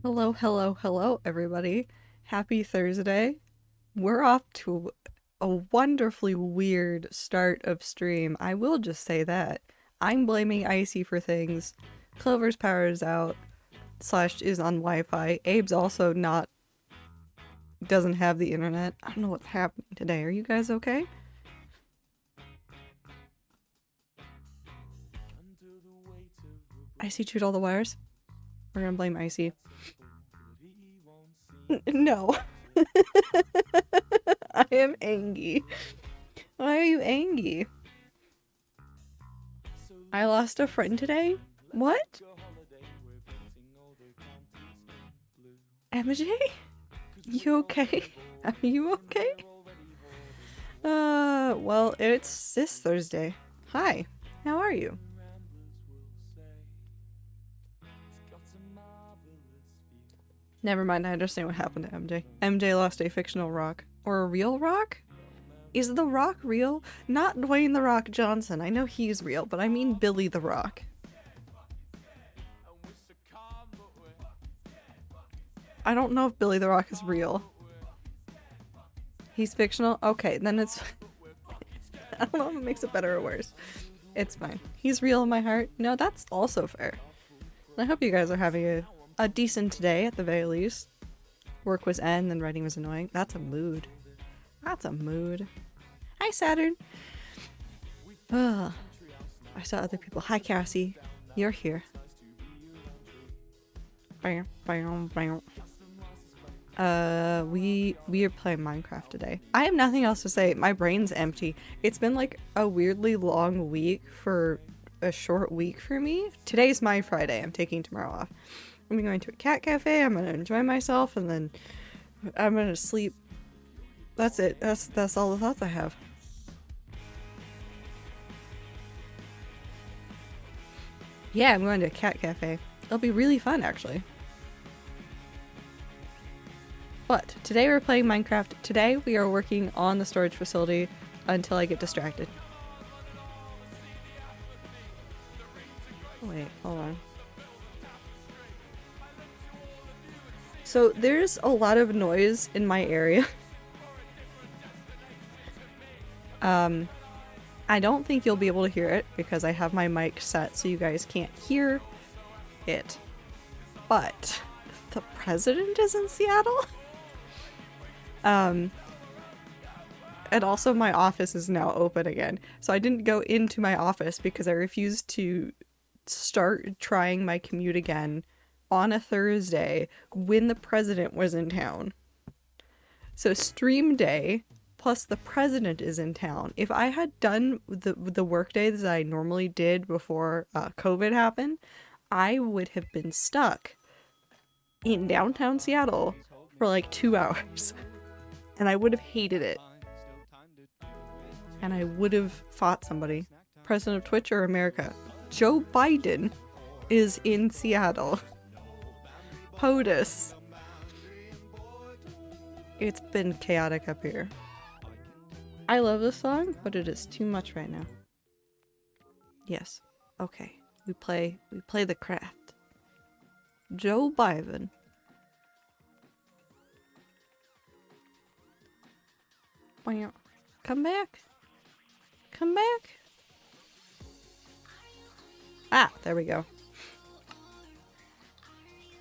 Hello, hello, hello, everybody. Happy Thursday. We're off to a wonderfully weird start of stream. I will just say that. I'm blaming Icy for things. Clover's power is out, slash is on Wi-Fi. Abe's also not, doesn't have the internet. I don't know what's happening today. Are you guys okay? Icy chewed all the wires. We're gonna blame Icy. No. I am angry. Why are you angry? I lost a friend today? What? MJ? You okay? Are you okay? Well, it's this Thursday. Hi, how are you? Never mind, I understand what happened to MJ. MJ lost a fictional rock. Or a real rock? Is The Rock real? Not Dwayne The Rock Johnson. I know he's real, but I mean Billy The Rock. I don't know if Billy The Rock is real. He's fictional? Okay, then it's... I don't know if it makes it better or worse. It's fine. He's real in my heart. No, that's also fair. I hope you guys are having a decent day at the very least. Work was end and writing was annoying. That's a mood. That's a mood. Hi, Saturn. Ugh. I saw other people. Hi, Cassie. You're here. Bam, bam, bam. We are playing Minecraft today. I have nothing else to say. My brain's empty. It's been like a weirdly long week for a short week for me. Today's my Friday. I'm taking tomorrow off. I'm going to a cat cafe. I'm gonna enjoy myself, and then I'm gonna sleep. That's it. That's all the thoughts I have. Yeah, I'm going to a cat cafe. It'll be really fun, actually. But today we're playing Minecraft. Today we are working on the storage facility until I get distracted. Wait, hold on. So there's a lot of noise in my area. I don't think you'll be able to hear it because I have my mic set so you guys can't hear it. But the president is in Seattle? And also my office is now open again. So I didn't go into my office because I refused to start trying my commute again on a Thursday when the president was in town. So stream day plus the president is in town. If I had done the work day that I normally did before COVID happened, I would have been stuck in downtown Seattle for like 2 hours. And I would have hated it. And I would have fought somebody. President of Twitch or America? Joe Biden is in Seattle. POTUS. It's been chaotic up here. I love this song, but it is too much right now. Yes. Okay. We play the craft. Joe Biden. Come back. Come back. Ah, there we go.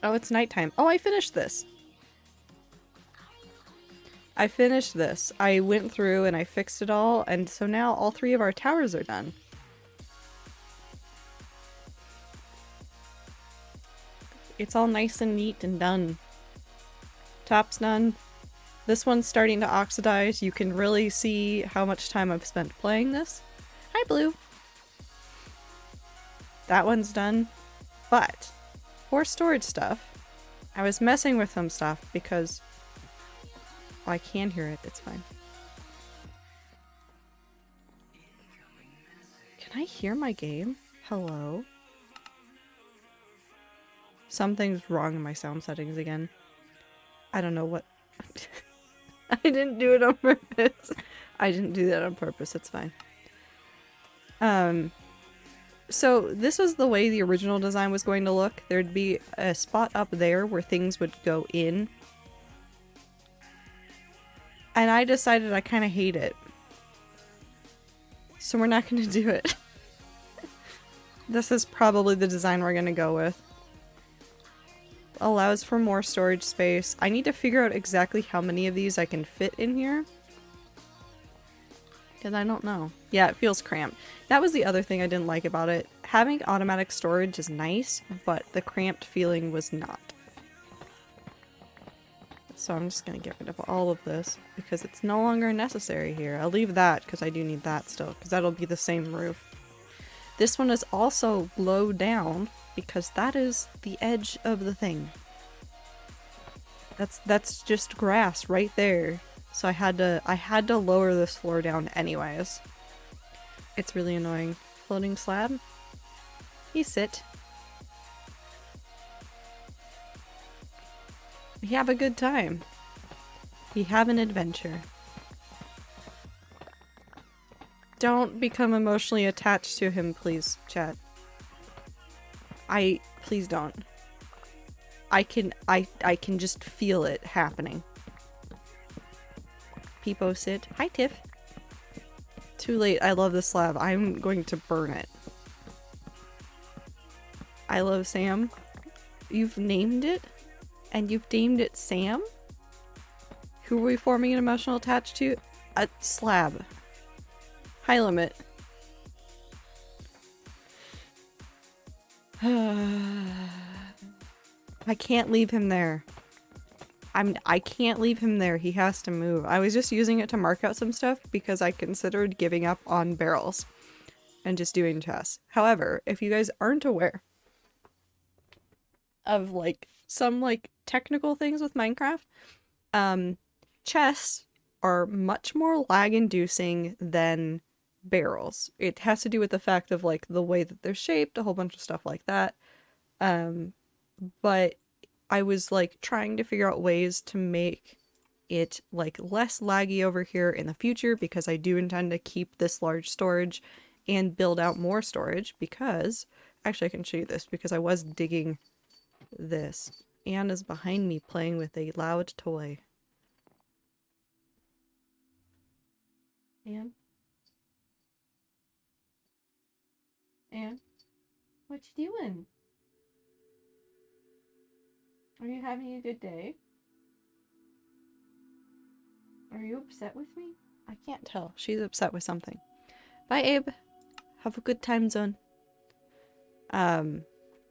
Oh, it's nighttime. Oh, I finished this. I went through and I fixed it all, and so now all 3 of our towers are done. It's all nice and neat and done. Top's done. This one's starting to oxidize. You can really see how much time I've spent playing this. Hi, Blue. That one's done. But for storage stuff, I was messing with some stuff because... Oh, I can hear it. It's fine. Can I hear my game? Hello? Something's wrong in my sound settings again. I don't know what... I didn't do it on purpose. I didn't do that on purpose. It's fine. So this was the way the original design was going to look. There'd be a spot up there where things would go in. And I decided I kind of hate it. So we're not going to do it. This is probably the design we're going to go with. Allows for more storage space. I need to figure out exactly how many of these I can fit in here. Because I don't know. Yeah, it feels cramped. That was the other thing I didn't like about it. Having automatic storage is nice, but the cramped feeling was not. So I'm just going to get rid of all of this because it's no longer necessary here. I'll leave that because I do need that still because that'll be the same roof. This one is also low down because that is the edge of the thing. That's just grass right there. So I had to lower this floor down anyways. It's really annoying. Floating slab. You sit. You have a good time. You have an adventure. Don't become emotionally attached to him, please, chat. Please don't. I can just feel it happening. Peepo sit. Hi, Tiff. Too late. I love the slab. I'm going to burn it. I love Sam. You've named it? And you've named it Sam? Who are we forming an emotional attached to? A slab. High limit. I can't leave him there. I can't leave him there. He has to move. I was just using it to mark out some stuff because I considered giving up on barrels and just doing chests. However, if you guys aren't aware of like some like technical things with Minecraft, chests are much more lag inducing than barrels. It has to do with the fact of like the way that they're shaped, a whole bunch of stuff like that. But I was like trying to figure out ways to make it like less laggy over here in the future because I do intend to keep this large storage and build out more storage because actually I can show you this because I was digging this. Anne is behind me playing with a loud toy. Anne? Anne? What you doing? Are you having a good day? Are you upset with me? I can't tell. She's upset with something. Bye, Abe. Have a good time zone.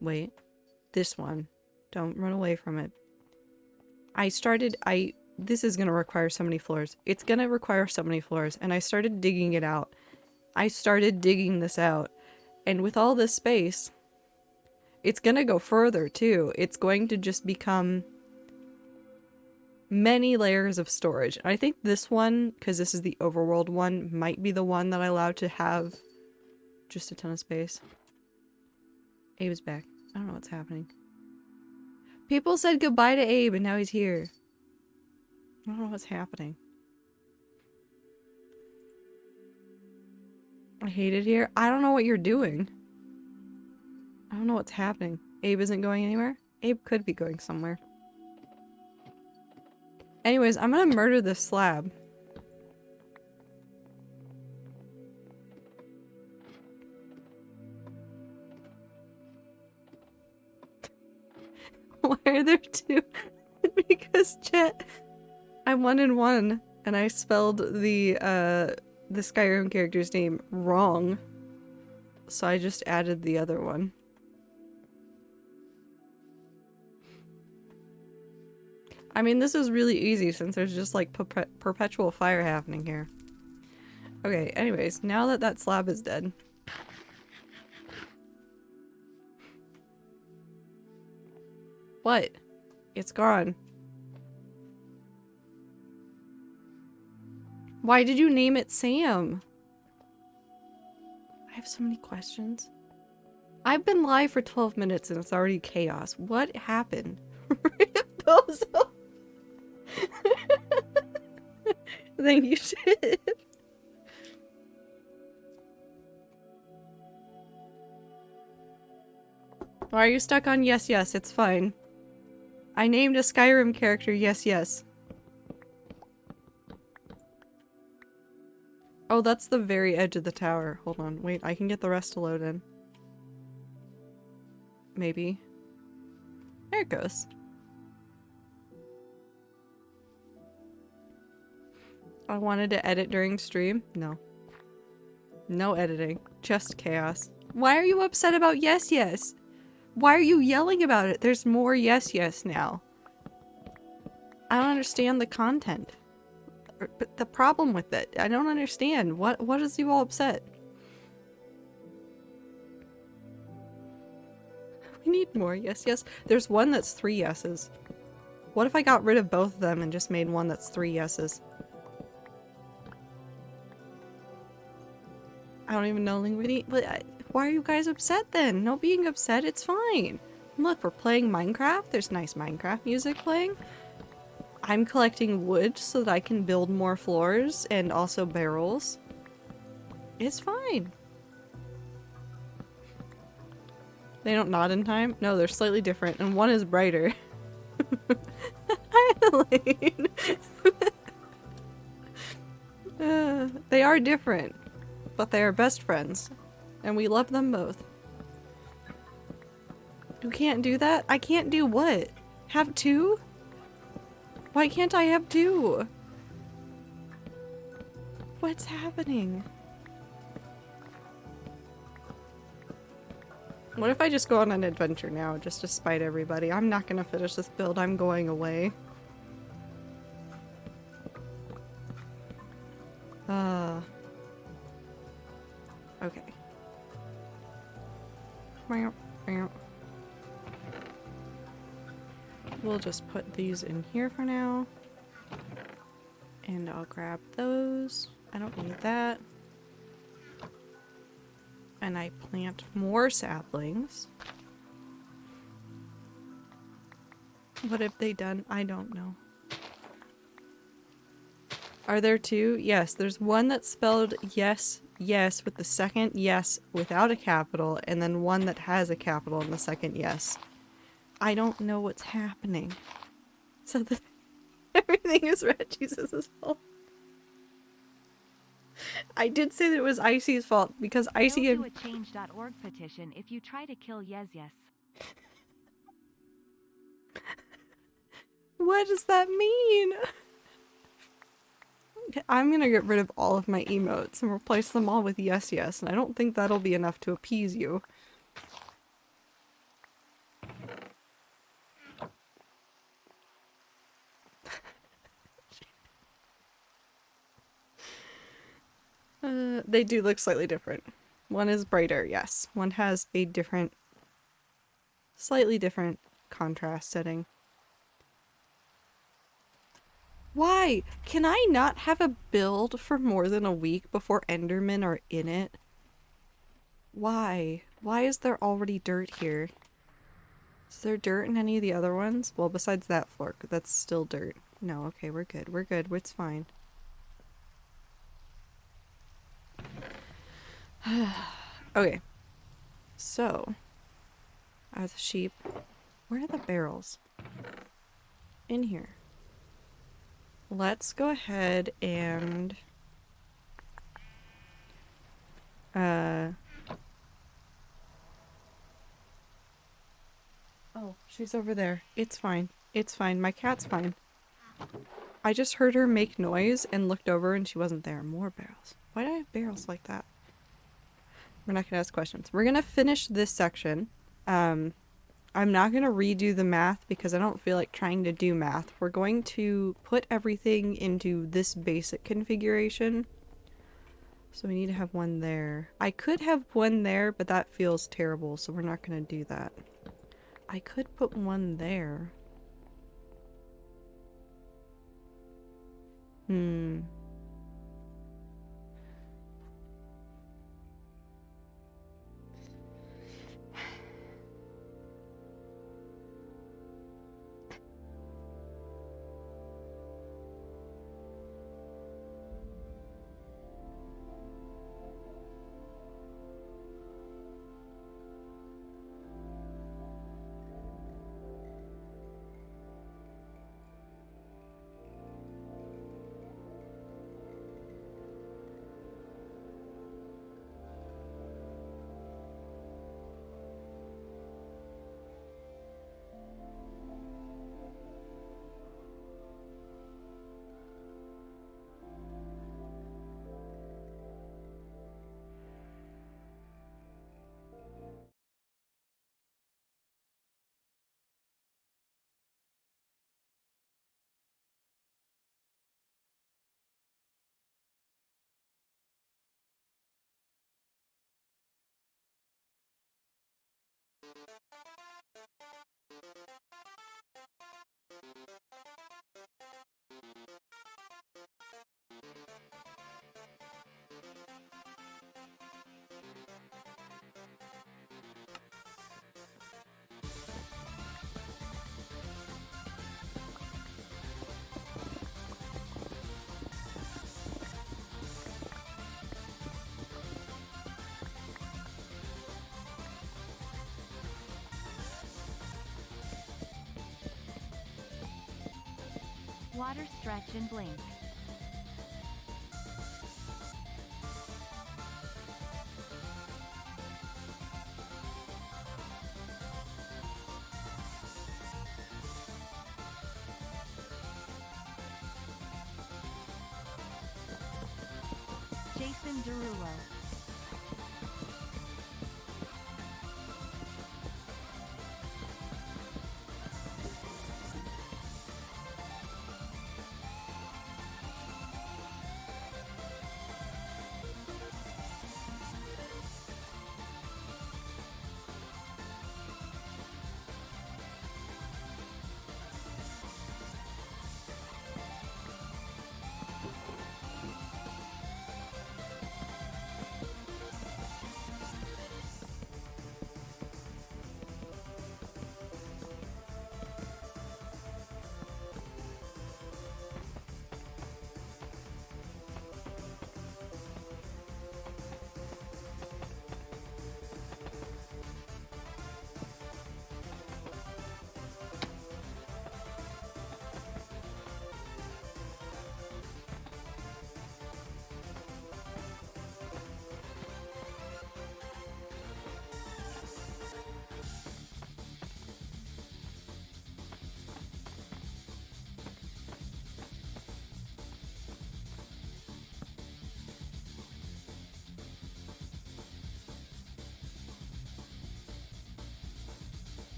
Wait. This one. Don't run away from it. This is gonna require so many floors. It's gonna require so many floors, and I started digging it out. I started digging this out, and with all this space, it's gonna go further, too. It's going to just become many layers of storage. I think this one, because this is the overworld one, might be the one that I allow to have just a ton of space. Abe's back. I don't know what's happening. People said goodbye to Abe and now he's here. I don't know what's happening. I hate it here. I don't know what you're doing. I don't know what's happening. Abe isn't going anywhere? Abe could be going somewhere. Anyways, I'm gonna murder this slab. Why are there two? Because chat, I'm 1 in 1 and I spelled the Skyrim character's name wrong. So I just added the other one. I mean, this is really easy since there's just like perpetual fire happening here. Okay, anyways, now that that slab is dead. What? It's gone. Why did you name it Sam? I have so many questions. I've been live for 12 minutes and it's already chaos. What happened? Bozo. Thank you, shit. Why are you stuck on yes, yes? It's fine. I named a Skyrim character yes, yes. Oh, that's the very edge of the tower. Hold on. Wait, I can get the rest to load in. Maybe. There it goes. I wanted to edit during stream. No. No editing. Just chaos. Why are you upset about yes, yes? Why are you yelling about it? There's more yes, yes now. I don't understand the content. But the problem with it, I don't understand. What is you all upset? We need more yes, yes. There's one that's 3 yeses. What if I got rid of both of them and just made one that's 3 yeses? I don't even know linguini. But why are you guys upset then? No being upset, it's fine. Look, we're playing Minecraft. There's nice Minecraft music playing. I'm collecting wood so that I can build more floors and also barrels. It's fine. They don't nod in time? No, they're slightly different, and one is brighter. Hi, Elaine. They are different, but they are best friends, and we love them both. You can't do that? I can't do what? Have 2? Why can't I have 2? What's happening? What if I just go on an adventure now, just to spite everybody? I'm not gonna finish this build, I'm going away. Okay. We'll just put these in here for now. And I'll grab those. I don't need that. And I plant more saplings. What have they done? I don't know. Are there 2? Yes, there's one that's spelled yes, yes with the second yes without a capital, and then one that has a capital in the second yes. I don't know what's happening. So everything is Reggie's fault. I did say that it was Icy's fault because Icy They'll do a change.org petition if you try to kill Yes Yes. What does that mean? I'm gonna get rid of all of my emotes and replace them all with yes, yes, and I don't think that'll be enough to appease you. They do look slightly different. One is brighter, yes. One has a different, slightly different contrast setting. Why? Can I not have a build for more than a week before Endermen are in it? Why? Why is there already dirt here? Is there dirt in any of the other ones? Well, besides that floor, that's still dirt. No, okay, we're good. We're good. It's fine. Okay. So, as a sheep, where are the barrels? In here. Let's go ahead and oh, she's over there. It's fine. It's fine. My cat's fine. I just heard her make noise and looked over and she wasn't there. More barrels. Why do I have barrels like that? We're not gonna ask questions. We're gonna finish this section. I'm not gonna redo the math because I don't feel like trying to do math. We're going to put everything into this basic configuration. So we need to have one there. I could have one there, but that feels terrible, so we're not gonna do that. I could put one there. Water stretch and blink. Jason Derulo.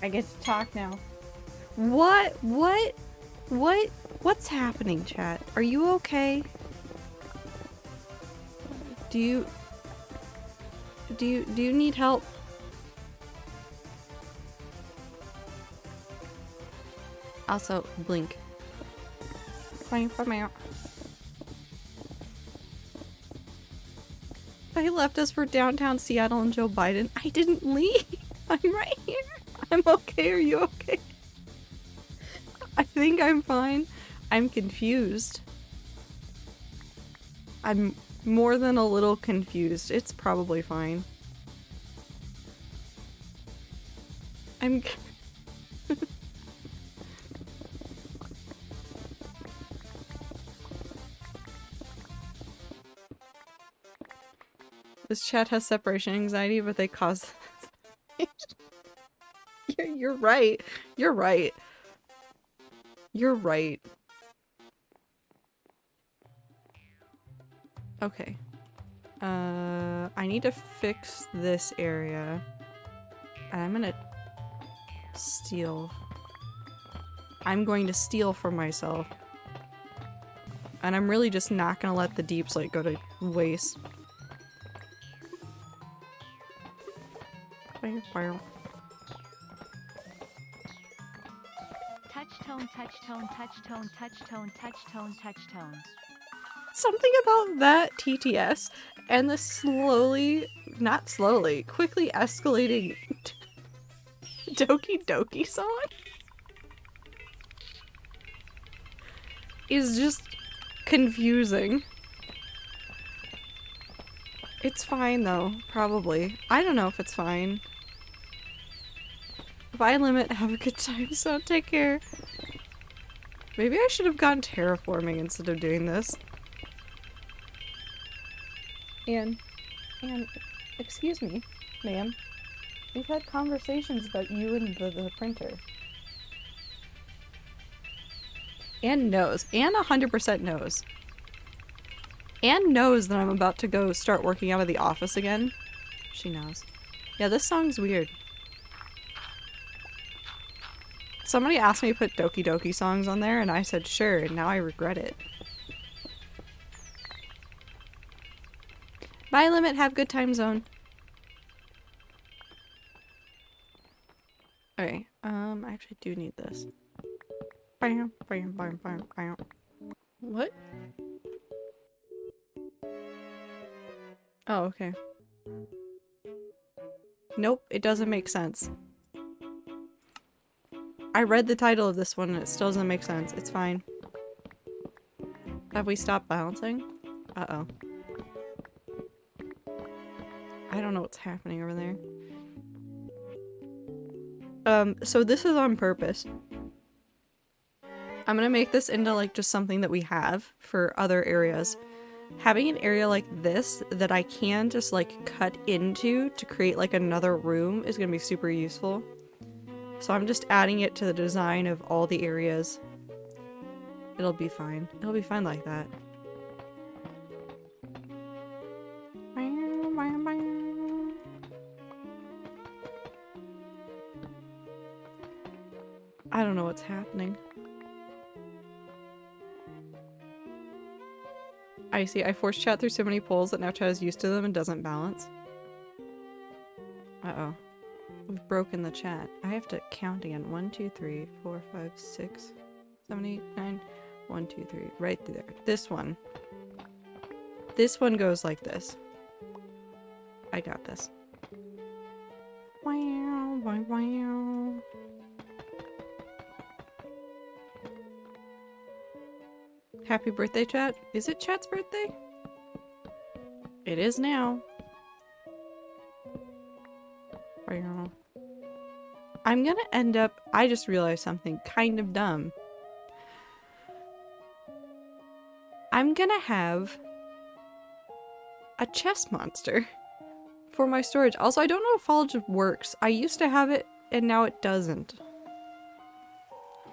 I get to talk now. What? What's happening, chat? Are you okay? Do you need help? Also, blink. Fine for me. I left us for downtown Seattle and Joe Biden. I didn't leave. I'm right here. I'm okay. Are you okay? I think I'm fine. I'm confused. I'm more than a little confused. It's probably fine. I'm... This chat has separation anxiety, but they cause... You're right. You're right. You're right. Okay. I need to fix this area. And I'm gonna steal. I'm going to steal from myself. And I'm really just not gonna let the deep slate go to waste. Touch tone, touch tone, touch tone, touch tone, touch tone, touch tone. Something about that TTS and the slowly, not slowly, quickly escalating Doki Doki song is just confusing. It's fine though, probably. I don't know if it's fine. Bye Limit, have a good time, so take care. Maybe I should have gone terraforming instead of doing this. And, excuse me, ma'am. We've had conversations about you and the printer. Anne knows. Anne 100% knows. Anne knows that I'm about to go start working out of the office again. She knows. Yeah, this song's weird. Somebody asked me to put Doki Doki songs on there, and I said sure, and now I regret it. Bye, Limit. Have good time zone. Okay, I actually do need this. What? Oh, okay. Nope, it doesn't make sense. I read the title of this one and it still doesn't make sense. It's fine. Have we stopped balancing? Uh-oh. I don't know what's happening over there. So this is on purpose. I'm gonna make this into like just something that we have for other areas. Having an area like this that I can just like cut into to create like another room is gonna be super useful. So I'm just adding it to the design of all the areas. It'll be fine. It'll be fine like that. I don't know what's happening. I see. I forced chat through so many polls that now chat is used to them and doesn't balance. Uh-oh. We've broken the chat. I have to count again. 1, 2, 3, 4, 5, 6, 7, 8, 9. 1, 2, 3. Right through there. This one. This one goes like this. I got this. Wow, wow, wow. Happy birthday, chat. Is it chat's birthday? It is now. I'm gonna end up... I just realized something kind of dumb. I'm gonna have a chest monster for my storage. Also, I don't know if Foliage works. I used to have it and now it doesn't.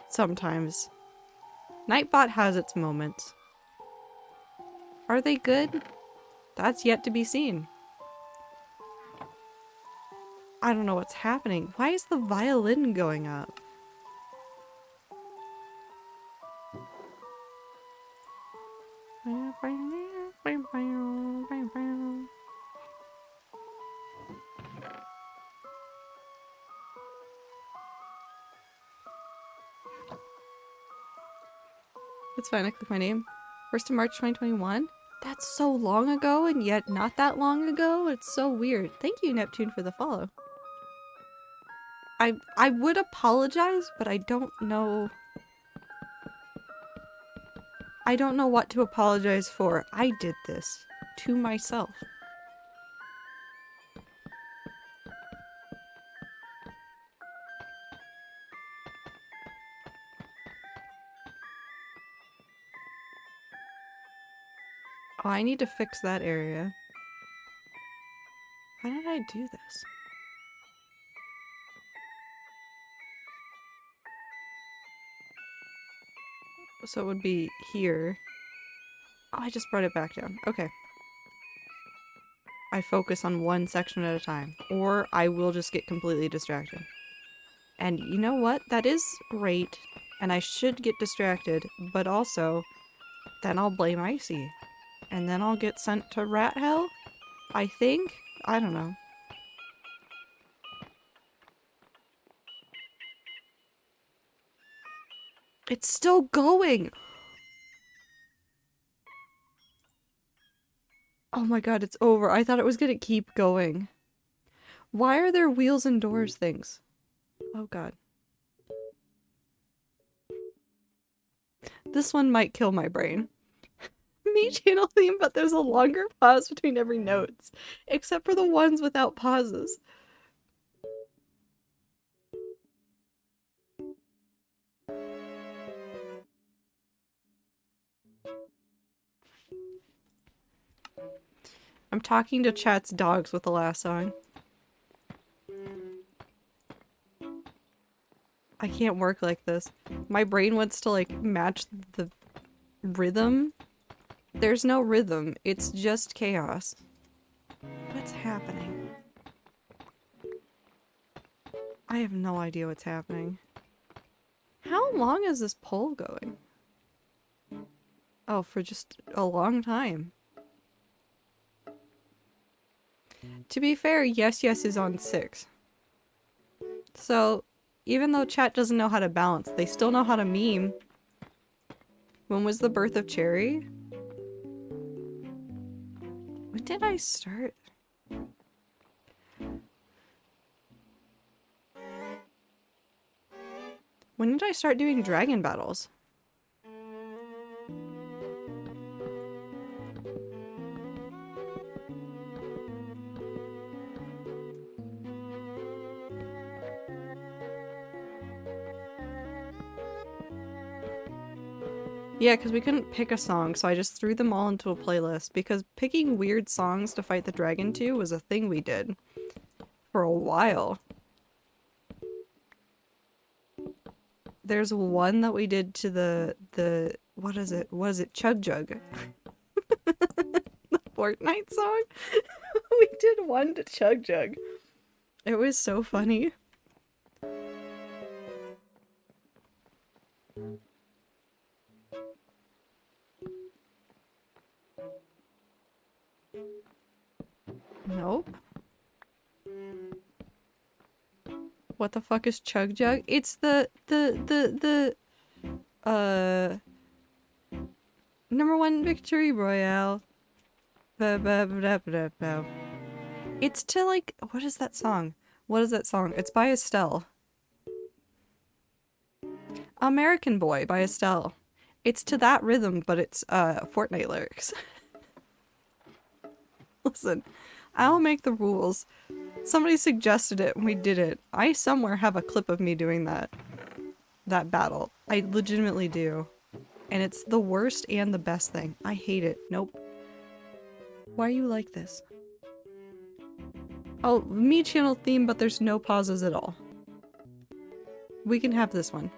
Sometimes. Nightbot has its moments. Are they good? That's yet to be seen. I don't know what's happening. Why is the violin going up? It's fine, I click my name. 1st of March 2021? That's so long ago and yet not that long ago? It's so weird. Thank you, Neptune, for the follow. I would apologize, but I don't know... I don't know what to apologize for. I did this to myself. Oh, I need to fix that area. How did I do this? So it would be here. Oh, I just brought it back down. Okay. I focus on one section at a time, or I will just get completely distracted. And you know what? That is great, and I should get distracted, but also, then I'll blame Icy. And then I'll get sent to rat hell? I think? I don't know. It's still going! Oh my god, it's over. I thought it was gonna keep going. Why are there wheels and doors things? Oh god. This one might kill my brain. Me channel theme, but there's a longer pause between every notes. Except for the ones without pauses. I'm talking to chat's dogs with the last song. I can't work like this. My brain wants to like match the rhythm. There's no rhythm. It's just chaos. What's happening? I have no idea what's happening. How long is this poll going? Oh, for just a long time. To be fair, Yes Yes is on 6. So, even though chat doesn't know how to balance, they still know how to meme. When was the birth of Cherry? When did I start? When did I start doing dragon battles? Yeah, because we couldn't pick a song, so I just threw them all into a playlist, because picking weird songs to fight the dragon to was a thing we did for a while. There's one that we did to the what is it? Was it Chug Jug? The Fortnite song? We did one to Chug Jug. It was so funny. Nope. What the fuck is Chug Jug? It's the #1 victory royale. It's to like, what is that song? What is that song? It's by Estelle. American Boy by Estelle. It's to that rhythm, but it's Fortnite lyrics. Listen, I'll make the rules. Somebody suggested it and we did it. I somewhere have a clip of me doing that battle. I legitimately do. And it's the worst and the best thing. I hate it. Nope. Why are you like this? Oh, me channel theme, but there's no pauses at all. We can have this one.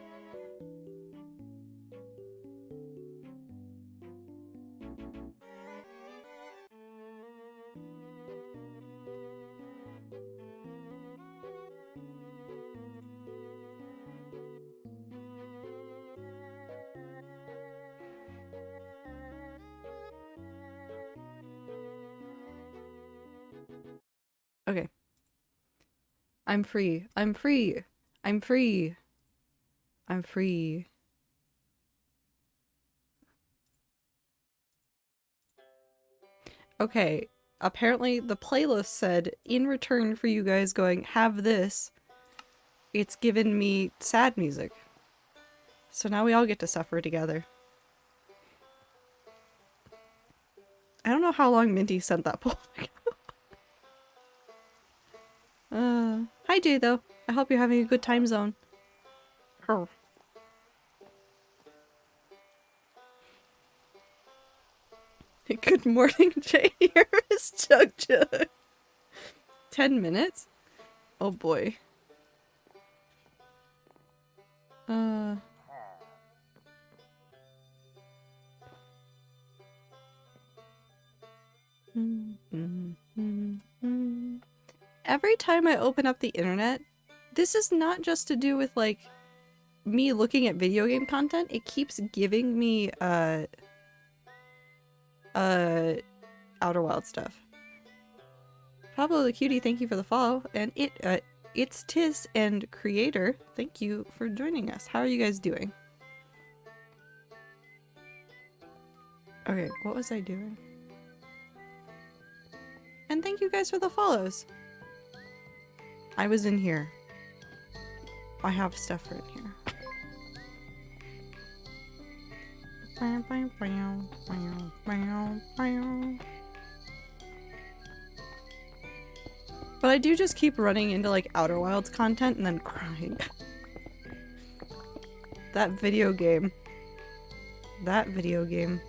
Okay. I'm free. I'm free. I'm free. I'm free. Okay. Apparently the playlist said, in return for you guys going, have this, it's given me sad music. So now we all get to suffer together. I don't know how long Minty sent that poll. Hi Jay though. I hope you're having a good time zone. Oh. Good morning, Jay. Here is Chug Chug. 10 minutes? Oh boy. Every time I open up the internet, this is not just to do with like me looking at video game content. It keeps giving me Outer Wild stuff. Pablo the Cutie, thank you for the follow, and it's Tis and Creator, thank you for joining us. How are you guys doing? Okay, what was I doing? And thank you guys for the follows. I was in here. I have stuff for in here. But I do just keep running into like Outer Wilds content and then crying. That video game. That video game.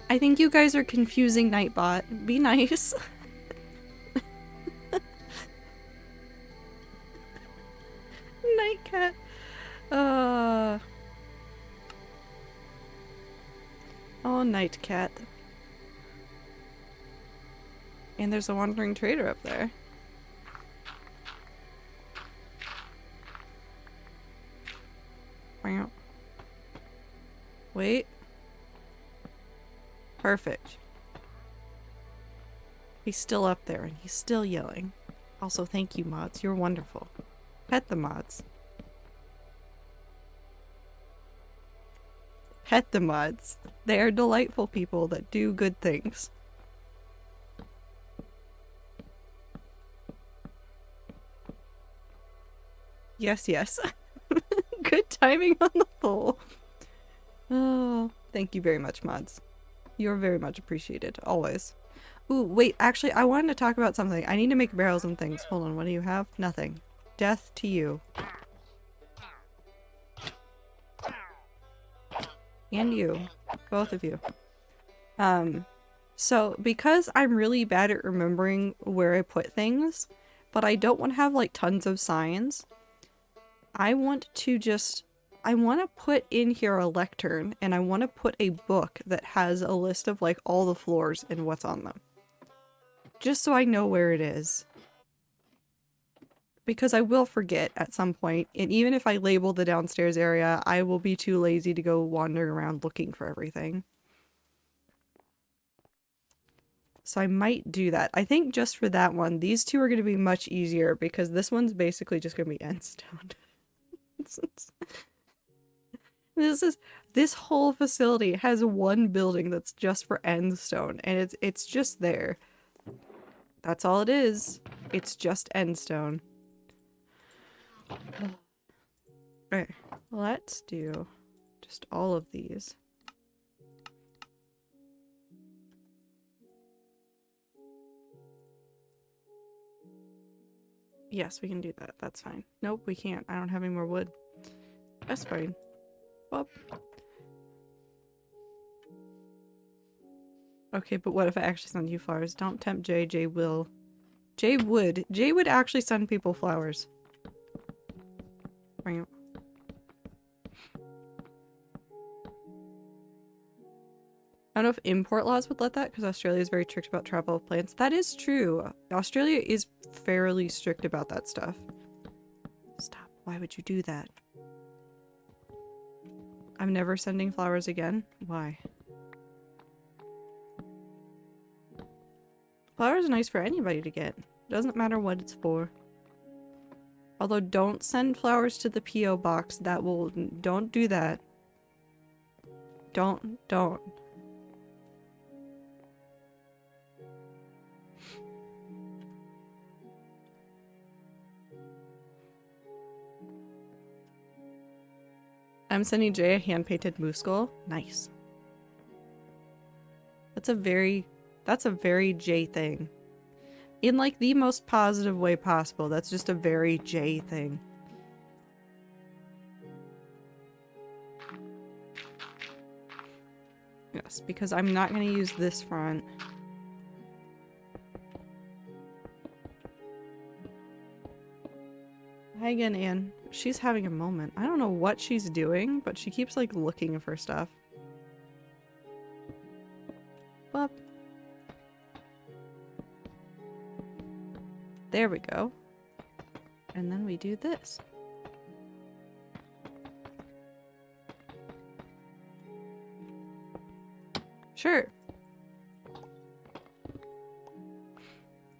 I think you guys are confusing Nightbot. Be nice. Nightcat. Oh, Nightcat. And there's a wandering trader up there. Wait. Perfect. He's still up there and he's still yelling. Also, thank you, mods. You're wonderful. Pet the mods. Pet the mods. They are delightful people that do good things. Yes, yes. Good timing on the poll. Oh, thank you very much, mods. You're very much appreciated, always. Ooh, wait, actually, I wanted to talk about something. I need to make barrels and things. Hold on, what do you have? Nothing. Death to you. And you. Both of you. So, because I'm really bad at remembering where I put things, but I don't want to have, like, tons of signs, I want to put in here a lectern, and I want to put a book that has a list of, like, all the floors and what's on them. Just so I know where it is. Because I will forget at some point, and even if I label the downstairs area, I will be too lazy to go wandering around looking for everything. So I might do that. I think just for that one, these two are going to be much easier, because this one's basically just going to be endstone. This whole facility has one building that's just for endstone, and it's just there. That's all it is. It's just endstone. Okay, let's do just all of these. Yes, we can do that. That's fine. Nope, we can't. I don't have any more wood. That's fine. Well. Okay, but what if I actually send you flowers? Don't tempt Jay. Jay will. Jay would. Jay would actually send people flowers. Bring it. I don't know if import laws would let that, because Australia is very strict about travel of plants. That is true. Australia is fairly strict about that stuff. Stop. Why would you do that? I'm never sending flowers again? Why? Flowers are nice for anybody to get. Doesn't matter what it's for. Although don't send flowers to the P.O. box. That will... Don't do that. Don't. I'm sending Jay a hand-painted moose skull. Nice. That's a very Jay thing. In like the most positive way possible. That's just a very Jay thing. Yes, because I'm not going to use this front. Hi again, Anne. She's having a moment. I don't know what she's doing, but she keeps like looking for stuff. Well, there we go. And then we do this. Sure.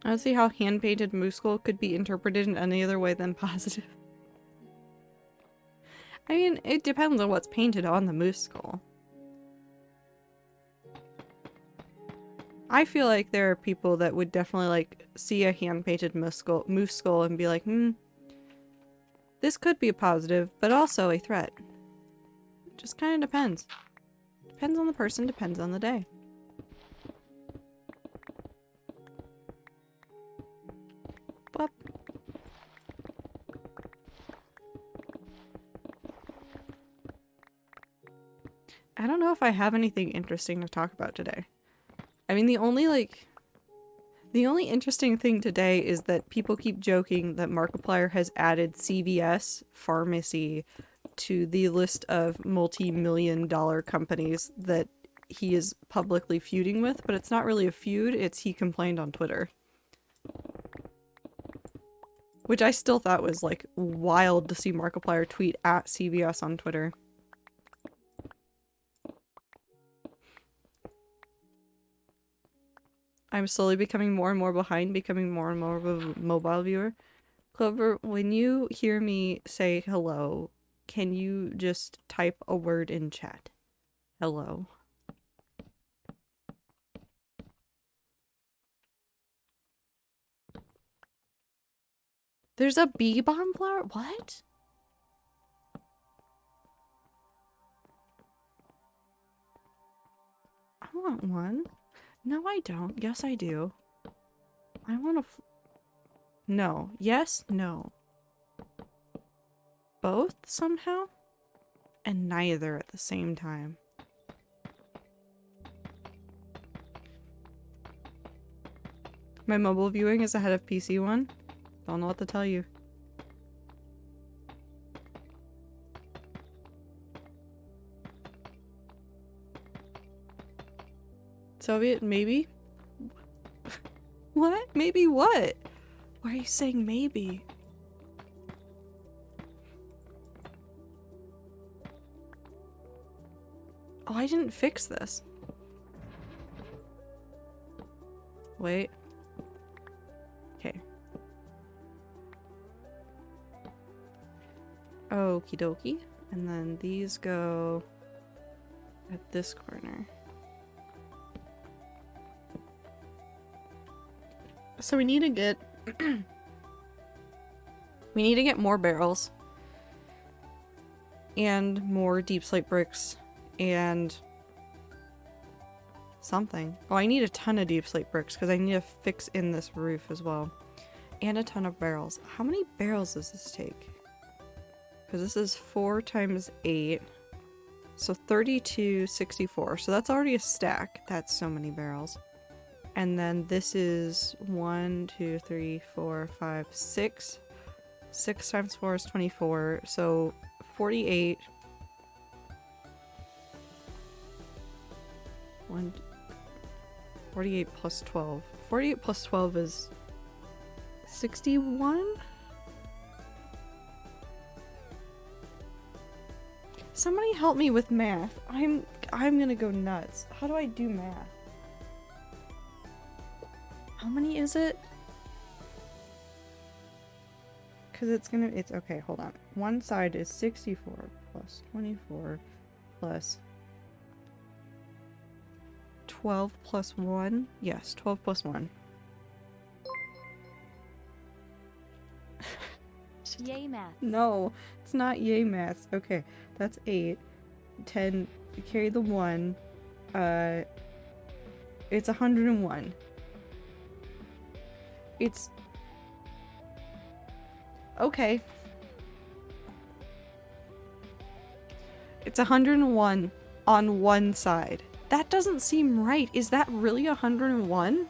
I don't see how hand-painted moose skull could be interpreted in any other way than positive. I mean, it depends on what's painted on the moose skull. I feel like there are people that would definitely like see a hand-painted moose skull and be like, this could be a positive, but also a threat. Just kind of depends. Depends on the person, depends on the day. Bop. I don't know if I have anything interesting to talk about today. I mean, the only interesting thing today is that people keep joking that Markiplier has added CVS Pharmacy to the list of multi-million-dollar companies that he is publicly feuding with, but it's not really a feud, it's he complained on Twitter. Which I still thought was, like, wild to see Markiplier tweet at CVS on Twitter. I'm slowly becoming more and more behind, becoming more and more of a mobile viewer. Clover, when you hear me say hello, can you just type a word in chat? Hello. There's a bee bomb flower? What? I want one. No, I don't. Yes, I do. I want a no. Yes, no. Both somehow? And neither at the same time. My mobile viewing is ahead of PC one. Don't know what to tell you. Soviet, maybe? What? Maybe what? Why are you saying maybe? Oh, I didn't fix this. Wait. Okay. Okie dokie. And then these go at this corner. So we need to get we need to get more barrels and more deep slate bricks and something. Oh, I need a ton of deep slate bricks because I need to fix in this roof as well. And a ton of barrels. How many barrels does this take? Because this is 4 times 8. So 32, 64. So that's already a stack. That's so many barrels. And then this is 1, 2, 3, 4, 5, 6. 6 times 4 is 24. So 48. 48 plus 12. 48 plus 12 is 61? Somebody help me with math. I'm gonna go nuts. How do I do math? How many is it? Because it's okay, hold on. One side is 64 plus 24 plus 12 plus 1. Yes, 12 plus 1. Yay math. No, it's not yay math. Okay, that's 8. 10, carry the 1. It's 101. It's... Okay. It's 101 on one side. That doesn't seem right. Is that really 101?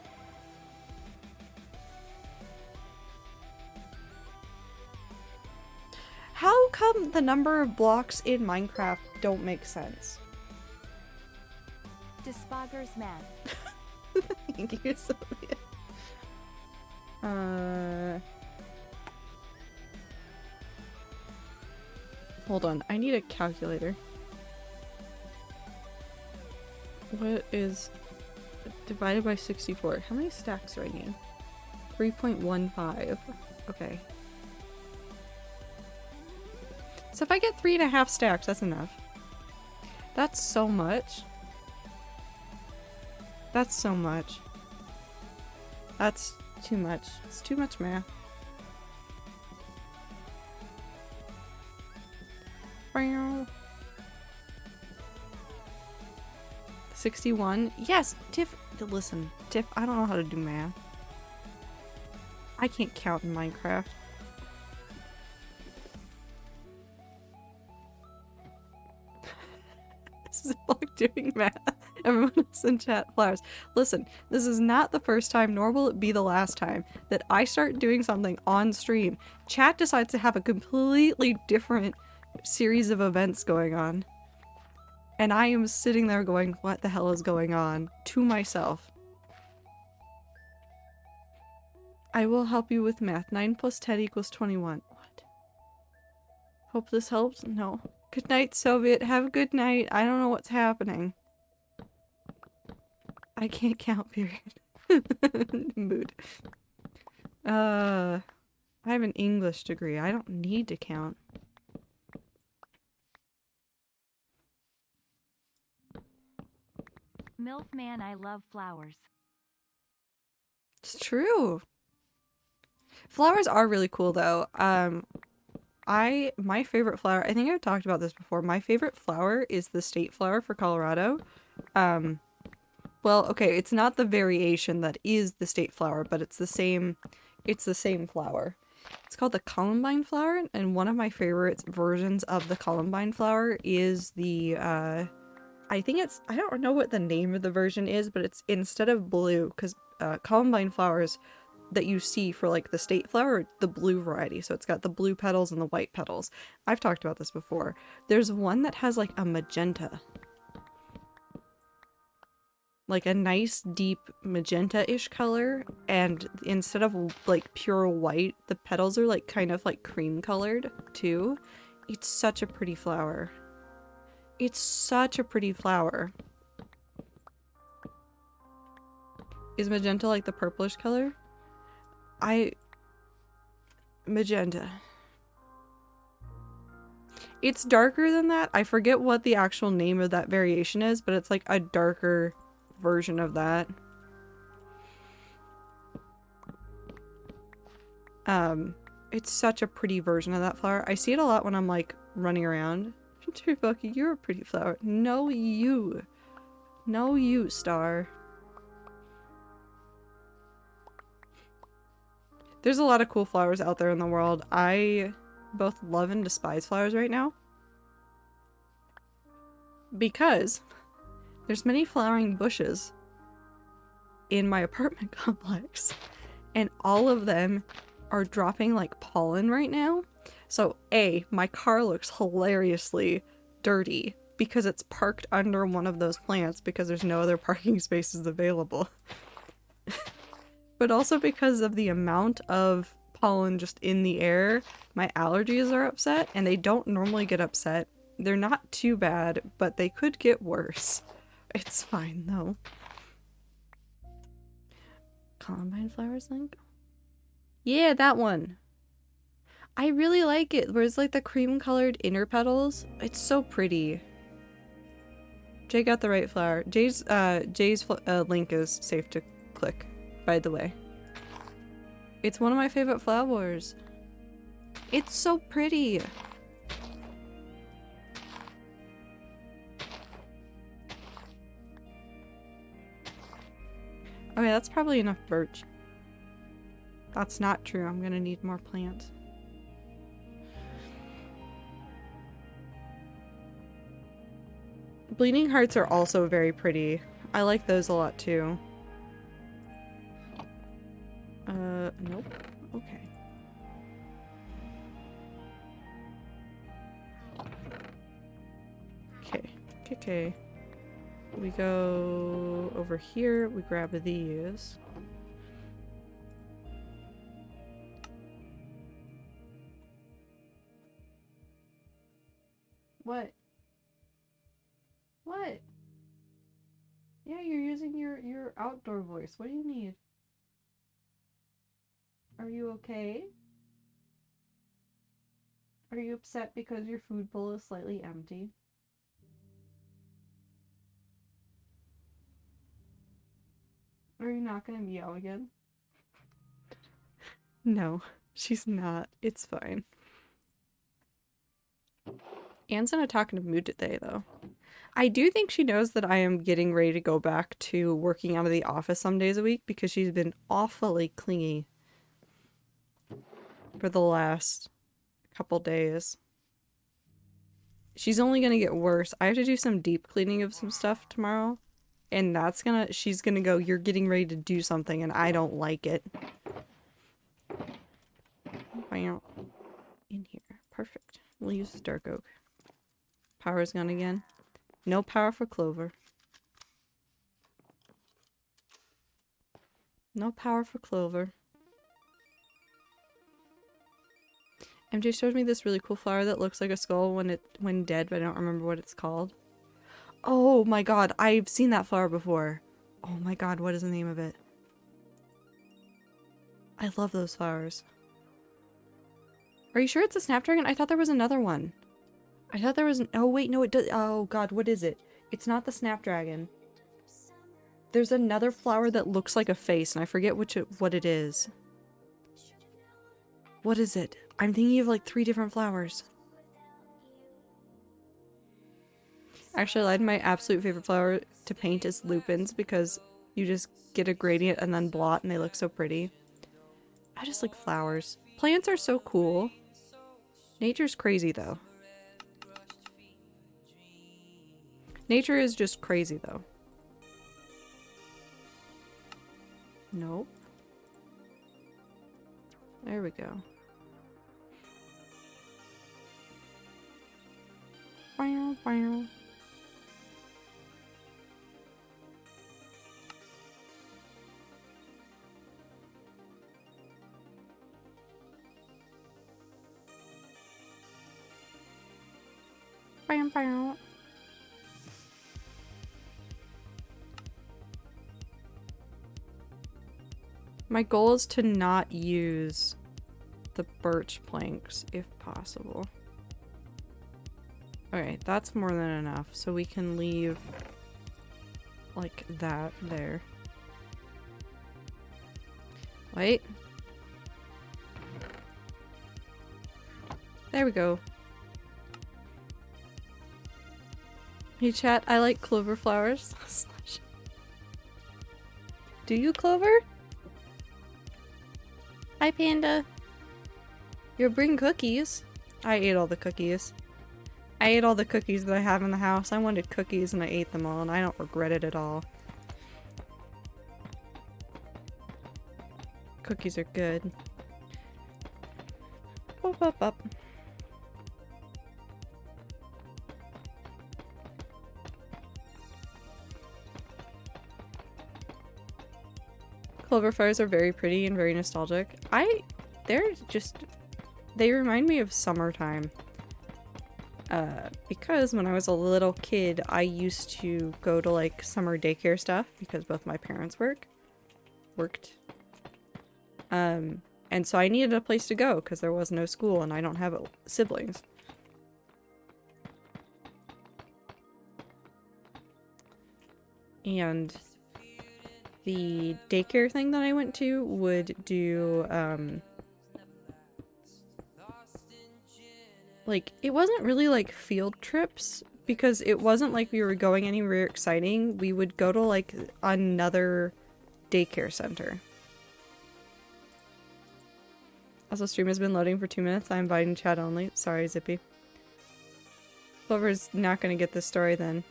How come the number of blocks in Minecraft don't make sense? Despoggers math. Thank you, Sylvia. Hold on, I need a calculator. What is divided by 64? How many stacks do I need? 3.15. Okay. So if I get 3.5 stacks, that's enough. That's so much. That's so much. That's too much. It's too much math. Meow. 61? Yes, Tiff, listen, Tiff, I don't know how to do math. I can't count in Minecraft. This is like doing math. Everyone else in chat, flowers. Listen, this is not the first time, nor will it be the last time, that I start doing something on stream. Chat decides to have a completely different series of events going on. And I am sitting there going, what the hell is going on? To myself. I will help you with math. 9 plus 10 equals 21. What? Hope this helps? No. Good night, Soviet. Have a good night. I don't know what's happening. I can't count, period. Mood. I have an English degree. I don't need to count. MILF man, I love flowers. It's true. Flowers are really cool though. My favorite flower, I think I've talked about this before. My favorite flower is the state flower for Colorado. Well, okay, it's not the variation that is the state flower, but it's the same flower. It's called the columbine flower, and one of my favorite versions of the columbine flower is the I don't know what the name of the version is, but it's instead of blue, because columbine flowers that you see for like the state flower, the blue variety. So it's got the blue petals and the white petals. I've talked about this before. There's one that has like a magenta. Like a nice deep magenta-ish color, and instead of like pure white, the petals are like kind of like cream colored too. It's such a pretty flower. It's such a pretty flower. Is magenta like the purplish color? Magenta. It's darker than that. I forget what the actual name of that variation is, but it's like a darker version of that. It's such a pretty version of that flower. I see it a lot when I'm like running around. Bucky, you're a pretty flower. No, you. No, you, Star. There's a lot of cool flowers out there in the world. I both love and despise flowers right now. Because there's many flowering bushes in my apartment complex. And all of them are dropping like pollen right now. So A, my car looks hilariously dirty because it's parked under one of those plants because there's no other parking spaces available. But also because of the amount of pollen just in the air, my allergies are upset, and they don't normally get upset. They're not too bad, but they could get worse. It's fine though. Columbine flowers link? Yeah, that one. I really like it, where it's like the cream colored inner petals. It's so pretty. Jay got the right flower. Jay's link is safe to click, by the way. It's one of my favorite flowers. It's so pretty. Okay, that's probably enough birch. That's not true. I'm gonna need more plants. Bleeding hearts are also very pretty. I like those a lot too. Nope. Okay. Okay. Okay. We go over here, we grab these. What? What? Yeah, you're using your outdoor voice. What do you need? Are you okay? Are you upset because your food bowl is slightly empty? Are you not gonna meow again? No, she's not. It's fine. Anne's in a talkative mood today, though. I do think she knows that I am getting ready to go back to working out of the office some days a week because she's been awfully clingy for the last couple days. She's only gonna get worse. I have to do some deep cleaning of some stuff tomorrow. And she's gonna go, you're getting ready to do something and I don't like it. Bam. In here. Perfect. We'll use the dark oak. Power's gone again. No power for Clover. No power for Clover. MJ showed me this really cool flower that looks like a skull when dead, but I don't remember what it's called. Oh my god, I've seen that flower before. Oh my god, what is the name of it? I love those flowers. Are you sure it's a snapdragon? I thought there was another one. I thought there was oh wait, no it does. Oh god, what is it? It's not the snapdragon. There's another flower that looks like a face and I forget what it is. What is it? I'm thinking of like 3 different flowers. Actually, I lied, my absolute favorite flower to paint is lupins because you just get a gradient and then blot and they look so pretty. I just like flowers. Plants are so cool. Nature's crazy though. Nature is just crazy though. Nope. There we go. Wow, wow. Bam, bam. My goal is to not use the birch planks if possible. Okay, that's more than enough, so we can leave like that there. Wait. There we go. Hey chat, I like clover flowers. Do you, Clover? Hi, Panda. You're bringing cookies. I ate all the cookies. I ate all the cookies that I have in the house. I wanted cookies and I ate them all and I don't regret it at all. Cookies are good. Up, up, up. Clover flowers are very pretty and very nostalgic. They remind me of summertime. Because when I was a little kid, I used to go to like summer daycare stuff because both my parents worked. And so I needed a place to go because there was no school and I don't have siblings. And the daycare thing that I went to would do, like, it wasn't really like field trips because it wasn't like we were going anywhere exciting. We would go to like another daycare center. Also, stream has been loading for 2 minutes. I'm inviting chat only. Sorry, Zippy. Clover's not gonna get this story then.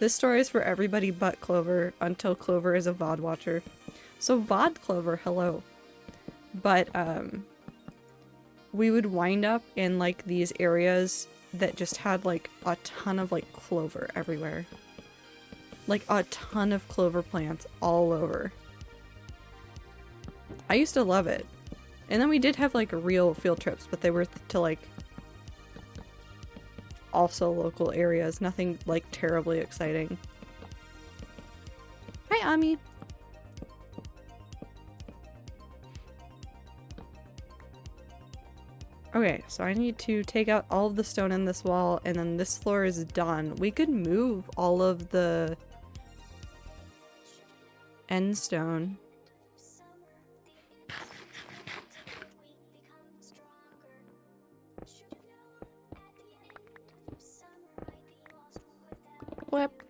This story is for everybody but Clover until Clover is a VOD watcher. So VOD Clover, hello. But, we would wind up in, like, these areas that just had, like, a ton of, like, clover everywhere. Like, a ton of clover plants all over. I used to love it. And then we did have, like, real field trips, but they were to, like, also local areas. Nothing, like, terribly exciting. Hi, Ami! Okay, so I need to take out all of the stone in this wall, and then this floor is done. We could move all of the end stone. Whip.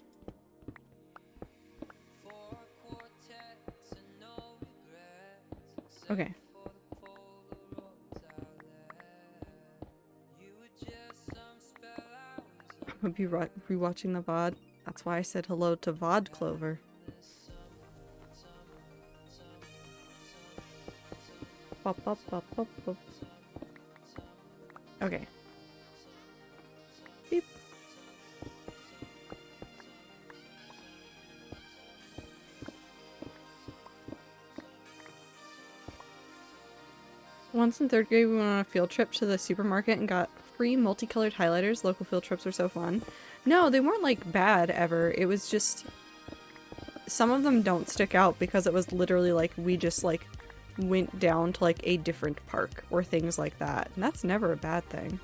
Okay. I'm gonna be rewatching the VOD. That's why I said hello to VOD Clover. Pop, pop, pop, pop, pop. Okay. Beep. Once in 3rd grade, we went on a field trip to the supermarket and got free multicolored highlighters. Local field trips were so fun. No, they weren't, like, bad ever. It was just... Some of them don't stick out because it was literally, like, we just, like, went down to, like, a different park or things like that. And that's never a bad thing.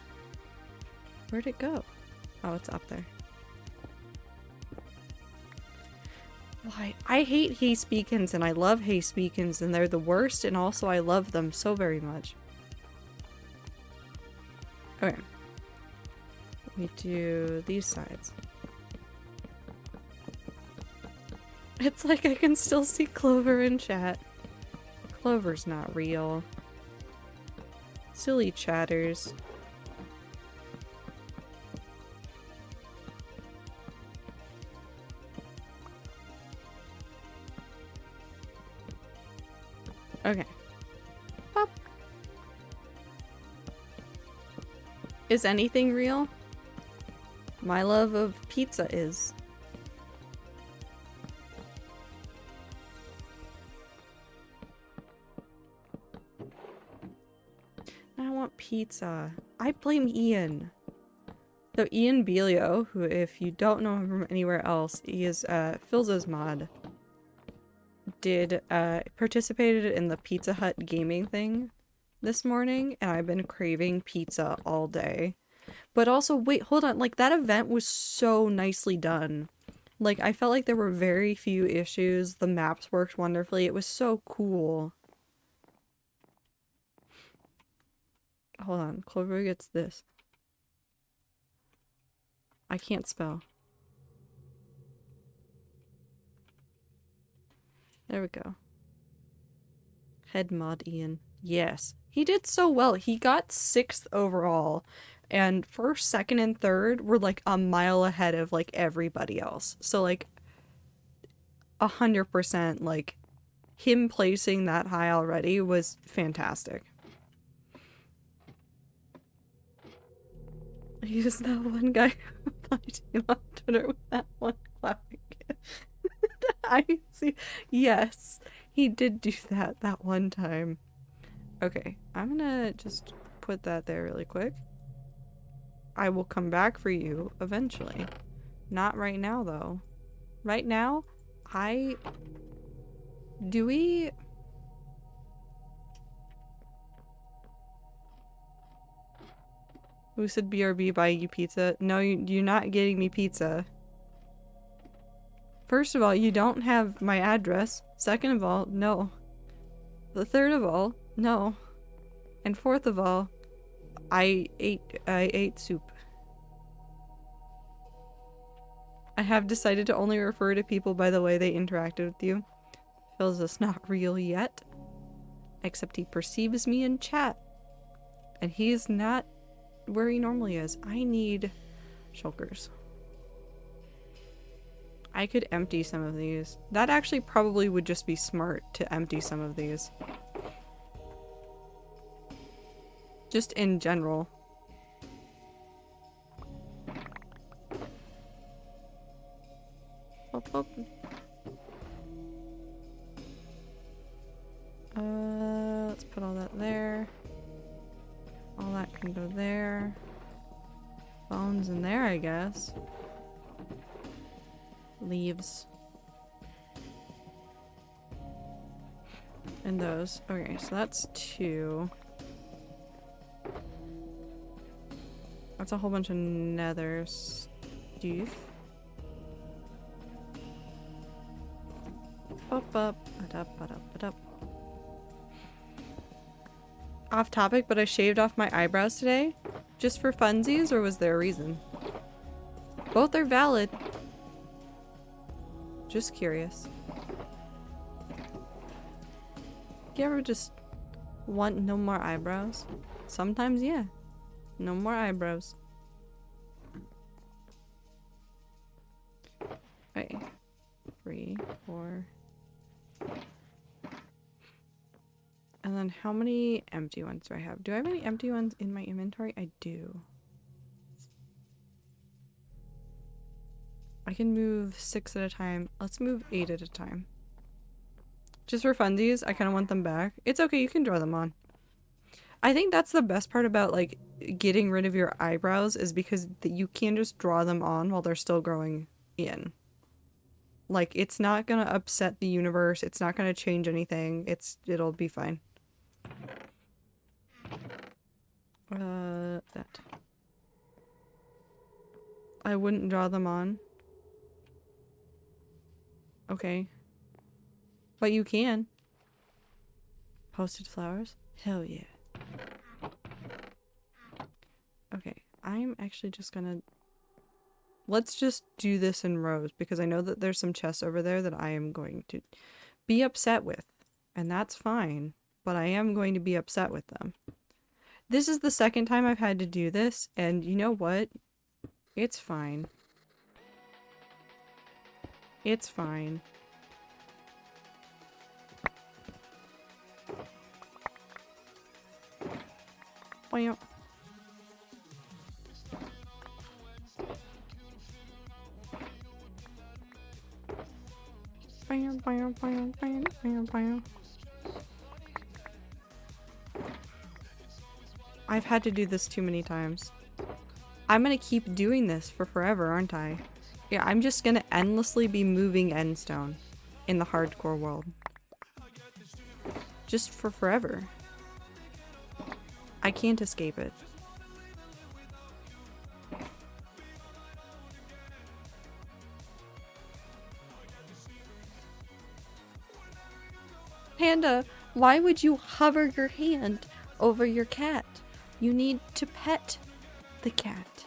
Where'd it go? Oh, it's up there. Why? I hate Haste Beacons and I love Haste Beacons and they're the worst, and also I love them so very much. Okay. We do these sides. It's like I can still see Clover in chat. Clover's not real. Silly chatters. Okay. Pop. Is anything real? My love of pizza is. I want pizza. I blame Ian. So Ian Belio, who if you don't know him from anywhere else, he is Philza's mod. Participated in the Pizza Hut gaming thing this morning, and I've been craving pizza all day. But also, wait, hold on, like, that event was so nicely done. Like, I felt like there were very few issues, the maps worked wonderfully, it was so cool. Hold on, Clover gets this. I can't spell. There we go. Head mod Ian. Yes. He did so well. He got 6th overall. And 1st, 2nd, and 3rd were like a mile ahead of like everybody else. So like 100% like him placing that high already was fantastic. He's that one guy who replied to on Twitter with that one clapping. I see. Yes, he did do that one time. Okay, I'm gonna just put that there really quick. I will come back for you eventually. Not right now, though. Right now, do we... Who said BRB buying you pizza? No, you're not getting me pizza. First of all, you don't have my address. Second of all, no. The third of all, no. And fourth of all, I ate soup. I have decided to only refer to people by the way they interacted with you. Feels it's not real yet. Except he perceives me in chat. And he's not where he normally is. I need shulkers. I could empty some of these. That actually probably would just be smart to empty some of these. Just in general. Oh, oh. Let's put all that there. All that can go there. Bones in there, I guess. Leaves. And those. Okay, so that's 2. That's a whole bunch of nether stuff. Up. Off topic, but I shaved off my eyebrows today. Just for funsies, or was there a reason? Both are valid. Just curious. You ever just want no more eyebrows? Sometimes, yeah. No more eyebrows. Okay. 3, 4. And then how many empty ones do I have? Do I have any empty ones in my inventory? I do. I can move 6 at a time. Let's move 8 at a time. Just for funsies, I kind of want them back. It's okay, you can draw them on. I think that's the best part about like getting rid of your eyebrows is because you can just draw them on while they're still growing in. Like, it's not gonna upset the universe. It's not gonna change anything. It'll be fine. That. I wouldn't draw them on. Okay. But you can. Posted flowers? Hell yeah. Okay, I'm actually just gonna... Let's just do this in rows, because I know that there's some chests over there that I am going to be upset with. And that's fine, but I am going to be upset with them. This is the second time I've had to do this, and you know what? It's fine. It's fine. Well, I've had to do this too many times. I'm gonna keep doing this for forever, aren't I? Yeah, I'm just gonna endlessly be moving endstone in the hardcore world. Just for forever. I can't escape it. Panda, why would you hover your hand over your cat? You need to pet the cat.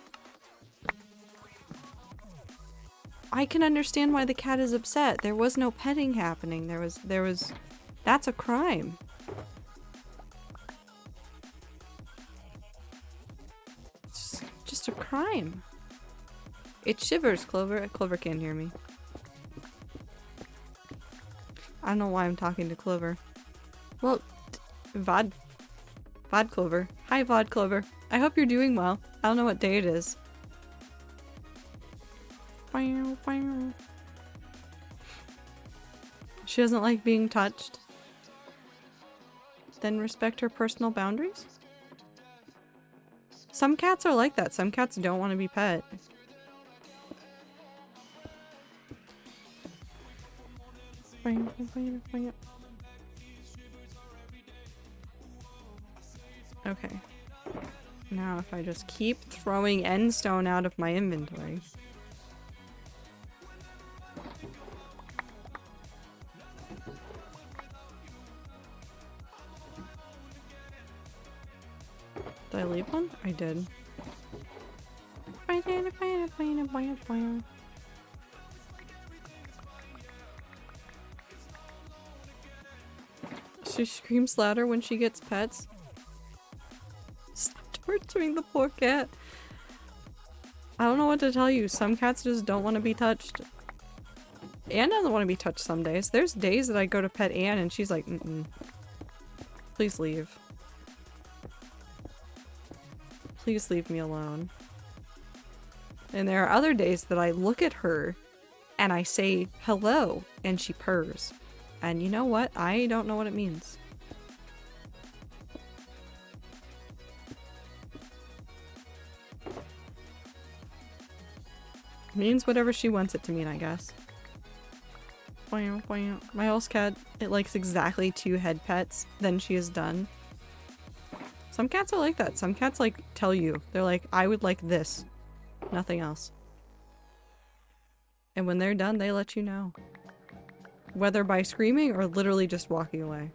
I can understand why the cat is upset. There was no petting happening. There was that's a crime. It's just a crime. It shivers, Clover. Clover can't hear me. I don't know why I'm talking to Clover. Well, Vod Clover. Hi, Vod Clover. I hope you're doing well. I don't know what day it is. She doesn't like being touched. Then respect her personal boundaries? Some cats are like that. Some cats don't want to be pet. Okay. Now if I just keep throwing endstone out of my inventory. Did I leave one? I did. She screams louder when she gets pets. Stop torturing the poor cat. I don't know what to tell you. Some cats just don't want to be touched. Anne doesn't want to be touched some days. There's days that I go to pet Anne and she's like, mm-mm. Please leave. Please leave me alone. And there are other days that I look at her and I say hello and she purrs. And you know what? I don't know what it means. It means whatever she wants it to mean, I guess. My house cat, it likes exactly 2 head pets, then she is done. Some cats are like that. Some cats like tell you. They're like, I would like this. Nothing else. And when they're done, they let you know. Whether by screaming or literally just walking away.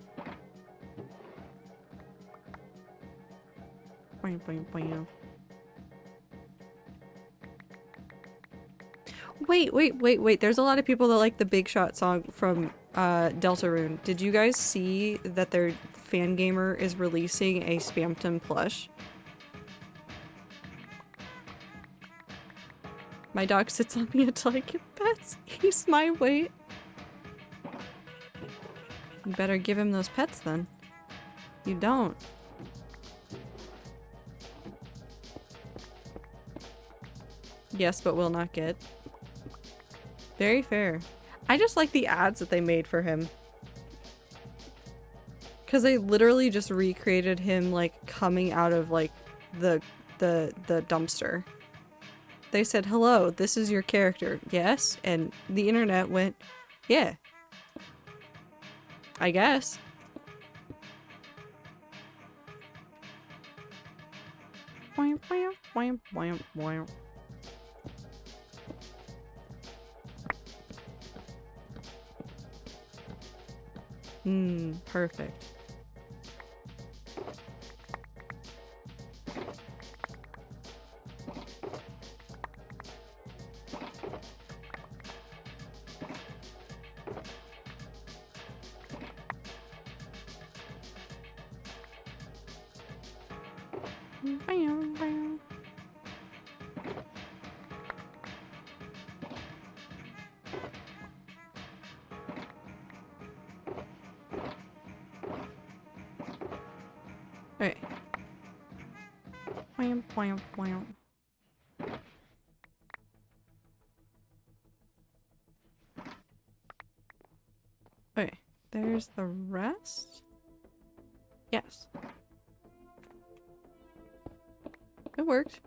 Wait. There's a lot of people that like the Big Shot song from Deltarune. Did you guys see that their Fangamer is releasing a Spamton plush? My dog sits on me until I get pets. He's my weight. You better give him those pets then. You don't. Yes, but will not get. Very fair. I just like the ads that they made for him. Because they literally just recreated him like coming out of like the dumpster. They said, hello, this is your character. Yes? And the internet went, yeah. I guess. Perfect. Alright. Okay, there's the rest? Yes. It worked.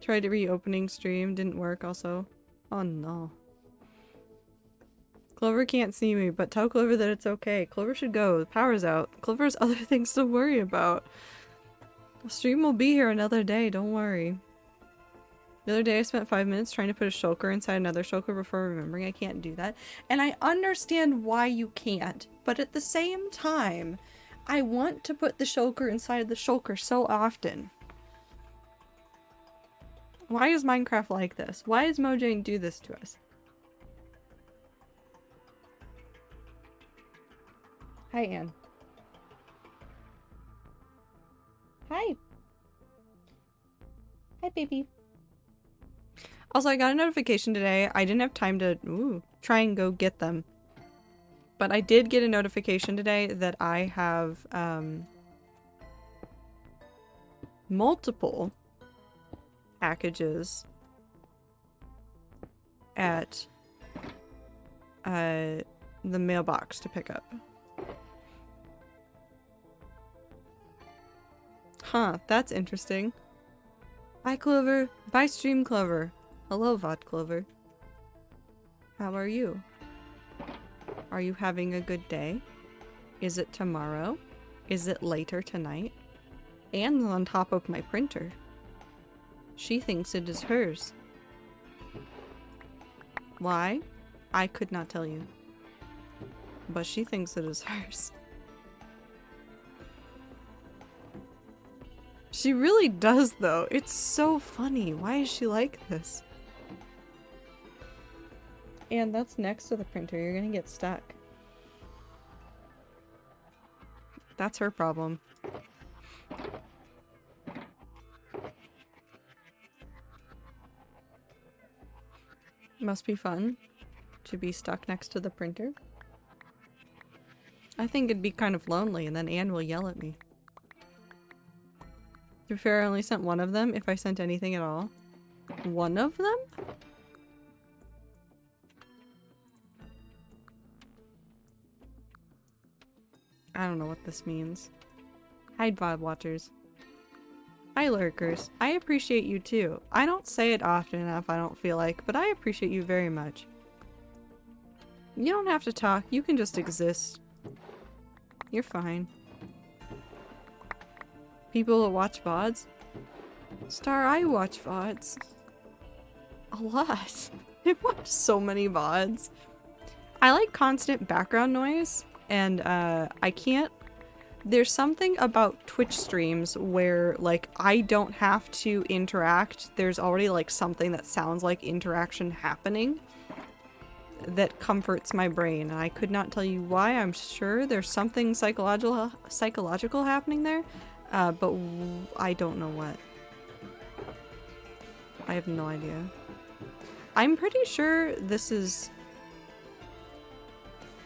Tried to reopening stream, didn't work also. Oh no. Clover can't see me, but tell Clover that it's okay. Clover should go. The power's out. Clover has other things to worry about. The stream will be here another day, don't worry. The other day I spent 5 minutes trying to put a shulker inside another shulker before remembering I can't do that. And I understand why you can't, but at the same time, I want to put the shulker inside the shulker so often. Why is Minecraft like this? Why does Mojang do this to us? Hi, Anne. Hi. Hi, baby. Also, I got a notification today. I didn't have time to try and go get them. But I did get a notification today that I have multiple packages at the mailbox to pick up. Huh, that's interesting. Bye, Clover. Bye, Stream Clover. Hello, VOD Clover. How are you? Are you having a good day? Is it tomorrow? Is it later tonight? Anne's on top of my printer. She thinks it is hers. Why? I could not tell you. But she thinks it is hers. She really does, though. It's so funny. Why is she like this? And that's next to the printer. You're gonna get stuck. That's her problem. Must be fun to be stuck next to the printer. I think it'd be kind of lonely, and then Anne will yell at me. To be fair, I only sent one of them, if I sent anything at all. One of them? I don't know what this means. Hi, VOD watchers. Hi, lurkers. I appreciate you too. I don't say it often enough, I don't feel like, but I appreciate you very much. You don't have to talk, you can just exist. You're fine. People that watch VODs? Star, I watch VODs. A lot. I watch so many VODs. I like constant background noise, and I can't... There's something about Twitch streams where, like, I don't have to interact. There's already, like, something that sounds like interaction happening that comforts my brain, and I could not tell you why. I'm sure there's something psychological happening there, but I don't know what. I have no idea. I'm pretty sure this is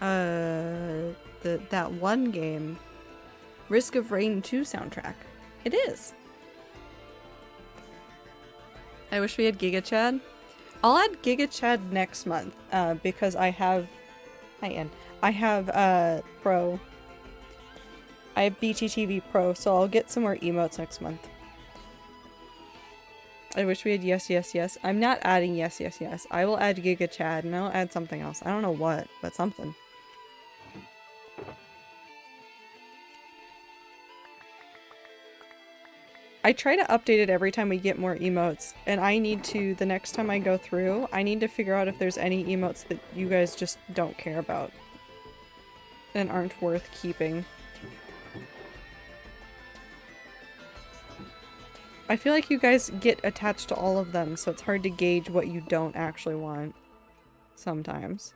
that one game, Risk of Rain 2 soundtrack. It is. I wish we had Giga Chad. I'll add Giga Chad next month, because I have... Hi, Ann. I have, Pro. I have BTTV Pro, so I'll get some more emotes next month. I wish we had yes, yes, yes. I'm not adding yes, yes, yes. I will add Giga Chad, and I'll add something else. I don't know what, but something. I try to update it every time we get more emotes, and I need to, the next time I go through, I need to figure out if there's any emotes that you guys just don't care about and aren't worth keeping. I feel like you guys get attached to all of them, so it's hard to gauge what you don't actually want sometimes.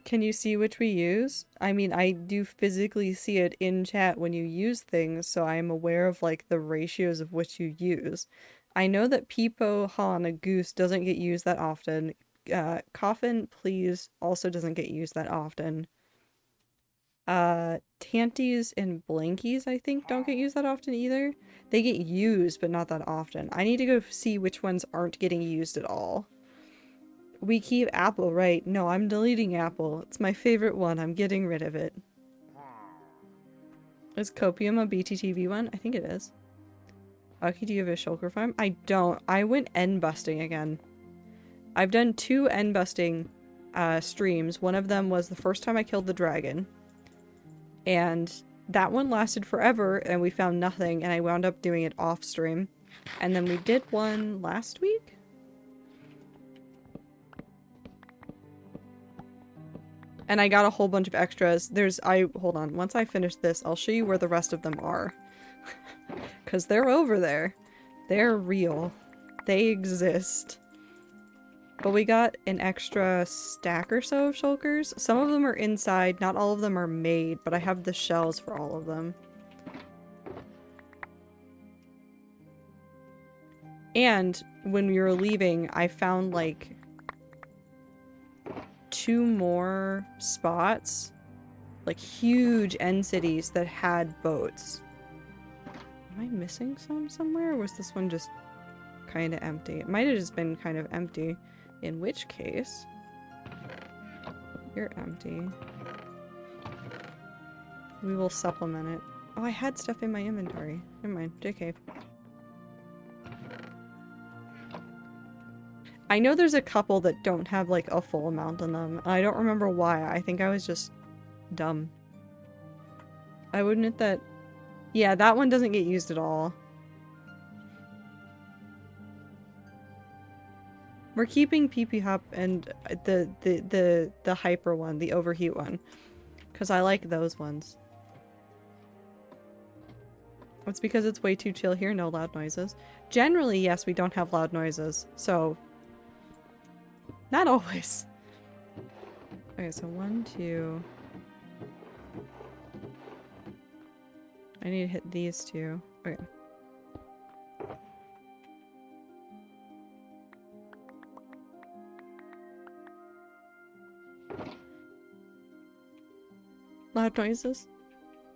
Can you see which we use? I mean, I do physically see it in chat when you use things, so I am aware of, like, the ratios of which you use. I know that Peepo, Han, a Goose doesn't get used that often. Coffin, Please also doesn't get used that often. Tanties and Blankies, I think, don't get used that often either. They get used, but not that often. I need to go see which ones aren't getting used at all. We keep Apple, right? No, I'm deleting Apple. It's my favorite one. I'm getting rid of it. Is Copium a BTTV one? I think it is. Aki, do you have a shulker farm? I don't. I went end busting again. I've done 2 end busting streams. One of them was the first time I killed the dragon. And that one lasted forever, and we found nothing, and I wound up doing it off stream. And then we did one last week? And I got a whole bunch of extras. Hold on, once I finish this, I'll show you where the rest of them are. Because they're over there. They're real. They exist. But we got an extra stack or so of shulkers. Some of them are inside, not all of them are made, but I have the shells for all of them. And when we were leaving, I found, like, 2 more spots, like huge end cities that had boats. Am I missing some somewhere, or was this one just kind of empty? It might have just been kind of empty, in which case you're empty. We will supplement it. Oh, I had stuff in my inventory. Never mind, JK. I know there's a couple that don't have, like, a full amount in them. I don't remember why. I think I was just dumb. I would admit that... Yeah, that one doesn't get used at all. We're keeping PP Hop and the hyper one, the overheat one. Because I like those ones. It's because it's way too chill here, no loud noises. Generally, yes, we don't have loud noises, so... Not always. Okay, so 1, 2. I need to hit these two. Okay. Loud noises?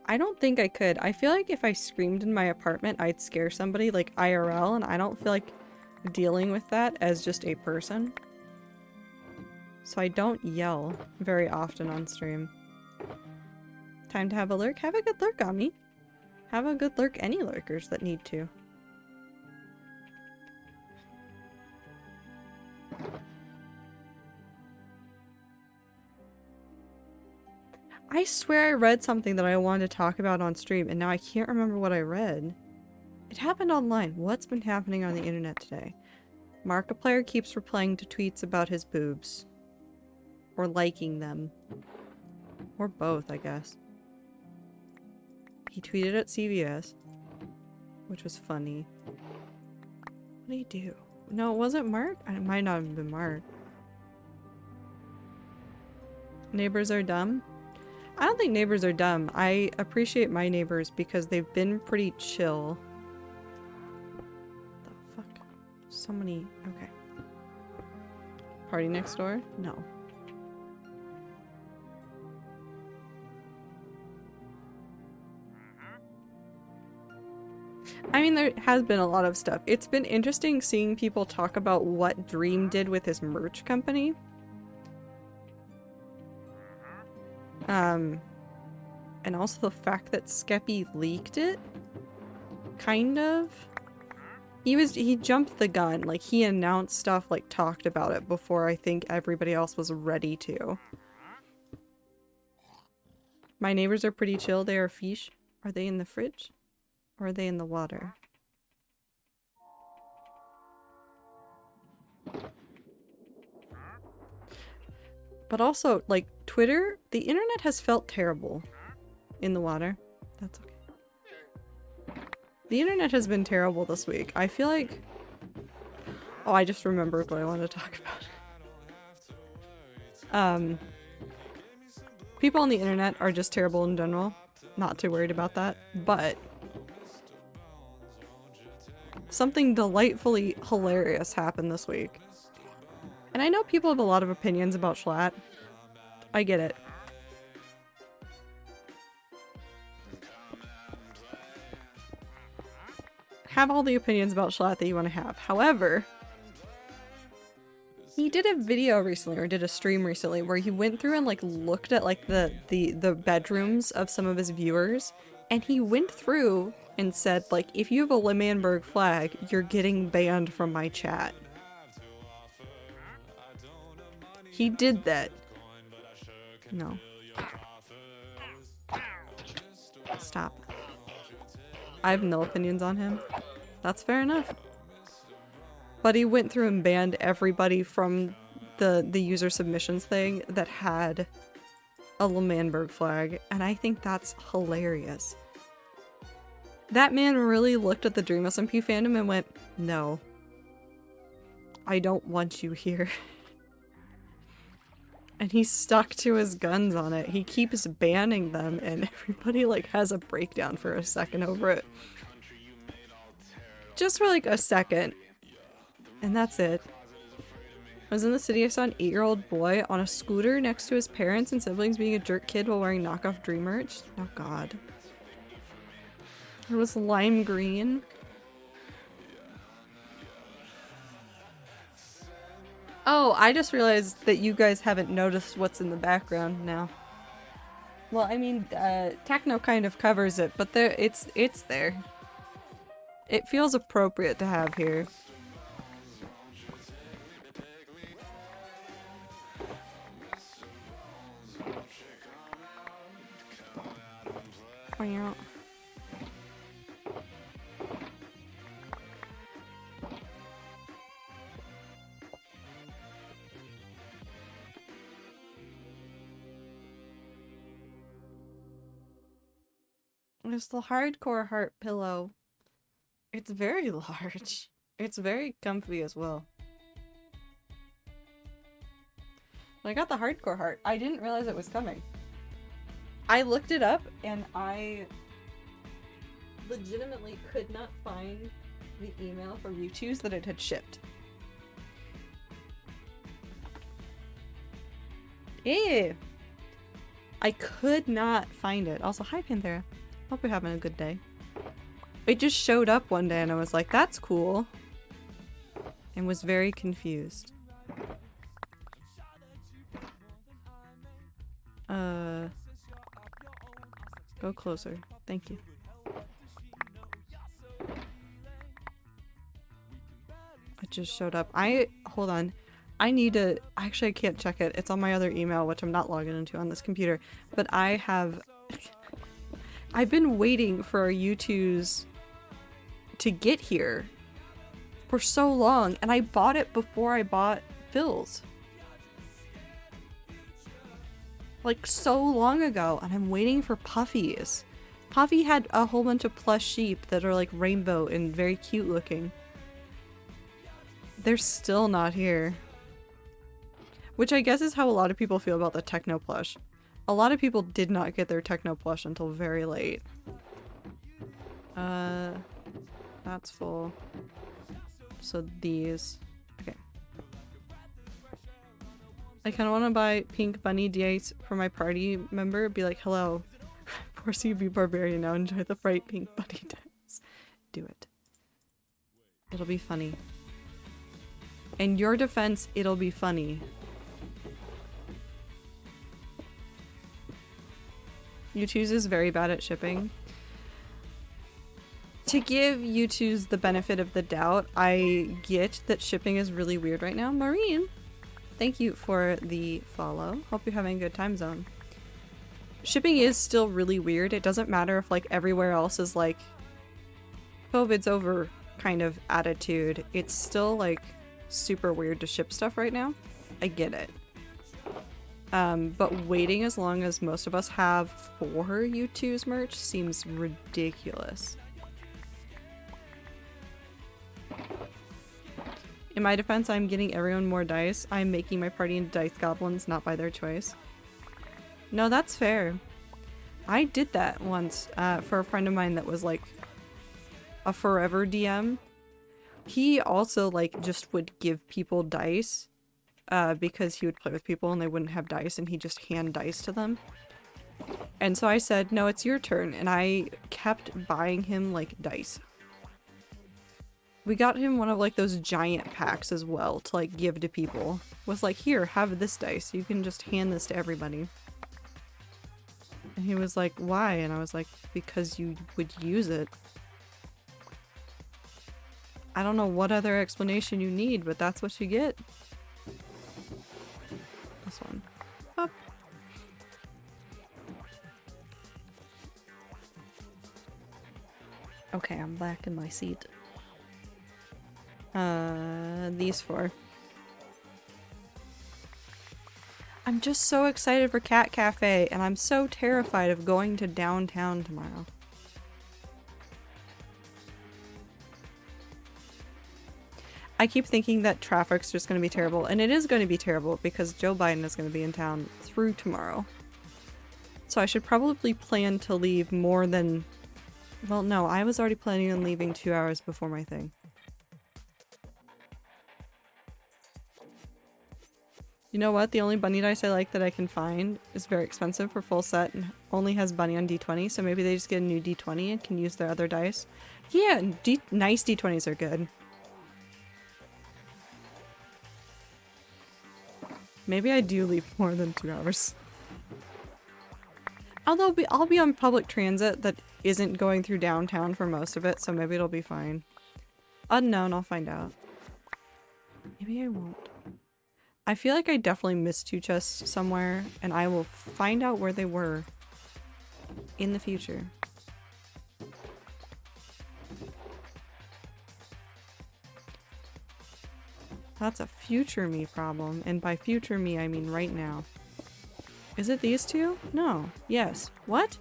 I don't think I could. I feel like if I screamed in my apartment, I'd scare somebody, like IRL, and I don't feel like dealing with that as just a person. So I don't yell very often on stream. Time to have a lurk? Have a good lurk on me. Have a good lurk any lurkers that need to. I swear I read something that I wanted to talk about on stream, and now I can't remember what I read. It happened online. What's been happening on the internet today? Markiplier keeps replying to tweets about his boobs. Or liking them. Or both, I guess. He tweeted at CVS. Which was funny. What did he do? No, it wasn't Mark? It might not have been Mark. Neighbors are dumb? I don't think neighbors are dumb. I appreciate my neighbors because they've been pretty chill. The fuck? So many... Okay. Party next door? No. I mean, there has been a lot of stuff. It's been interesting seeing people talk about what Dream did with his merch company. And also the fact that Skeppy leaked it. Kind of. He jumped the gun. Like, he announced stuff, like, talked about it before I think everybody else was ready to. My neighbors are pretty chill. They are fish. Are they in the fridge? Or are they in the water? But also, like, Twitter, the internet has felt terrible in the water. That's okay. The internet has been terrible this week. I feel like... Oh, I just remembered what I wanted to talk about. People on the internet are just terrible in general. Not too worried about that. But... something delightfully hilarious happened this week. And I know people have a lot of opinions about Schlatt. I get it. Have all the opinions about Schlatt that you want to have. However, he did a video recently, or did a stream recently, where he went through and like looked at like the bedrooms of some of his viewers, and he went through and said like, if you have a L'Manberg flag, you're getting banned from my chat. He did that. No. Stop. I have no opinions on him. That's fair enough. But he went through and banned everybody from the user submissions thing that had a L'Manberg flag, and I think that's hilarious. That man really looked at the Dream SMP fandom and went, no. I don't want you here. And he stuck to his guns on it. He keeps banning them, and everybody like has a breakdown for a second over it. Just for like a second. And that's it. I was in the city, I saw an 8-year-old boy on a scooter next to his parents and siblings being a jerk kid while wearing knockoff Dream merch. Oh god. It was lime green. Oh, I just realized that you guys haven't noticed what's in the background now. Well, I mean, techno kind of covers it, but there, it's there. It feels appropriate to have here. Wow. It's the hardcore heart pillow. It's very large. It's very comfy as well. I got the hardcore heart. I didn't realize it was coming. I looked it up and I legitimately could not find the email from U2's that it had shipped. Ew. I could not find it. Also, hi Panthera. Hope you're having a good day. It just showed up one day and I was like, that's cool. And was very confused. Go closer. Thank you. It just showed up. Hold on. I need to, actually I can't check it. It's on my other email, which I'm not logging into on this computer. But I've been waiting for our U2s to get here for so long, and I bought it before I bought Phil's. Like so long ago, and I'm waiting for Puffy's. Puffy had a whole bunch of plush sheep that are like rainbow and very cute looking. They're still not here. Which I guess is how a lot of people feel about the Techno plush. A lot of people did not get their Techno plush until very late. That's full. So these. Okay. I kind of want to buy pink bunny D8s for my party member. Be like, hello. Force you be barbarian now. Enjoy the bright pink bunny dice. Do it. It'll be funny. In your defense, it'll be funny. U2's is very bad at shipping. To give U2's the benefit of the doubt, I get that shipping is really weird right now. Maureen, thank you for the follow. Hope you're having a good time zone. Shipping is still really weird. It doesn't matter if like everywhere else is like COVID's over kind of attitude. It's still like super weird to ship stuff right now. I get it. But waiting as long as most of us have for U2's merch seems ridiculous. In my defense, I'm getting everyone more dice. I'm making my party into dice goblins, not by their choice. No, that's fair. I did that once for a friend of mine that was like a forever DM. He also like just would give people dice because he would play with people and they wouldn't have dice and he just hand dice to them. And so I said, no, it's your turn. And I kept buying him like dice. We got him one of like those giant packs as well to like give to people. Was like, here, have this dice. You can just hand this to everybody. And he was like, why? And I was like, because you would use it. I don't know what other explanation you need, but that's what you get. This one. Up. Okay, I'm back in my seat. These four. I'm just so excited for Cat Cafe, and I'm so terrified of going to downtown tomorrow. I keep thinking that traffic's just going to be terrible, and it is going to be terrible because Joe Biden is going to be in town through tomorrow. So I should probably plan to leave more than... Well, no, I was already planning on leaving 2 hours before my thing. You know what? The only bunny dice I like that I can find is very expensive for full set and only has bunny on D20, so maybe they just get a new D20 and can use their other dice. Yeah, nice D20s are good. Maybe I do leave more than 2 hours. Although I'll be on public transit that isn't going through downtown for most of it, so maybe it'll be fine. Unknown, I'll find out. Maybe I won't. I feel like I definitely missed 2 chests somewhere, and I will find out where they were in the future. That's a future me problem, and by future me I mean right now. Is it these 2? No. Yes. What?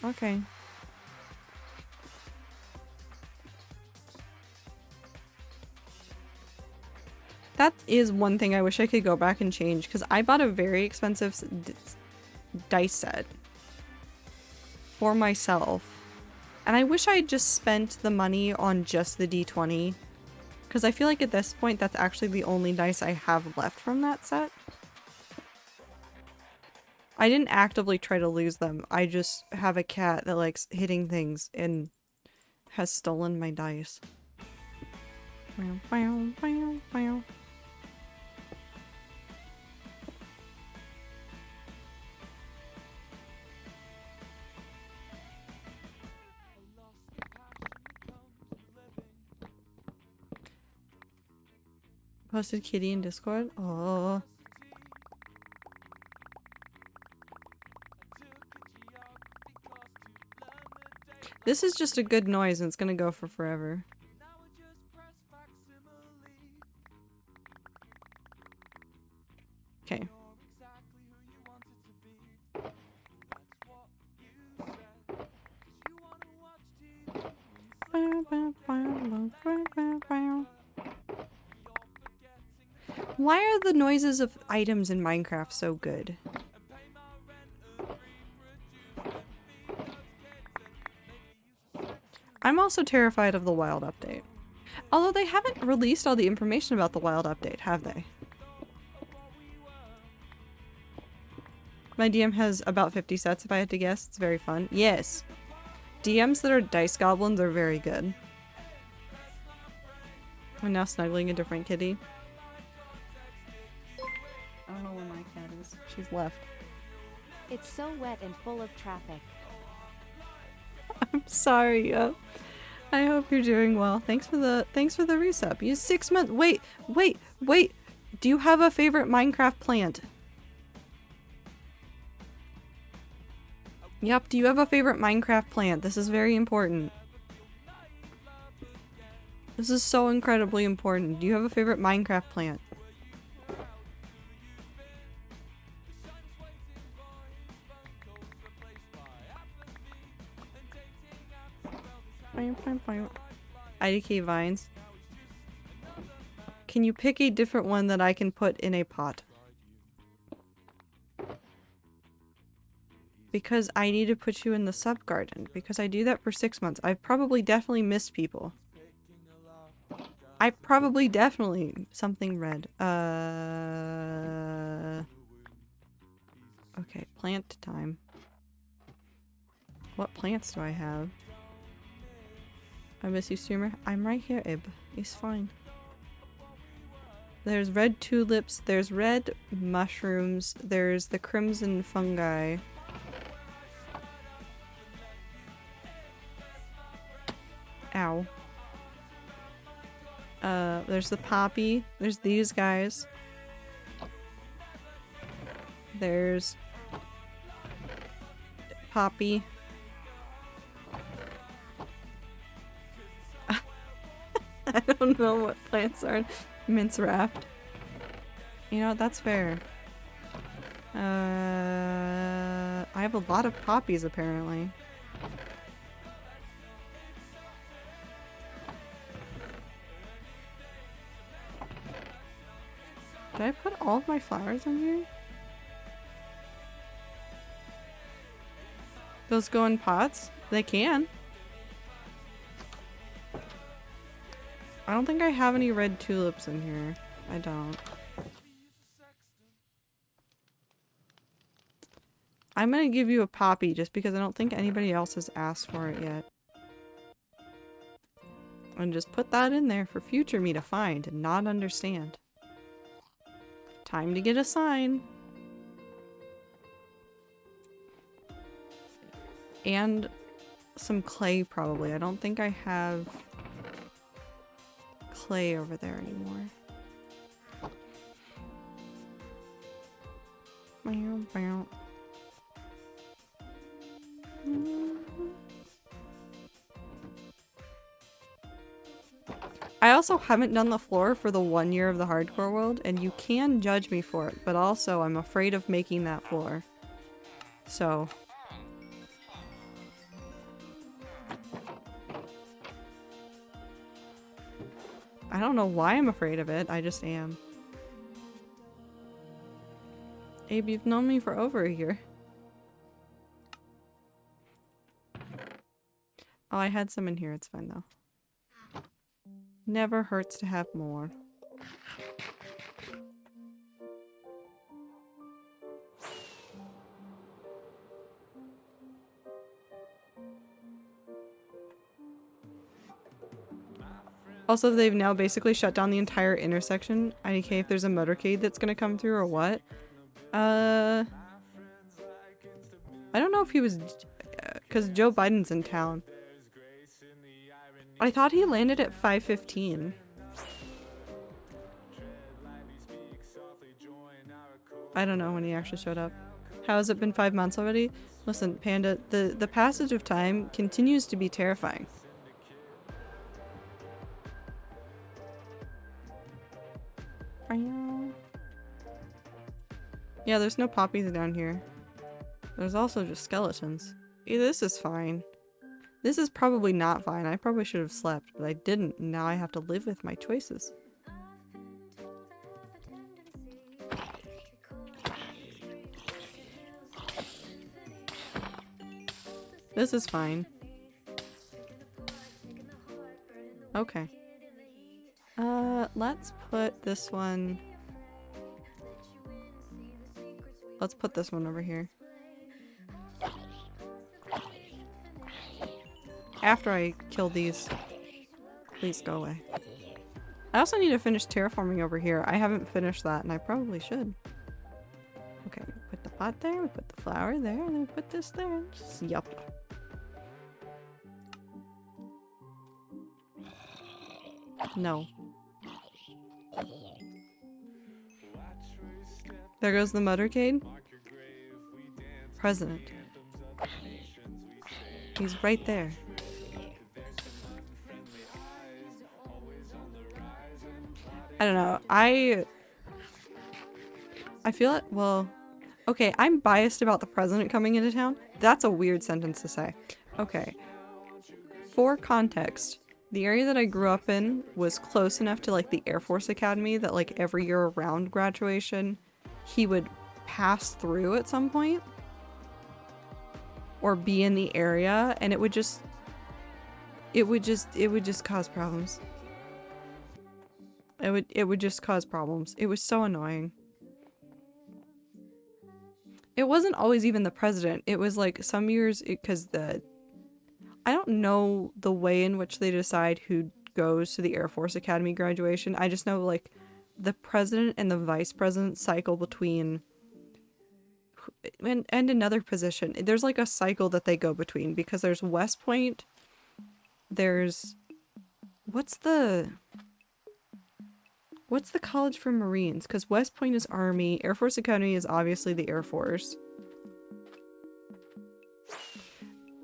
Okay. That is one thing I wish I could go back and change, because I bought a very expensive dice set for myself. And I wish I had just spent the money on just the D20. Because I feel like at this point, that's actually the only dice I have left from that set. I didn't actively try to lose them. I just have a cat that likes hitting things and has stolen my dice. Posted kitty in Discord? Oh. This is just a good noise and it's gonna go for forever. Okay. Why are the noises of items in Minecraft so good? I'm also terrified of the wild update. Although they haven't released all the information about the wild update, have they? My DM has about 50 sets if I had to guess. It's very fun. Yes. DMs that are dice goblins are very good. I'm now snuggling a different kitty. I don't know where my cat is. She's left. It's so wet and full of traffic. I'm sorry. I hope you're doing well. Thanks for the resub. You 6 months. Wait. Do you have a favorite Minecraft plant? Yep. Do you have a favorite Minecraft plant? This is very important. This is so incredibly important. Do you have a favorite Minecraft plant? IDK vines. Can you pick a different one that I can put in a pot? Because I need to put you in the sub garden. Because I do that for 6 months. I've probably definitely missed people. I've probably definitely something red. Okay, plant time. What plants do I have? I miss you, streamer. I'm right here, Ib. It's fine. There's red tulips, there's red mushrooms, there's the crimson fungi. Ow. There's the poppy, there's these guys. There's poppy. I don't know what plants are mince wrapped. You know, that's fair. I have a lot of poppies apparently. Did I put all of my flowers in here? Those go in pots? They can. I don't think I have any red tulips in here. I don't. I'm gonna give you a poppy just because I don't think anybody else has asked for it yet. And just put that in there for future me to find and not understand. Time to get a sign. And some clay probably. I don't think I have clay over there anymore. I also haven't done the floor for the 1 year of the hardcore world, and you can judge me for it, but also I'm afraid of making that floor. So I don't know why I'm afraid of it. I just am. Abe, you've known me for over a year. Oh, I had some in here. It's fine though. Never hurts to have more. Also, they've now basically shut down the entire intersection. IDK if there's a motorcade that's gonna come through or what. I don't know if he was... because Joe Biden's in town. I thought he landed at 5:15. I don't know when he actually showed up. How has it been 5 months already? Listen, Panda, the passage of time continues to be terrifying. Yeah, there's no poppies down here. There's also just skeletons. Yeah, this is fine. This is probably not fine. I probably should have slept, but I didn't. And now I have to live with my choices. This is fine. Okay. Let's put this one... Let's put this one over here. After I kill these, please go away. I also need to finish terraforming over here. I haven't finished that, and I probably should. Okay, we put the pot there, we put the flower there, and then we put this there. Just, yup. No. There goes the motorcade. President. He's right there. I don't know. I feel it. Well, okay, I'm biased about the president coming into town. That's a weird sentence to say. Okay. For context, the area that I grew up in was close enough to like the Air Force Academy that like every year around graduation, he would pass through at some point or be in the area, and it would just cause problems. It would just cause problems. It was so annoying. It wasn't always even the president. It was like some years, because I don't know the way in which they decide who goes to the Air Force Academy graduation. I just know like the president and the vice president cycle between and another position. There's like a cycle that they go between, because there's West Point. There's what's the college for Marines? Because West Point is Army. Air Force Academy is obviously the Air Force.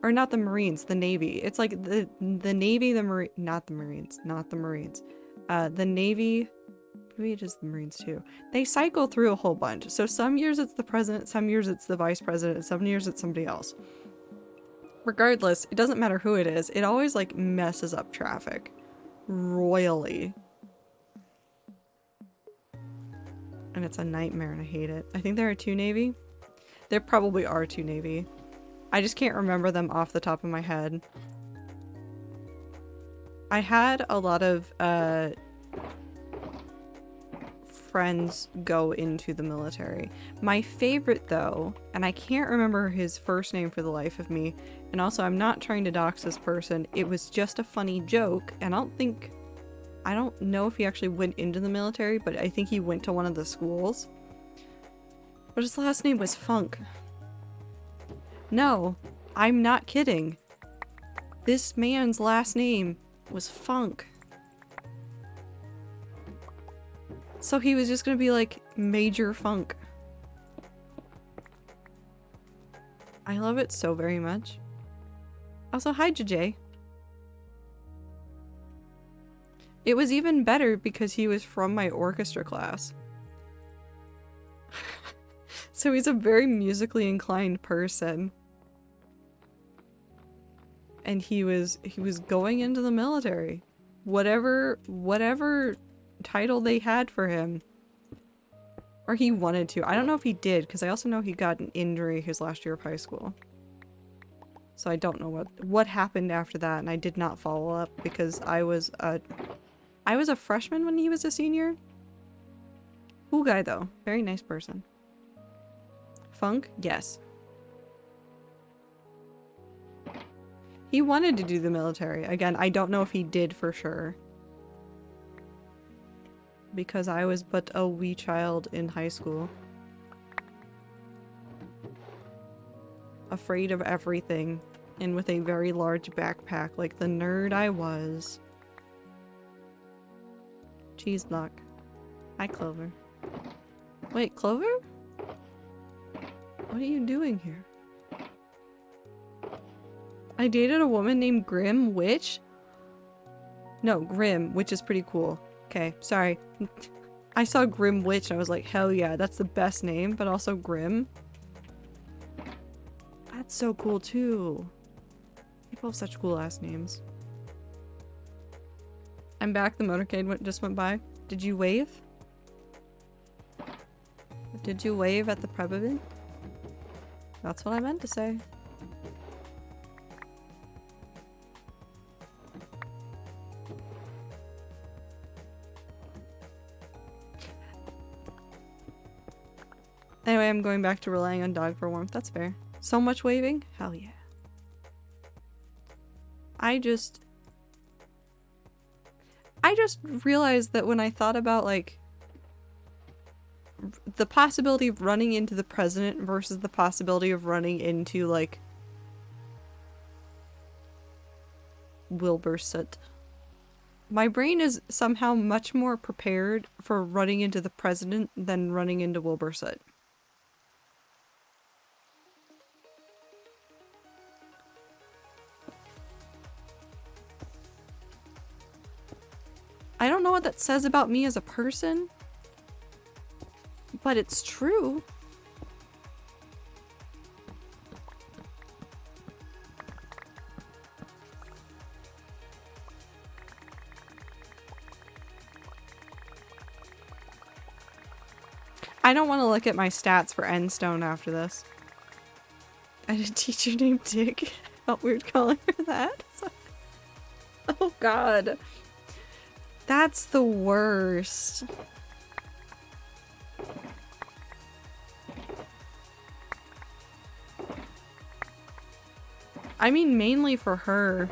Or not the Marines, the Navy. It's like the Navy, not the Marines. The Navy, maybe it is the Marines too. They cycle through a whole bunch. So some years it's the president, some years it's the vice president, some years it's somebody else. Regardless, it doesn't matter who it is. It always like messes up traffic royally. And it's a nightmare and I hate it. I think there are 2 Navy. There probably are 2 Navy. I just can't remember them off the top of my head. I had a lot of friends go into the military. My favorite though, and I can't remember his first name for the life of me, and also I'm not trying to dox this person, it was just a funny joke, and I don't know if he actually went into the military, but I think he went to one of the schools. But his last name was Funk. No, I'm not kidding. This man's last name was Funk. So he was just gonna be like Major Funk. I love it so very much. Also, hi JJ. It was even better because he was from my orchestra class. So he's a very musically inclined person. And he was going into the military. whatever title they had for him. Or he wanted to. I don't know if he did, because I also know he got an injury his last year of high school. So I don't know what happened after that, and I did not follow up because I was a freshman when he was a senior. Cool guy though. Very nice person. Funk? Yes. He wanted to do the military. Again, I don't know if he did for sure. Because I was but a wee child in high school. Afraid of everything. And with a very large backpack like the nerd I was. Cheese block. Hi, Clover. Wait, Clover? What are you doing here? I dated a woman named Grim Witch? No, Grim, which is pretty cool. Okay, sorry. I saw Grim Witch and I was like, hell yeah, that's the best name, but also Grim. That's so cool too. People have such cool ass names. I'm back, the motorcade just went by. Did you wave? Did you wave at the president? That's what I meant to say. Anyway, I'm going back to relying on dog for warmth. That's fair. So much waving? Hell yeah. I just realized that when I thought about, like, the possibility of running into the president versus the possibility of running into, like, Wilbur Soot. My brain is somehow much more prepared for running into the president than running into Wilbur Soot. I don't know what that says about me as a person, but it's true. I don't want to look at my stats for Endstone after this. I had a teacher named Dick. Felt weird calling her that. Oh god. That's the worst. I mean, mainly for her.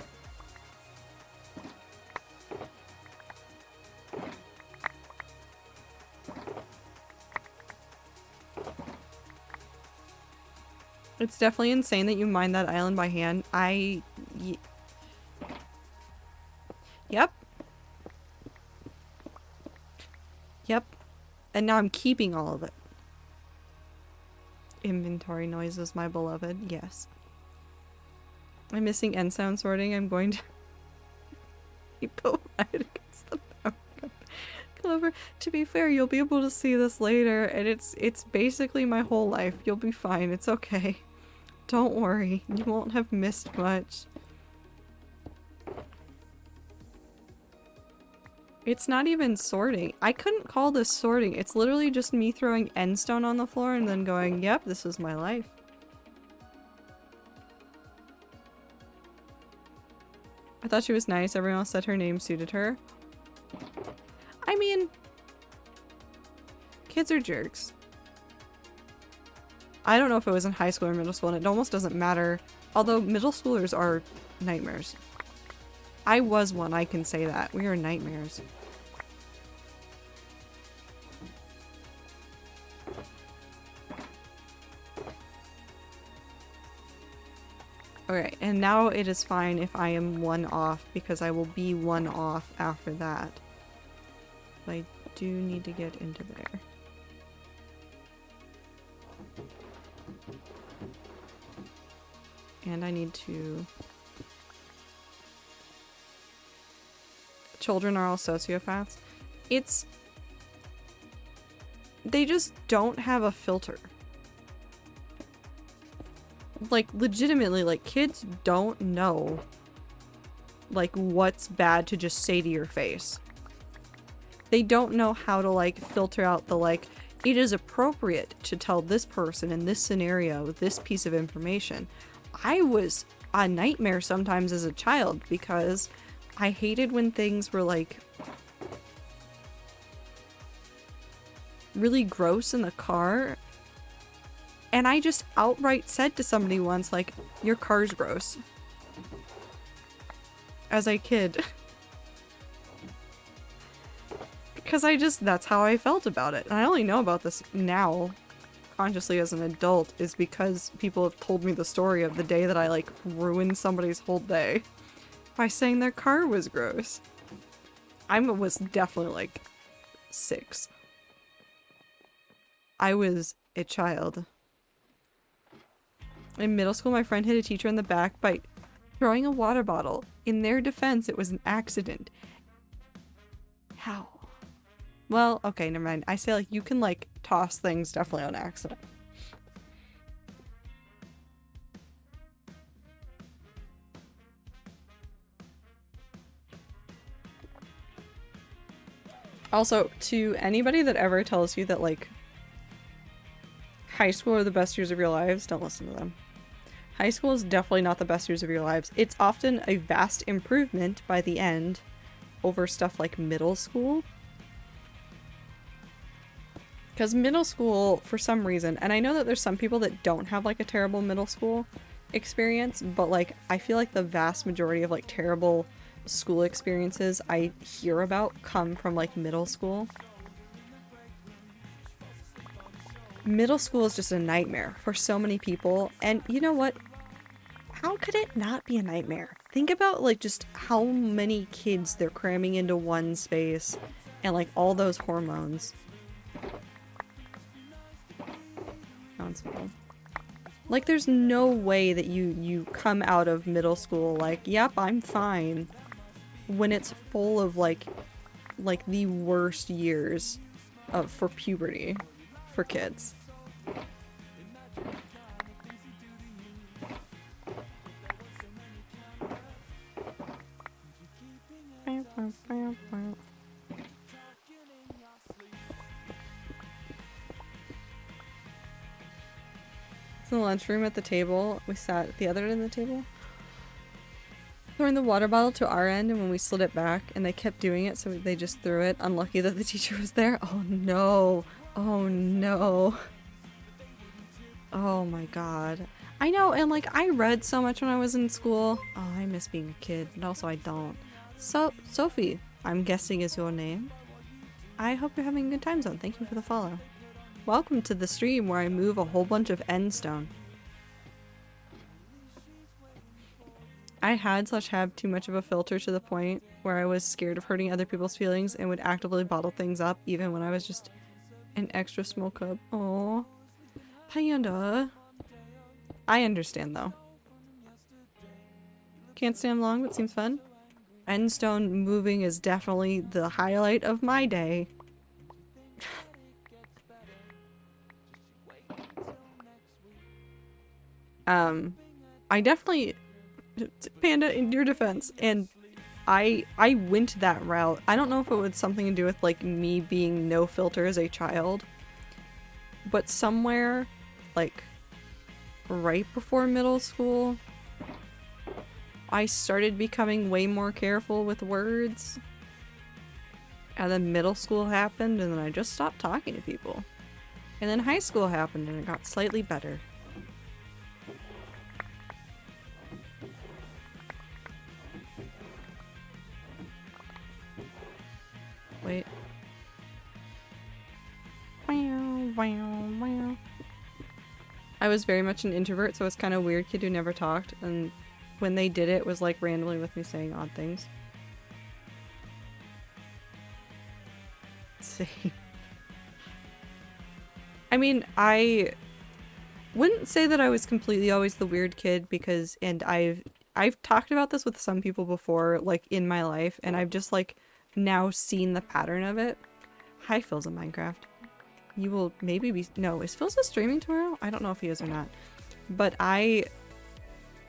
It's definitely insane that you mined that island by hand. Yep. Yep. And now I'm keeping all of it. Inventory noises, my beloved. Yes. I'm missing end sound sorting. I'm going to keep going against the power. Clover, to be fair, you'll be able to see this later, and it's basically my whole life. You'll be fine. It's okay. Don't worry. You won't have missed much. It's not even sorting. I couldn't call this sorting. It's literally just me throwing endstone on the floor and then going, yep, this is my life. I thought she was nice. Everyone else said her name suited her. I mean, kids are jerks. I don't know if it was in high school or middle school, and it almost doesn't matter. Although middle schoolers are nightmares. I was one, I can say that. We are nightmares. Okay, and now it is fine if I am one off, because I will be one off after that. But I do need to get into there. And I need to... Children are all sociopaths. It's... They just don't have a filter. Like, legitimately, like, kids don't know like what's bad to just say to your face. They don't know how to like filter out the like, it is appropriate to tell this person in this scenario this piece of information. I was a nightmare sometimes as a child because I hated when things were like really gross in the car. And I just outright said to somebody once, like, your car's gross. As a kid. Because that's how I felt about it. And I only know about this now, consciously as an adult, is because people have told me the story of the day that I, like, ruined somebody's whole day by saying their car was gross. I was definitely, like, 6. I was a child. In middle school, my friend hit a teacher in the back by throwing a water bottle. In their defense, it was an accident. How? Well, okay, never mind. I say, like, you can, like, toss things definitely on accident. Also, to anybody that ever tells you that, like, high school are the best years of your lives, don't listen to them. High school is definitely not the best years of your lives. It's often a vast improvement by the end over stuff like middle school. Because middle school, for some reason, and I know that there's some people that don't have like a terrible middle school experience, but like I feel like the vast majority of like terrible school experiences I hear about come from like middle school. Middle school is just a nightmare for so many people, and you know what? How could it not be a nightmare? Think about like just how many kids they're cramming into one space and like all those hormones. Like there's no way that you come out of middle school like, yep, I'm fine, when it's full of like the worst years for puberty for kids. In the lunchroom at the table, we sat at the other end of the table, throwing the water bottle to our end, and when we slid it back, and they kept doing it, so they just threw it. Unlucky that the teacher was there. Oh no. Oh no. Oh my god. I know, and like, I read so much when I was in school. Oh, I miss being a kid, but also I don't. So, Sophie, I'm guessing is your name. I hope you're having a good time zone. Thank you for the follow. Welcome to the stream where I move a whole bunch of endstone. I had/have too much of a filter to the point where I was scared of hurting other people's feelings and would actively bottle things up even when I was just an extra small cup. Aww. Panda. I understand though. Can't stand long, but seems fun. Endstone moving is definitely the highlight of my day. I definitely, Panda, in your defense, and I went that route. I don't know if it was something to do with like me being no filter as a child, but somewhere like right before middle school, I started becoming way more careful with words. And then middle school happened, and then I just stopped talking to people. And then high school happened, and it got slightly better. Wait. I was very much an introvert, so I was kind of weird kid who never talked, and when they did it was like randomly with me saying odd things. Same. I mean, I wouldn't say that I was completely always the weird kid because, and I've talked about this with some people before, like in my life, and I've just like now seen the pattern of it. Hi, Phil's in Minecraft. You will maybe be, no, is Phil's streaming tomorrow? I don't know if he is or not. But I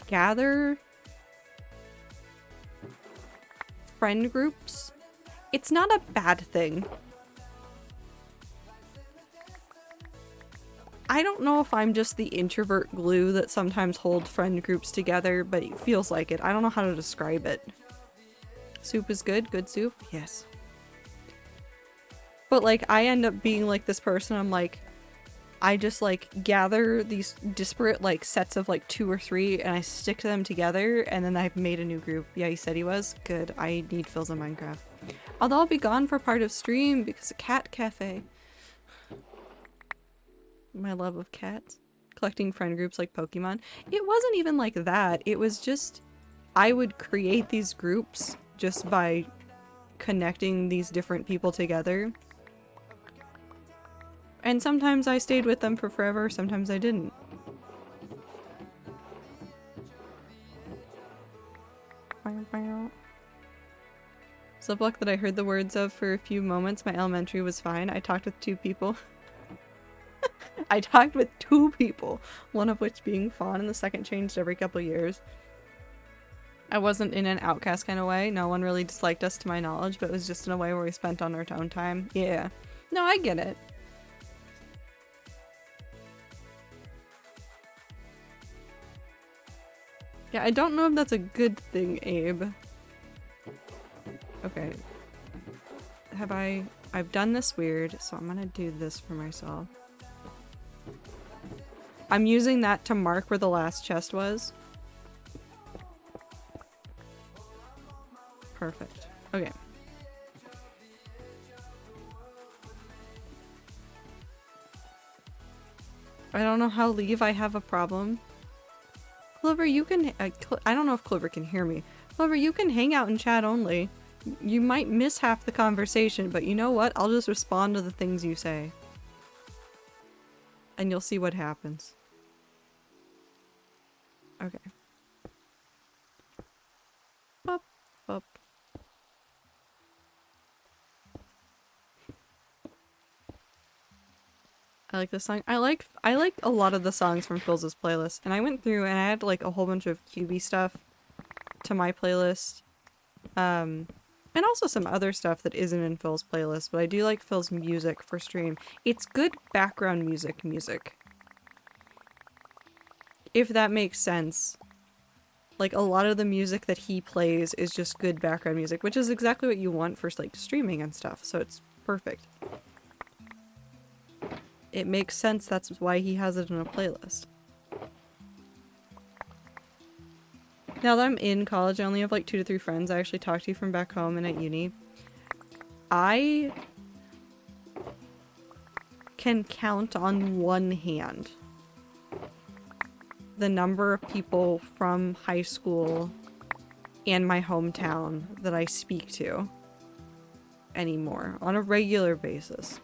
gather friend groups, it's not a bad thing. I don't know if I'm just the introvert glue that sometimes holds friend groups together, but it feels like it. I don't know how to describe it. Soup is good? Good soup? Yes. But like, I end up being like this person, I'm like, I just like gather these disparate like sets of like 2 or 3 and I stick them together and then I've made a new group. Yeah, he said he was. Good. I need Phil's in Minecraft. Although I'll be gone for part of stream because of Cat Cafe. My love of cats. Collecting friend groups like Pokemon. It wasn't even like that. It was just, I would create these groups just by connecting these different people together. And sometimes I stayed with them for forever, sometimes I didn't. Slip luck that I heard the words of for a few moments. My elementary was fine. I talked with 2 people. I talked with 2 people, one of which being Fawn, and the second changed every couple years. I wasn't in an outcast kind of way. No one really disliked us to my knowledge, but it was just in a way where we spent on our own time. Yeah. No, I get it. Yeah, I don't know if that's a good thing, Abe. Okay. I've done this weird, so I'm gonna do this for myself. I'm using that to mark where the last chest was. Perfect. Okay. I don't know how leave I have a problem. Clover, you can- I don't know if Clover can hear me. Clover, you can hang out in chat only. You might miss half the conversation, but you know what? I'll just respond to the things you say. And you'll see what happens. Okay. Up, up. I like this song. I like a lot of the songs from Phil's playlist, and I went through and I had like a whole bunch of QB stuff to my playlist, and also some other stuff that isn't in Phil's playlist. But I do like Phil's music for stream. It's good background music. If that makes sense. Like a lot of the music that he plays is just good background music, which is exactly what you want for like streaming and stuff. So it's perfect. It makes sense, that's why he has it in a playlist. Now that I'm in college, I only have like 2 to 3 friends I actually talk to from back home and at uni. I can count on one hand the number of people from high school and my hometown that I speak to anymore on a regular basis.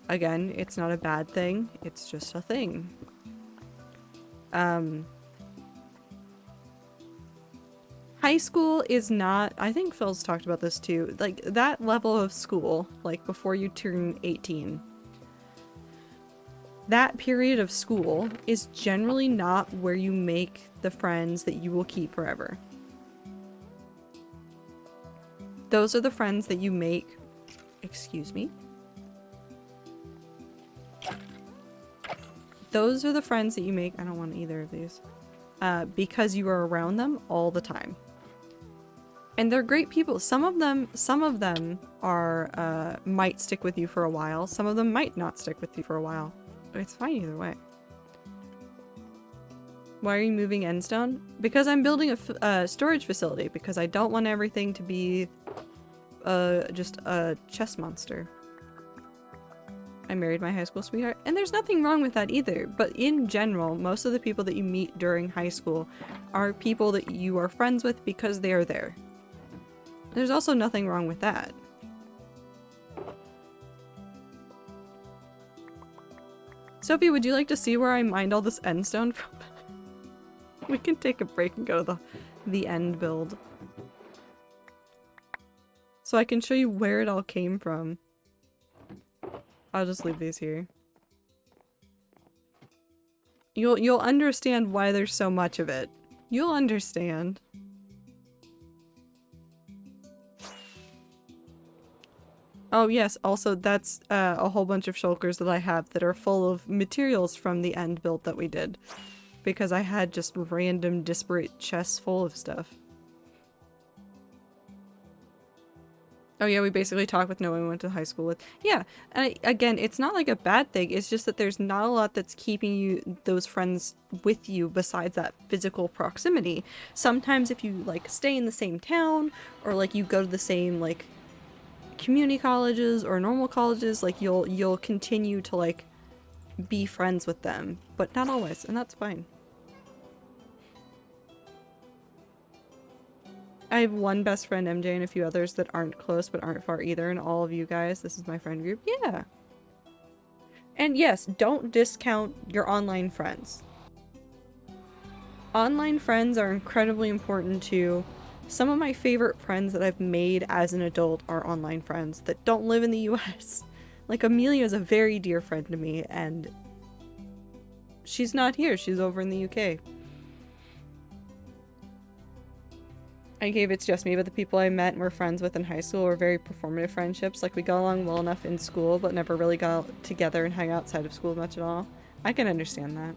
Again, it's not a bad thing, it's just a thing. High school is not, I think Phil's talked about this too, like that level of school, like before you turn 18. That period of school is generally not where you make the friends that you will keep forever. Those are the friends that you make, excuse me. Those are the friends that you make, I don't want either of these, because you are around them all the time. And they're great people. Some of them are, might stick with you for a while. Some of them might not stick with you for a while. It's fine either way. Why are you moving Endstone? Because I'm building a storage facility, because I don't want everything to be just a chest monster. I married my high school sweetheart, and there's nothing wrong with that either, but in general, most of the people that you meet during high school are people that you are friends with because they are there. There's also nothing wrong with that. Sophie, would you like to see where I mined all this endstone from? We can take a break and go to the end build. So I can show you where it all came from. I'll just leave these here. You'll understand why there's so much of it. You'll understand. Oh yes, also that's a whole bunch of shulkers that I have that are full of materials from the end build that we did. Because I had just random disparate chests full of stuff. Oh yeah, we basically talked with no one we went to high school with. Yeah, and again, it's not like a bad thing. It's just that there's not a lot that's keeping you those friends with you besides that physical proximity. Sometimes if you like stay in the same town or like you go to the same like community colleges or normal colleges, like you'll continue to like be friends with them, but not always, and that's fine. I have one best friend, MJ, and a few others that aren't close but aren't far either, and all of you guys, this is my friend group. Yeah. And yes, don't discount your online friends. Online friends are incredibly important too. Some of my favorite friends that I've made as an adult are online friends that don't live in the US. Like Amelia is a very dear friend to me, and she's not here, she's over in the UK. I gave It's Just Me, but the people I met and were friends with in high school were very performative friendships. Like, we got along well enough in school, but never really got together and hung outside of school much at all. I can understand that.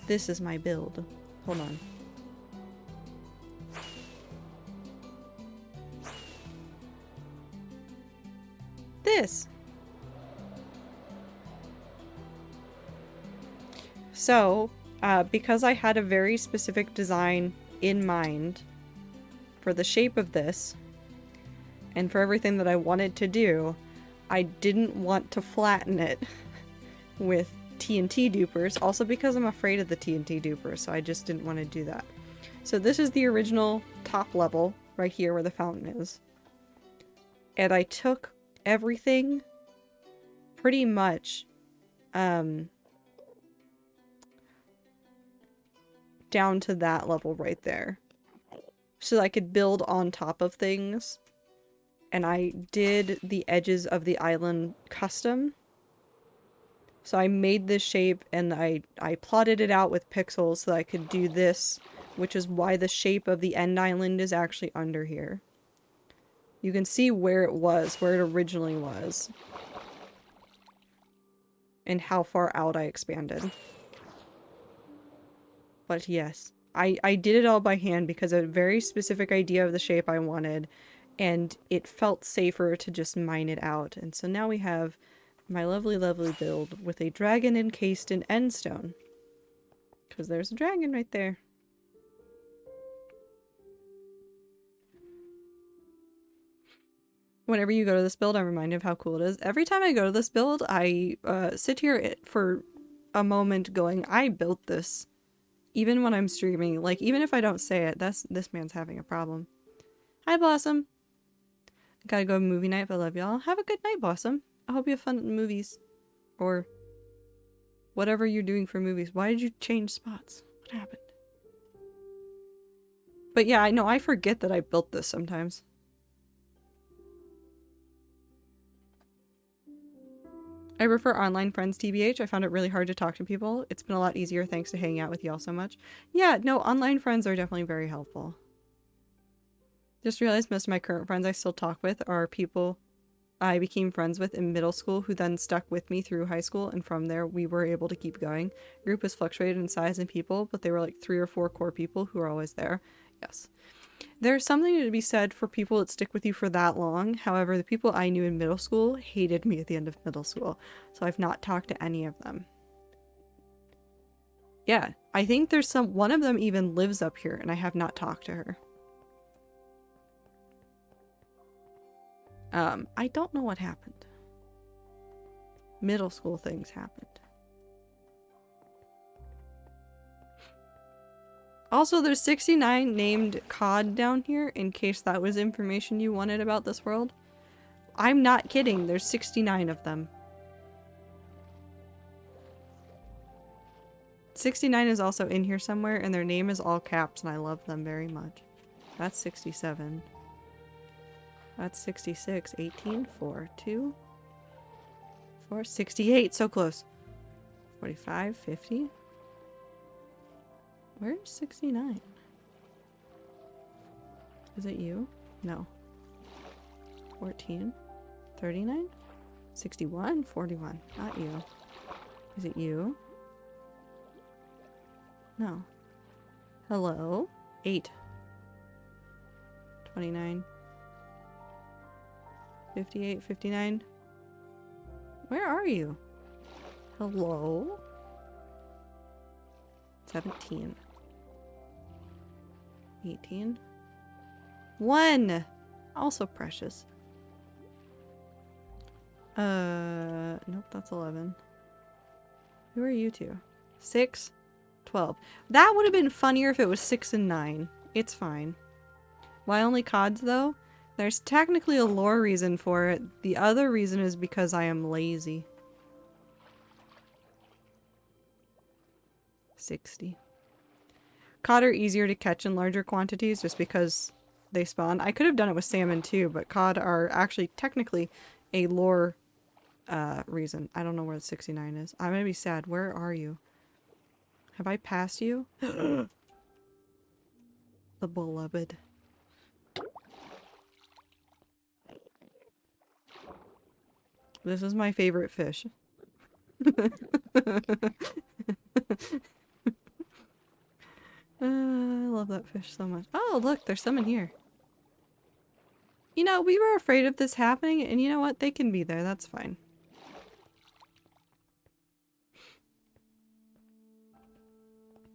This is my build. Hold on. This! So, because I had a very specific design in mind for the shape of this, and for everything that I wanted to do, I didn't want to flatten it with TNT dupers, also because I'm afraid of the TNT dupers, so I just didn't want to do that. So this is the original top level, right here where the fountain is. And I took everything pretty much down to that level right there. So that I could build on top of things. And I did the edges of the island custom. So I made this shape and I plotted it out with pixels so that I could do this, which is why the shape of the end island is actually under here. You can see where it was, where it originally was. And how far out I expanded. But yes, I did it all by hand because of a very specific idea of the shape I wanted, and it felt safer to just mine it out. And so now we have my lovely, lovely build with a dragon encased in endstone. Because there's a dragon right there. Whenever you go to this build, I'm reminded of how cool it is. Every time I go to this build, I sit here for a moment going, I built this. Even when I'm streaming, like, even if I don't say it, this man's having a problem. Hi, Blossom. Gotta go to movie night, but I love y'all. Have a good night, Blossom. I hope you have fun at the movies. Or whatever you're doing for movies. Why did you change spots? What happened? But yeah, I know, I forget that I built this sometimes. I prefer online friends, TBH. I found it really hard to talk to people. It's been a lot easier thanks to hanging out with y'all so much. Yeah, no, online friends are definitely very helpful. Just realized most of my current friends I still talk with are people I became friends with in middle school who then stuck with me through high school, and from there we were able to keep going. Group has fluctuated in size and people, but they were like 3 or 4 core people who are always there. Yes. There's something to be said for people that stick with you for that long. However, the people I knew in middle school hated me at the end of middle school, so I've not talked to any of them. Yeah, I think there's one of them even lives up here, and I have not talked to her. I don't know what happened. Middle school things happened. Also, there's 69 named COD down here, in case that was information you wanted about this world. I'm not kidding, there's 69 of them. 69 is also in here somewhere, and their name is all caps, and I love them very much. That's 67. That's 66. 18, 4, 2, 4, 68. So close. 45, 50. Where's 69? Is it you? No. 14, 39, 61, 41. Not you. Is it you? No. Hello? 8. 29. 58, 59. Where are you? Hello? 17. 18. 1! Also precious. Nope, that's 11. Who are you two? 6? 12. That would have been funnier if it was 6 and 9. It's fine. Why only cods, though? There's technically a lore reason for it. The other reason is because I am lazy. 60. Cod are easier to catch in larger quantities just because they spawn. I could have done it with salmon too, but cod are actually technically a lore reason. I don't know where 69 is. I'm gonna be sad. Where are you? Have I passed you? The beloved. This is my favorite fish. I love that fish so much. Oh, look, there's some in here. You know, we were afraid of this happening, and you know what? They can be there. That's fine.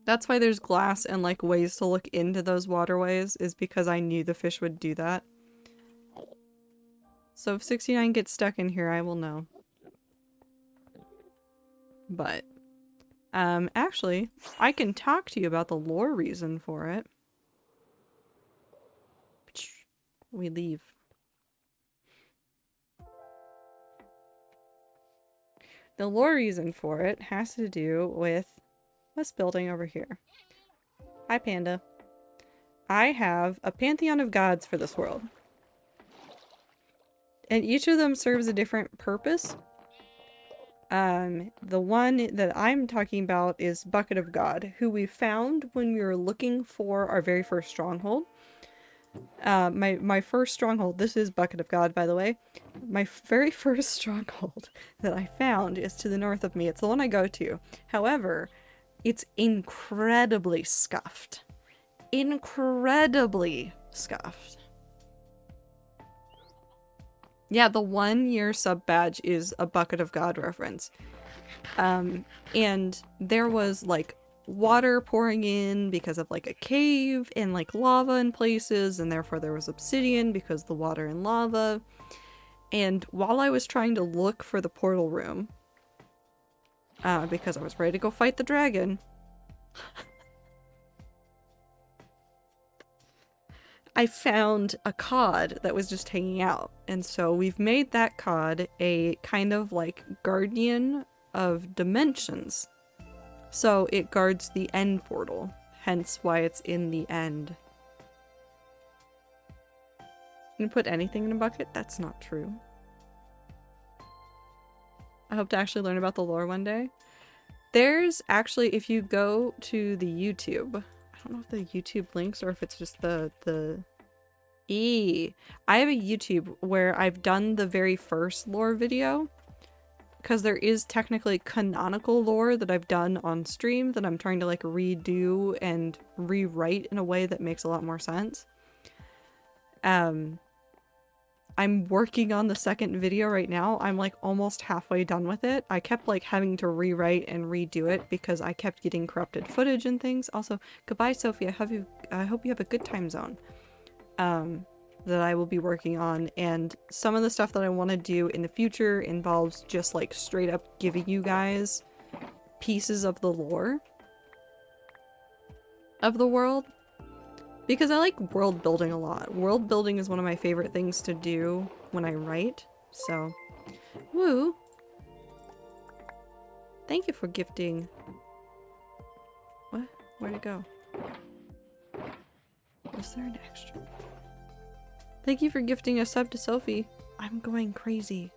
That's why there's glass and, like, ways to look into those waterways, is because I knew the fish would do that. So if 69 gets stuck in here, I will know. But, actually, I can talk to you about the lore reason for it. We leave. The lore reason for it has to do with this building over here. Hi, Panda. I have a pantheon of gods for this world. And each of them serves a different purpose. The one that I'm talking about is Bucket of God, who we found when we were looking for our very first stronghold. My first stronghold, this is Bucket of God, by the way. My very first stronghold that I found is to the north of me. It's the one I go to. However, it's incredibly scuffed. Incredibly scuffed. Yeah, the 1-year sub badge is a Bucket of God reference. And there was like water pouring in because of like a cave and like lava in places, and therefore there was obsidian because the water and lava. And while I was trying to look for the portal room, because I was ready to go fight the dragon, I found a cod that was just hanging out. And so we've made that cod a kind of like guardian of dimensions. So it guards the end portal, hence why it's in the end. You can put anything in a bucket? That's not true. I hope to actually learn about the lore one day. There's actually, if you go to the YouTube, I don't know if the YouTube links or if it's just the I have a YouTube where I've done the very first lore video, because there is technically canonical lore that I've done on stream that I'm trying to like redo and rewrite in a way that makes a lot more sense. I'm working on the second video right now. I'm like almost halfway done with it. I kept like having to rewrite and redo it because I kept getting corrupted footage and things. Also, goodbye, Sophie. I hope you have a good time zone. That I will be working on, and some of the stuff that I want to do in the future involves just like straight up giving you guys pieces of the lore of the world, because I like world building a lot. World building is one of my favorite things to do when I write, so woo. Thank you for gifting. What? Where'd it go? Was there an extra? Thank you for gifting a sub to Sophie. I'm going crazy.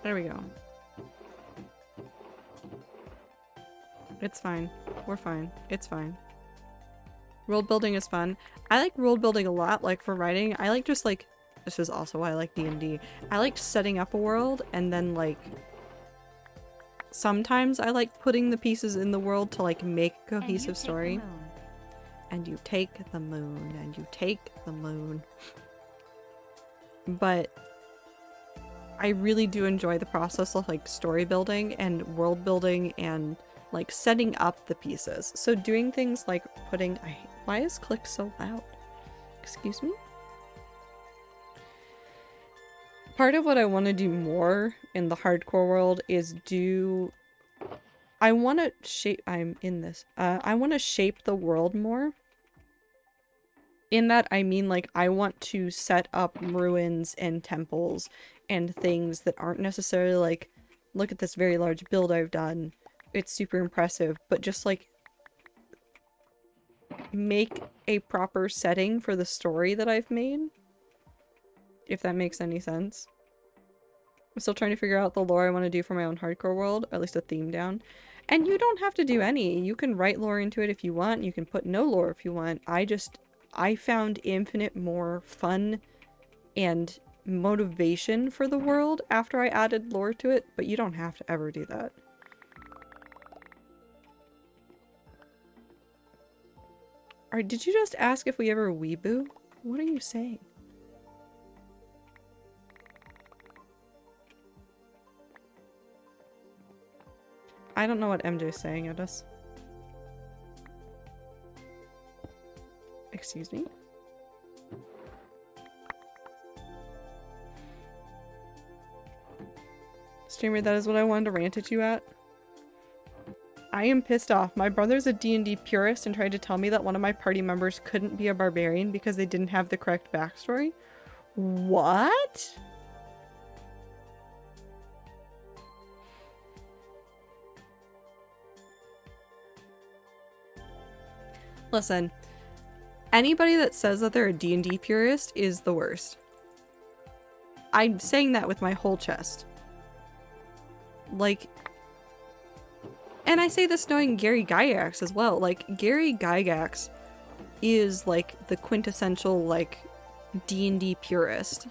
There we go. It's fine. We're fine. It's fine. World building is fun. I like world building a lot, like for writing. I like just like, this is also why I like D&D. I like setting up a world and then like, sometimes I like putting the pieces in the world to like make a cohesive story. And you take the moon, and you take the moon. But I really do enjoy the process of like story building and world building and like setting up the pieces. So doing things like putting, why is click so loud? Excuse me? Part of what I want to do more in the hardcore world is I want to shape, I want to shape the world more. In that, I mean, like, I want to set up ruins and temples and things that aren't necessarily like, look at this very large build I've done. It's super impressive, but just like make a proper setting for the story that I've made. If that makes any sense. I'm still trying to figure out the lore I want to do for my own hardcore world, or at least a theme down. And you don't have to do any. You can write lore into it if you want. You can put no lore if you want. I found infinite more fun and motivation for the world after I added lore to it, but you don't have to ever do that. Alright, did you just ask if we ever weeboo? What are you saying? I don't know what MJ's saying at us. Excuse me? Streamer, that is what I wanted to rant at you at. I am pissed off. My brother's a D&D purist and tried to tell me that one of my party members couldn't be a barbarian because they didn't have the correct backstory. What? Listen, anybody that says that they're a D&D purist is the worst. I'm saying that with my whole chest. Like, and I say this knowing Gary Gygax as well. Like, Gary Gygax is like the quintessential like D&D purist.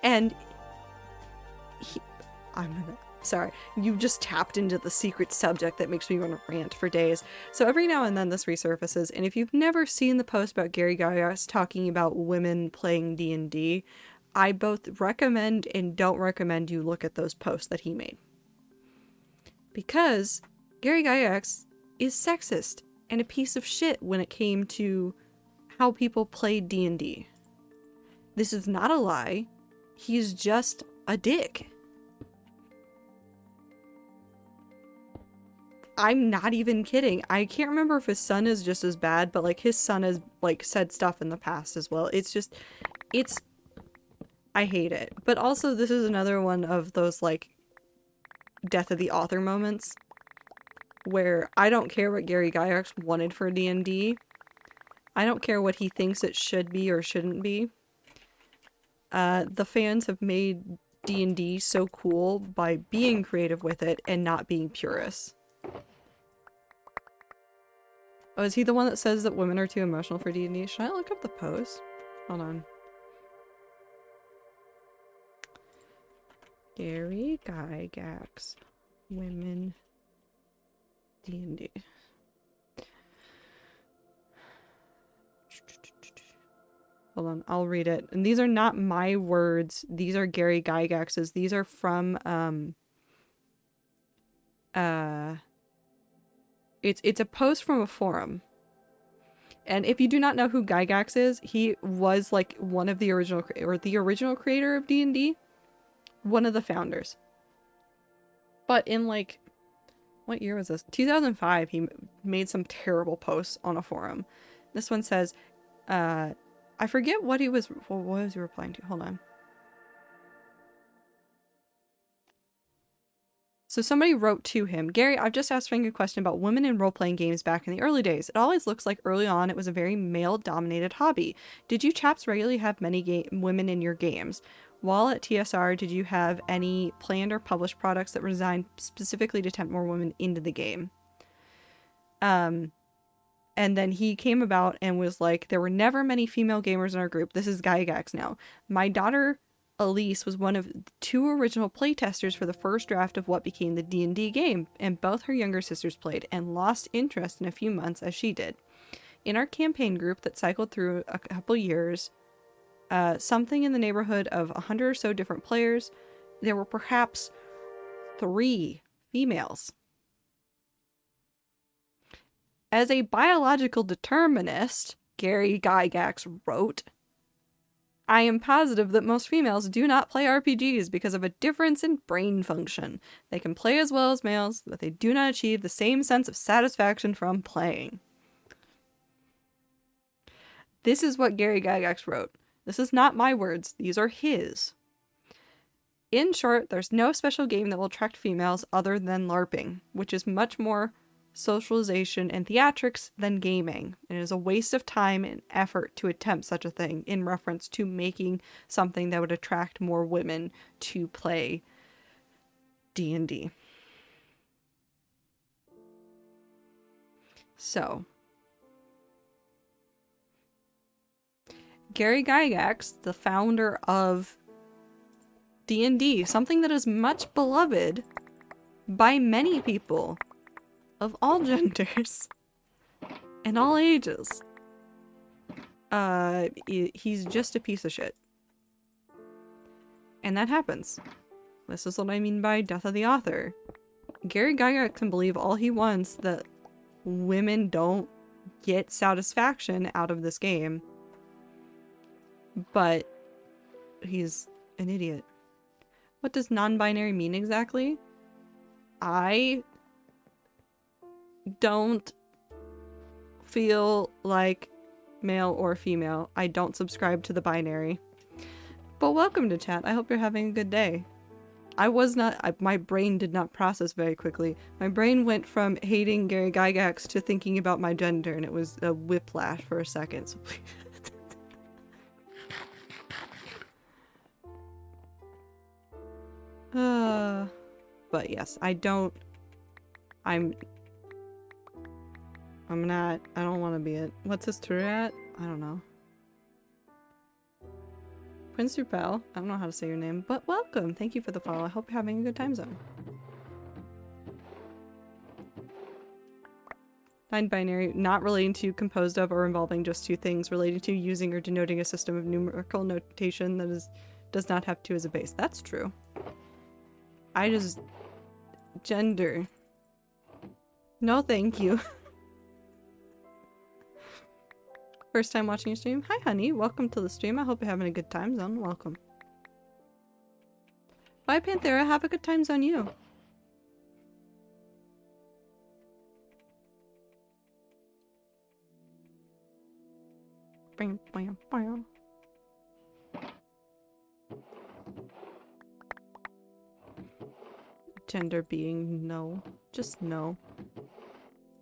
And sorry, you just tapped into the secret subject that makes me want to rant for days. So every now and then this resurfaces, and if you've never seen the post about Gary Gygax talking about women playing D&D, I both recommend and don't recommend you look at those posts that he made. Because Gary Gygax is sexist and a piece of shit when it came to how people played D&D. This is not a lie. He's just a dick. I'm not even kidding. I can't remember if his son is just as bad, but like his son has like said stuff in the past as well. I hate it. But also this is another one of those like death of the author moments where I don't care what Gary Gygax wanted for D&D. I don't care what he thinks it should be or shouldn't be. The fans have made D&D so cool by being creative with it and not being purists. Oh, is he the one that says that women are too emotional for D&D? Should I look up the post? Hold on. Gary Gygax. Women. D&D. Hold on, I'll read it. And these are not my words. These are Gary Gygax's. These are from, It's a post from a forum. And if you do not know who Gygax is, he was like one of the original, or the original creator of D&D. One of the founders. But in like, what year was this? 2005, he made some terrible posts on a forum. This one says, I forget what was he replying to? Hold on. So somebody wrote to him, Gary, I've just asked Frank a question about women in role-playing games back in the early days. It always looks like early on it was a very male-dominated hobby. Did you chaps regularly have many women in your games? while at TSR, did you have any planned or published products that were designed specifically to tempt more women into the game? And then he came about and was like, there were never many female gamers in our group. This is Gygax now. My daughter Elise was one of 2 original playtesters for the first draft of what became the D&D game, and both her younger sisters played and lost interest in a few months as she did. In our campaign group that cycled through a couple years, something in the neighborhood of 100 or so different players, there were perhaps 3 females. As a biological determinist, Gary Gygax wrote, I am positive that most females do not play RPGs because of a difference in brain function. They can play as well as males, but they do not achieve the same sense of satisfaction from playing. This is what Gary Gygax wrote. This is not my words, these are his. In short, there's no special game that will attract females other than LARPing, which is much more socialization and theatrics than gaming. It is a waste of time and effort to attempt such a thing in reference to making something that would attract more women to play D&D. So, Gary Gygax, the founder of D&D, something that is much beloved by many people of all genders and all ages. He's just a piece of shit. And that happens. This is what I mean by death of the author. Gary Gygax can believe all he wants that women don't get satisfaction out of this game. But he's an idiot. What does non-binary mean exactly? I don't feel like male or female. I don't subscribe to the binary. But welcome to chat. I hope you're having a good day. My brain did not process very quickly. My brain went from hating Gary Gygax to thinking about my gender, and it was a whiplash for a second. So please. But yes, I don't want to be it. What's his Twitter at? I don't know. Prince Rupel. I don't know how to say your name, but welcome. Thank you for the follow. I hope you're having a good time zone. Non-binary, not relating to, composed of, or involving just 2 things, relating to, using, or denoting a system of numerical notation that does not have 2 as a base. That's true. Gender. No, thank you. First time watching your stream? Hi, honey. Welcome to the stream. I hope you're having a good time zone. Welcome. Bye, Panthera. Have a good time zone, you. Bam, bam, bam. Gender being no. Just no.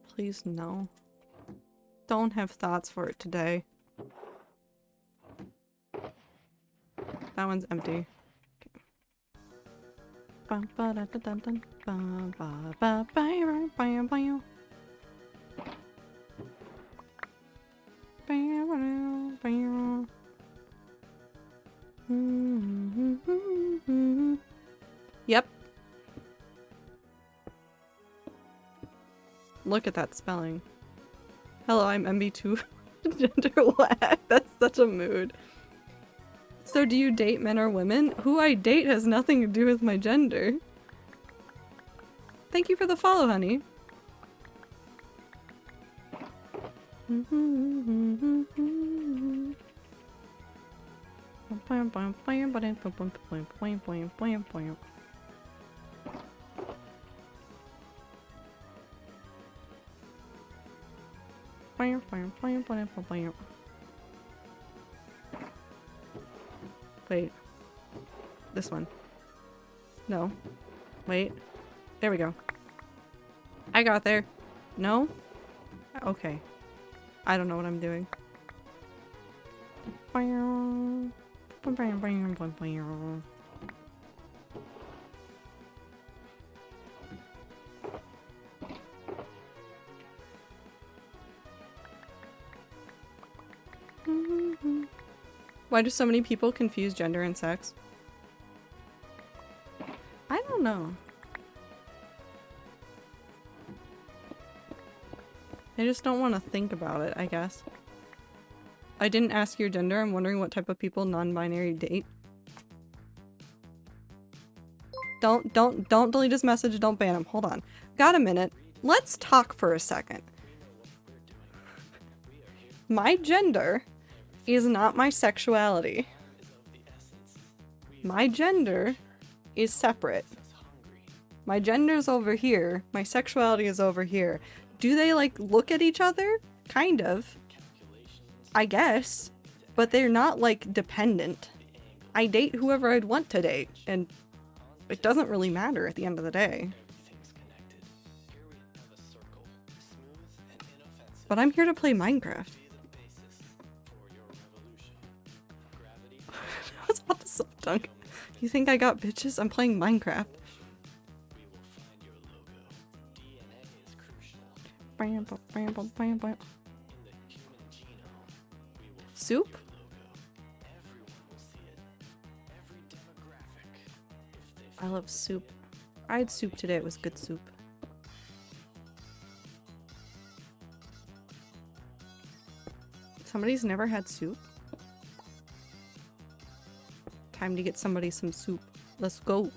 Please no. Don't have thoughts for it today. That one's empty. Yep. Look at that spelling. Hello, I'm MB2 gender whack. That's such a mood. So do you date men or women? Who I date has nothing to do with my gender. Thank you for the follow, honey. Wait. This one. No. Wait. There we go. I got there. No? Okay. I don't know what I'm doing. Why do so many people confuse gender and sex? I don't know. I just don't want to think about it, I guess. I didn't ask your gender. I'm wondering what type of people non-binary date. Don't delete his message. Don't ban him. Hold on. Got a minute. Let's talk for a second. My gender is not my sexuality. My gender is separate. My gender's over here. My sexuality is over here. Do they, like, look at each other? Kind of. I guess. But they're not, like, dependent. I date whoever I'd want to date, and it doesn't really matter at the end of the day. But I'm here to play Minecraft. I was about to self-dunk. You think I got bitches? I'm playing Minecraft. Soup? I love soup. I had soup today. It was good soup. Somebody's never had soup? Time to get somebody some soup. Let's go.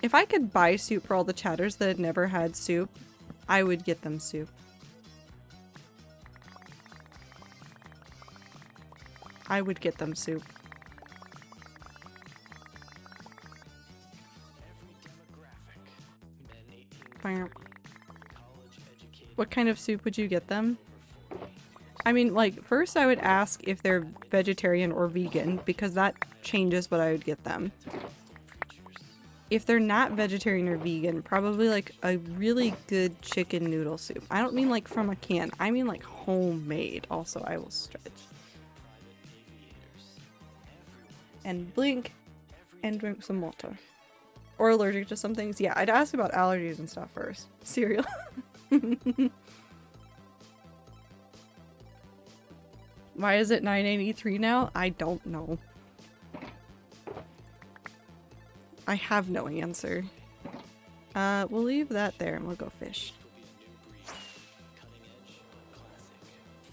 If I could buy soup for all the chatters that had never had soup, I would get them soup. I would get them soup. What kind of soup would you get them? I mean, like, first I would ask if they're vegetarian or vegan, because that changes what I would get them. If they're not vegetarian or vegan, probably like a really good chicken noodle soup. I don't mean like from a can. I mean like homemade. Also, I will stretch. And blink and drink some water. Or allergic to some things. Yeah, I'd ask about allergies and stuff first. Cereal. Why is it 983 now? I don't know. I have no answer. We'll leave that there and we'll go fish.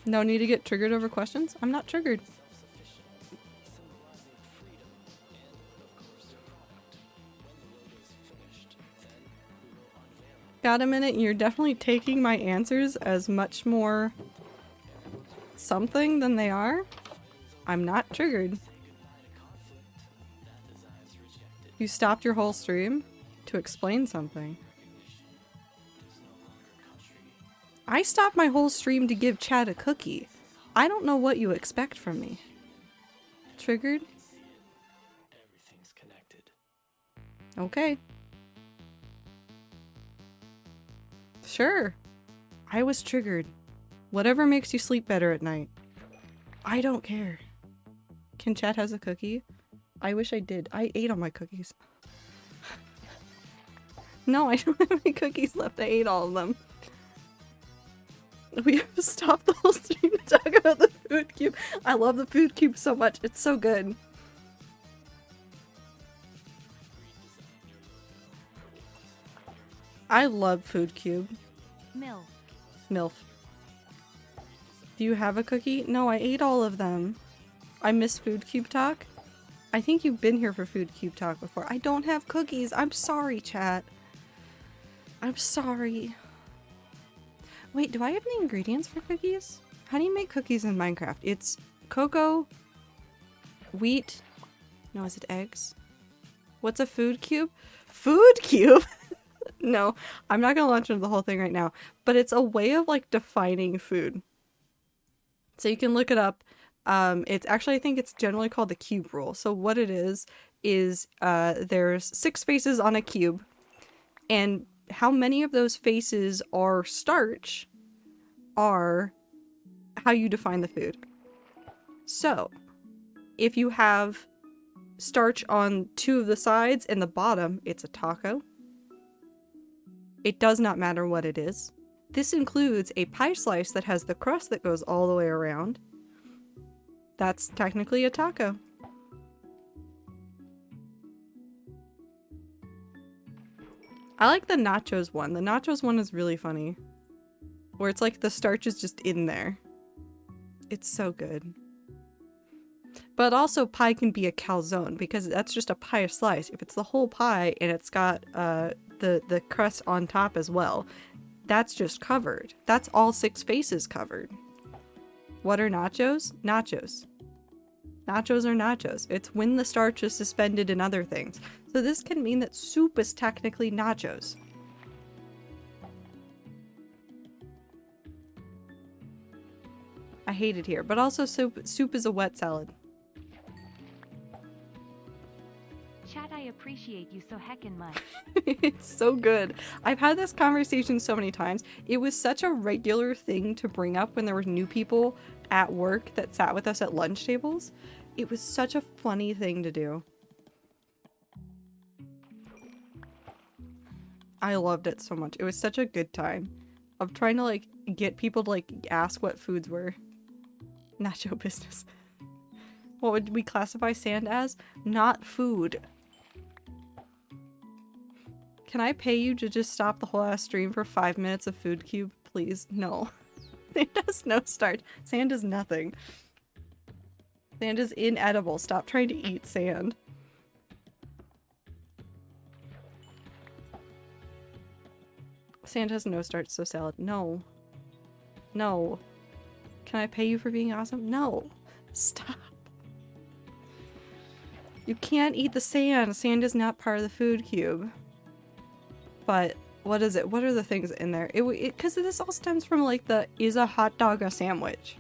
No need to get triggered over questions? I'm not triggered. Got a minute? You're definitely taking my answers as much more something than they are. I'm not triggered. You stopped your whole stream to explain something. I stopped my whole stream to give Chad a cookie. I don't know what you expect from me. Triggered? Okay. Sure. I was triggered. Whatever makes you sleep better at night. I don't care. Can Chad has a cookie? I wish I did. I ate all my cookies. No, I don't have any cookies left. I ate all of them. We have to stop the whole stream to talk about the food cube. I love the food cube so much. It's so good. I love food cube. MILF. MILF. Do you have a cookie? No, I ate all of them. I miss food cube talk. I think you've been here for food cube talk before. I don't have cookies. I'm sorry, chat. I'm sorry. Wait, do I have any ingredients for cookies? How do you make cookies in Minecraft? It's cocoa, wheat. No, is it eggs? What's a food cube? Food cube? No, I'm not gonna launch into the whole thing right now, but it's a way of like defining food. So you can look it up. It's actually, I think it's generally called the cube rule. So what it is there's 6 faces on a cube, and how many of those faces are starch are how you define the food. So, if you have starch on 2 of the sides and the bottom, it's a taco. It does not matter what it is. This includes a pie slice that has the crust that goes all the way around. That's technically a taco. I like the nachos one. The nachos one is really funny. Where it's like the starch is just in there. It's so good. But also pie can be a calzone because that's just a pie slice. If it's the whole pie and it's got the crust on top as well, that's just covered. That's all 6 faces covered. What are nachos? Nachos. Nachos are nachos. It's when the starch is suspended in other things. So this can mean that soup is technically nachos. I hate it here, but also soup is a wet salad. Chat, I appreciate you so heckin' much. It's so good. I've had this conversation so many times. It was such a regular thing to bring up when there were new people at work that sat with us at lunch tables. It was such a funny thing to do. I loved it so much. It was such a good time of trying to like get people to like ask what foods were. Nacho business. What would we classify sand as? Not food. Can I pay you to just stop the whole ass stream for 5 minutes of Food Cube, please? No. Sand has no starch. Sand is nothing. Sand is inedible. Stop trying to eat sand. Sand has no starch, so salad. No. No. Can I pay you for being awesome? No. Stop. You can't eat the sand. Sand is not part of the Food Cube. But what is it? What are the things in there? Because this all stems from like is a hot dog a sandwich?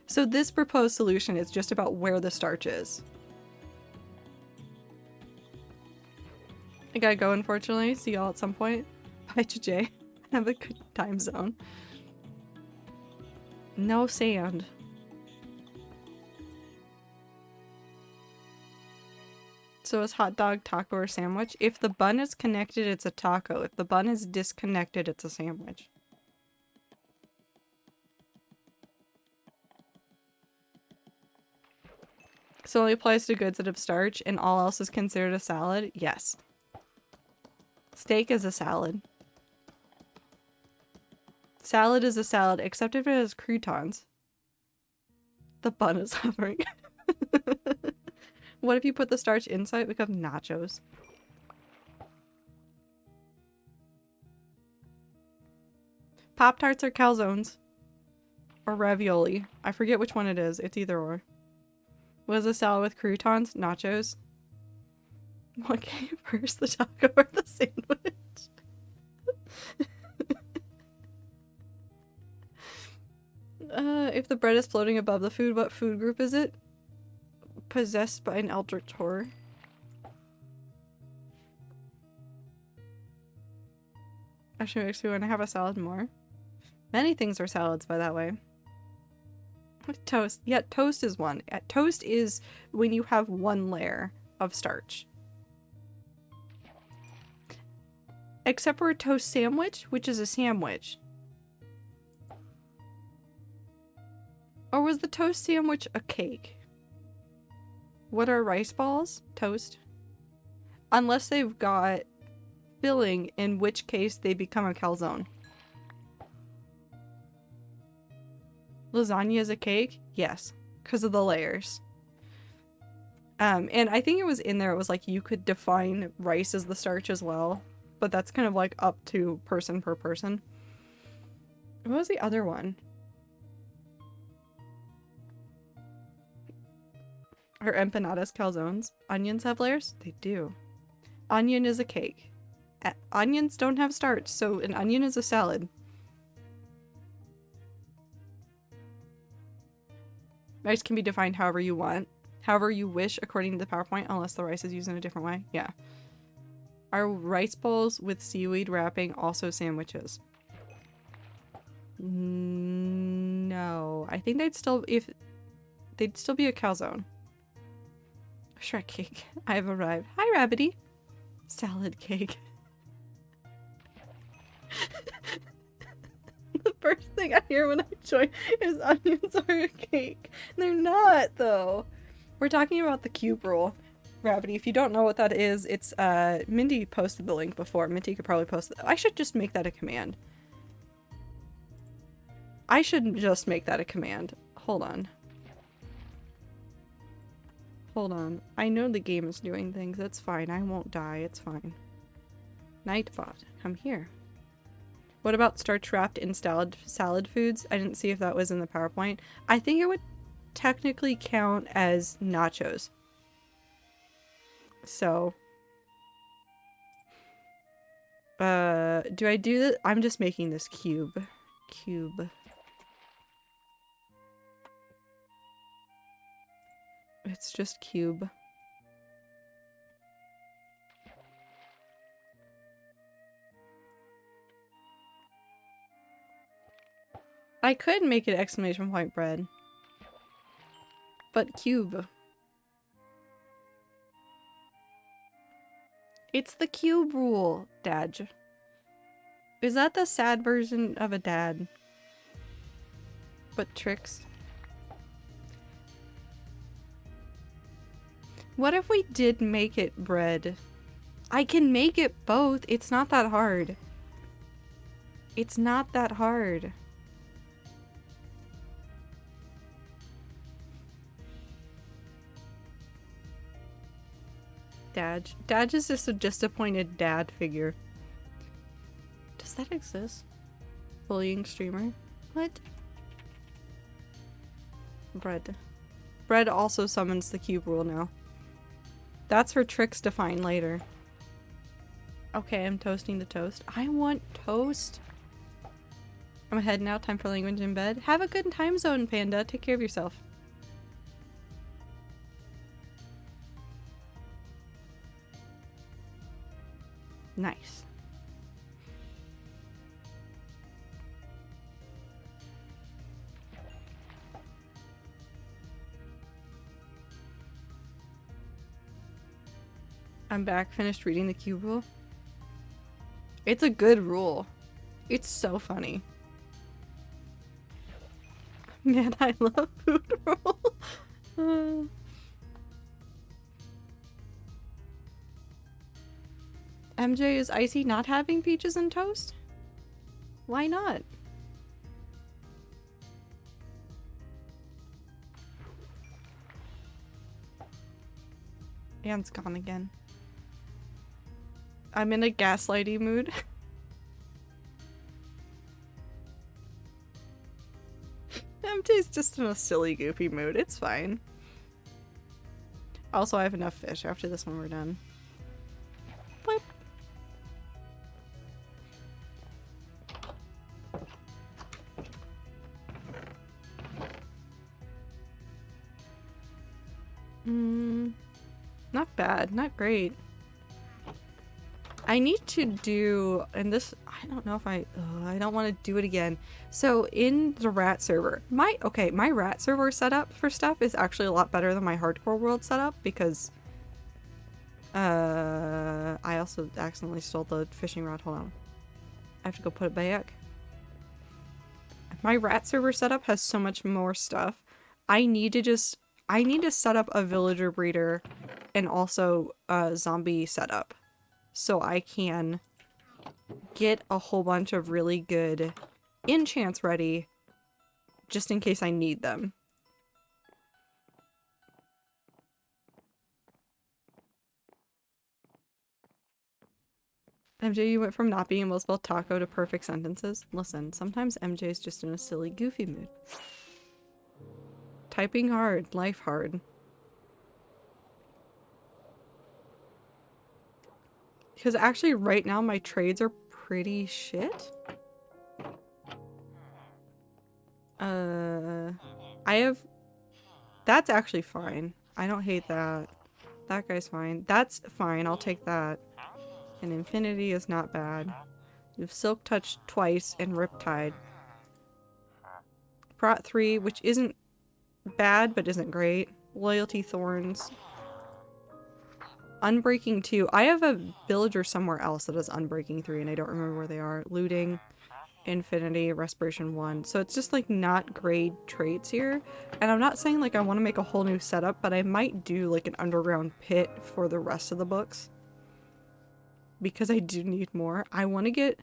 So this proposed solution is just about where the starch is. I gotta go, unfortunately. See y'all at some point. Bye, Jay. Have a good time zone. No sand. So is hot dog, taco, or sandwich? If the bun is connected, it's a taco. If the bun is disconnected, it's a sandwich. So it only applies to goods that have starch and all else is considered a salad? Yes. Steak is a salad. Salad is a salad, except if it has croutons. The bun is hovering. What if you put the starch inside? It becomes nachos. Pop-Tarts are calzones. Or ravioli. I forget which one it is. It's either or. What is a salad with croutons? Nachos. What came first, the taco or the sandwich? If the bread is floating above the food, what food group is it? Possessed by an eldritch horror. Actually makes me want to have a salad more. Many things are salads by that way. Toast. Yeah, toast is one. Toast is when you have one layer of starch. Except for a toast sandwich, which is a sandwich. Or was the toast sandwich a cake? What are rice balls? Toast. Unless they've got filling, in which case they become a calzone. Lasagna is a cake? Yes. Because of the layers. And I think it was in there, it was like you could define rice as the starch as well. But that's kind of like up to person per person. What was the other one? Are empanadas calzones? Onions have layers? They do. Onion is a cake. Onions don't have starch, so an onion is a salad. Rice can be defined however you want. However you wish according to the PowerPoint, unless the rice is used in a different way. Yeah. Are rice balls with seaweed wrapping also sandwiches? No. I think they'd still... They'd still be a calzone. Shrek cake. I have arrived. Hi, Rabbity. Salad cake. The first thing I hear when I join is onions are a cake. They're not, though. We're talking about the cube rule. Rabbity, if you don't know what that is, it's, Mindy posted the link before. Minty could probably post it. I should just make that a command. I should just make that a command. Hold on. Hold on. I know the game is doing things. That's fine. I won't die. It's fine. Nightbot, come here. What about starch wrapped in salad foods? I didn't see if that was in the PowerPoint. I think it would technically count as nachos. So, do I do that? I'm just making this cube. It's just cube. I could make it exclamation point bread. But cube. It's the cube rule, Dad. Is that the sad version of a dad? But tricks. What if we did make it bread? I can make it both. It's not that hard. It's not that hard. Dad. Dad is just a disappointed dad figure. Does that exist? Bullying streamer? What? Bread. Bread also summons the cube rule now. That's for tricks to find later. Okay, I'm toasting the toast. I want toast. I'm heading out. Time for language in bed. Have a good time zone, Panda. Take care of yourself. Nice. I'm back, finished reading the cube rule. It's a good rule. It's so funny. Man, I love food rule. MJ, is Icy not having peaches and toast? Why not? Anne's gone again. I'm in a gaslighty mood. MJ's just in a silly, goofy mood. It's fine. Also, I have enough fish. After this one, we're done. Blip. Not bad. Not great. I need to do, and this, I don't know if I don't want to do it again. So in the rat server, my rat server setup for stuff is actually a lot better than my hardcore world setup because I also accidentally stole the fishing rod. Hold on. I have to go put it back. My rat server setup has so much more stuff. I need to set up a villager breeder and also a zombie setup so I can get a whole bunch of really good enchants ready just in case I need them. MJ, you went from not being able to spell taco to perfect sentences? Listen, sometimes MJ is just in a silly, goofy mood. Typing hard, life hard. Because actually right now my trades are pretty shit. That's actually fine. I don't hate that. That guy's fine. That's fine, I'll take that. And Infinity is not bad. You've Silk Touched twice and Riptide. Prot 3, which isn't bad but isn't great. Loyalty Thorns. Unbreaking 2. I have a villager somewhere else that has Unbreaking 3 and I don't remember where they are. Looting, Infinity, Respiration 1. So it's just like not great traits here. And I'm not saying like I want to make a whole new setup, but I might do like an underground pit for the rest of the books. Because I do need more. I want to get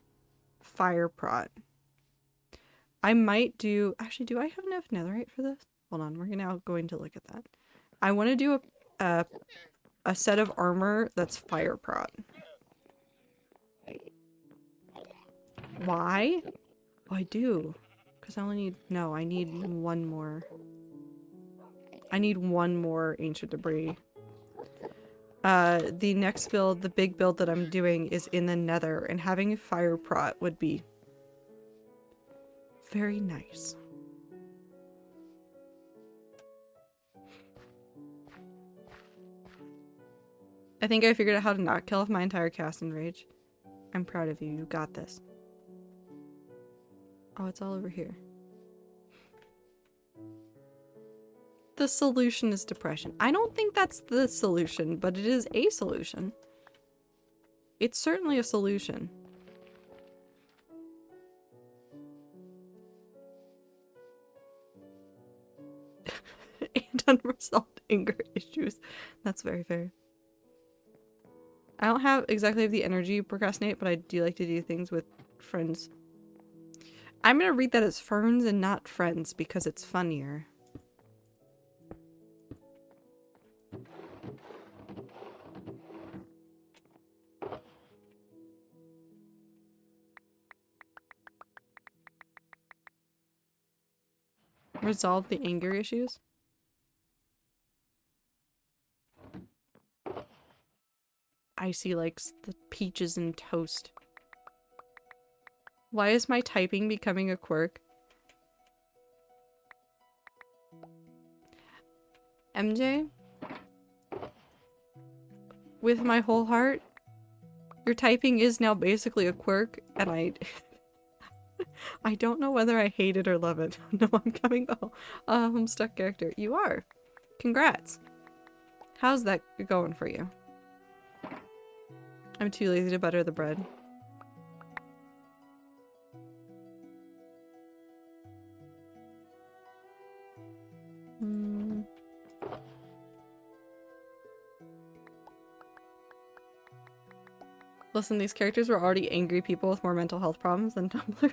Fire Prot. I might do... Actually, do I have enough netherite for this? Hold on, we're now going to look at that. I want to do a set of armor that's Fire Prot. Why? Oh, I do. Because I only need... No, I need one more. I need one more Ancient Debris. The next build, the big build that I'm doing is in the nether, and having a Fire Prot would be very nice. I think I figured out how to not kill off my entire cast in Rage. I'm proud of you. You got this. Oh, it's all over here. The solution is depression. I don't think that's the solution, but it is a solution. It's certainly a solution. And unresolved anger issues. That's very fair. I don't have exactly the energy to procrastinate, but I do like to do things with friends. I'm gonna read that as ferns and not friends because it's funnier. Resolve the anger issues? Icy likes the peaches and toast. Why is my typing becoming a quirk? MJ? With my whole heart, your typing is now basically a quirk, and I don't know whether I hate it or love it. No, I'm coming. Oh, Homestuck character. You are. Congrats. How's that going for you? I'm too lazy to butter the bread. Listen, these characters were already angry people with more mental health problems than Tumblr.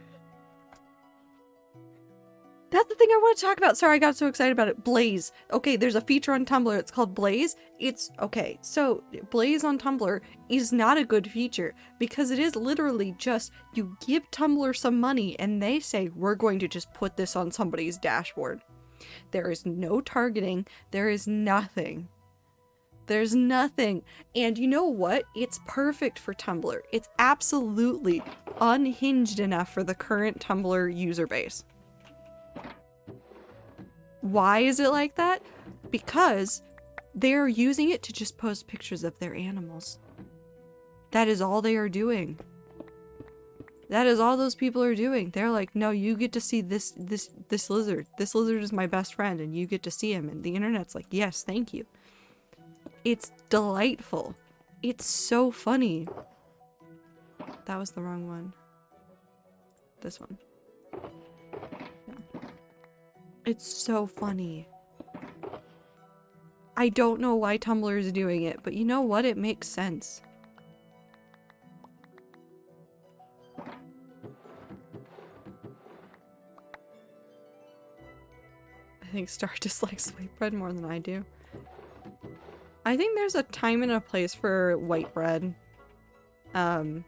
That's the thing I want to talk about. Sorry, I got so excited about it. Blaze. Okay, there's a feature on Tumblr. It's called Blaze. It's okay. So Blaze on Tumblr is not a good feature because it is literally just you give Tumblr some money and they say, we're going to just put this on somebody's dashboard. There is no targeting. There is nothing. There's nothing. And you know what? It's perfect for Tumblr. It's absolutely unhinged enough for the current Tumblr user base. Why is it like that? Because they're using it to just post pictures of their animals. That is all they are doing. That is all those people are doing. They're like, no, you get to see this lizard. This lizard is my best friend and you get to see him. And the internet's like, yes, thank you. It's delightful. It's so funny. That was the wrong one. This one. It's so funny. I don't know why Tumblr is doing it, but you know what? It makes sense. I think Star dislikes white bread more than I do. I think there's a time and a place for white bread. And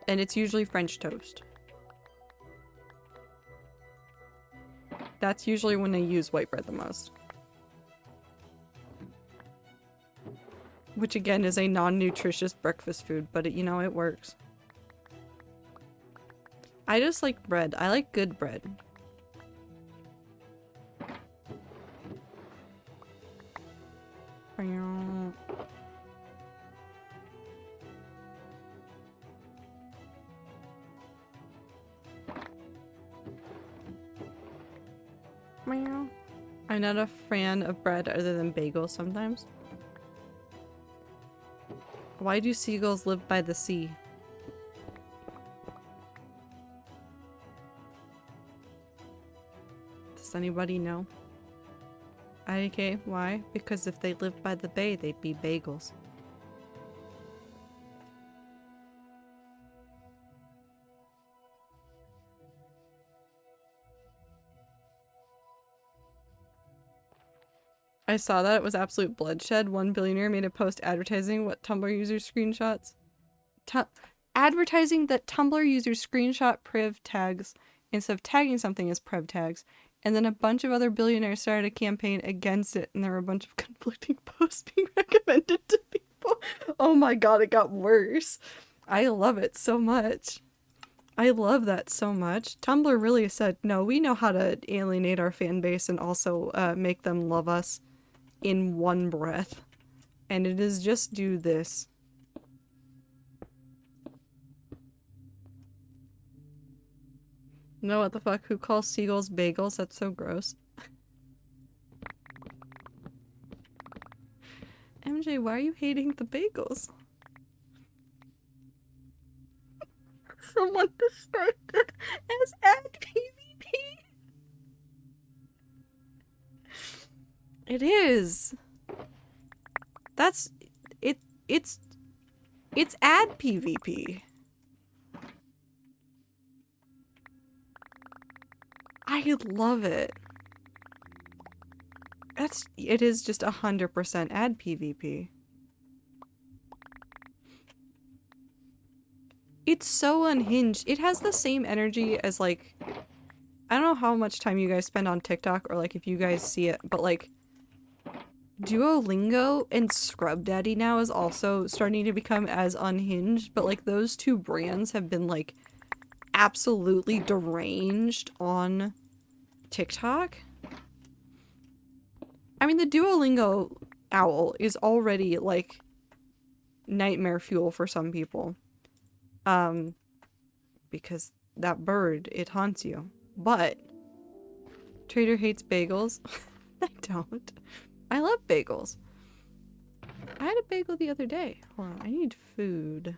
it's usually French toast. That's usually when they use white bread the most. Which again is a non-nutritious breakfast food, but it, you know, it works. I just like bread. I like good bread. Meow. I'm not a fan of bread other than bagels sometimes. Why do seagulls live by the sea? Does anybody know? IDK, why? Because if they lived by the bay, they'd be bagels. I saw that. It was absolute bloodshed. One billionaire made a post advertising what Tumblr users screenshots. Advertising that Tumblr users screenshot priv tags instead of tagging something as priv tags. And then a bunch of other billionaires started a campaign against it, and there were a bunch of conflicting posts being recommended to people. Oh my god, it got worse. I love it so much. I love that so much. Tumblr really said, no, we know how to alienate our fan base and also make them love us in one breath. And it is just do this. No, what the fuck? Who calls seagulls bagels? That's so gross. MJ, why are you hating the bagels? Someone described it as ad PvP. It is. That's it. It's ad PvP. I love it. It is just 100% ad PvP. It's so unhinged. It has the same energy as like, I don't know how much time you guys spend on TikTok or like if you guys see it, but like Duolingo and Scrub Daddy now is also starting to become as unhinged, but like those two brands have been like absolutely deranged on TikTok. I mean, the Duolingo owl is already like nightmare fuel for some people. Because that bird, it haunts you. But Trader hates bagels. I don't. I love bagels. I had a bagel the other day. Hold on, I need food.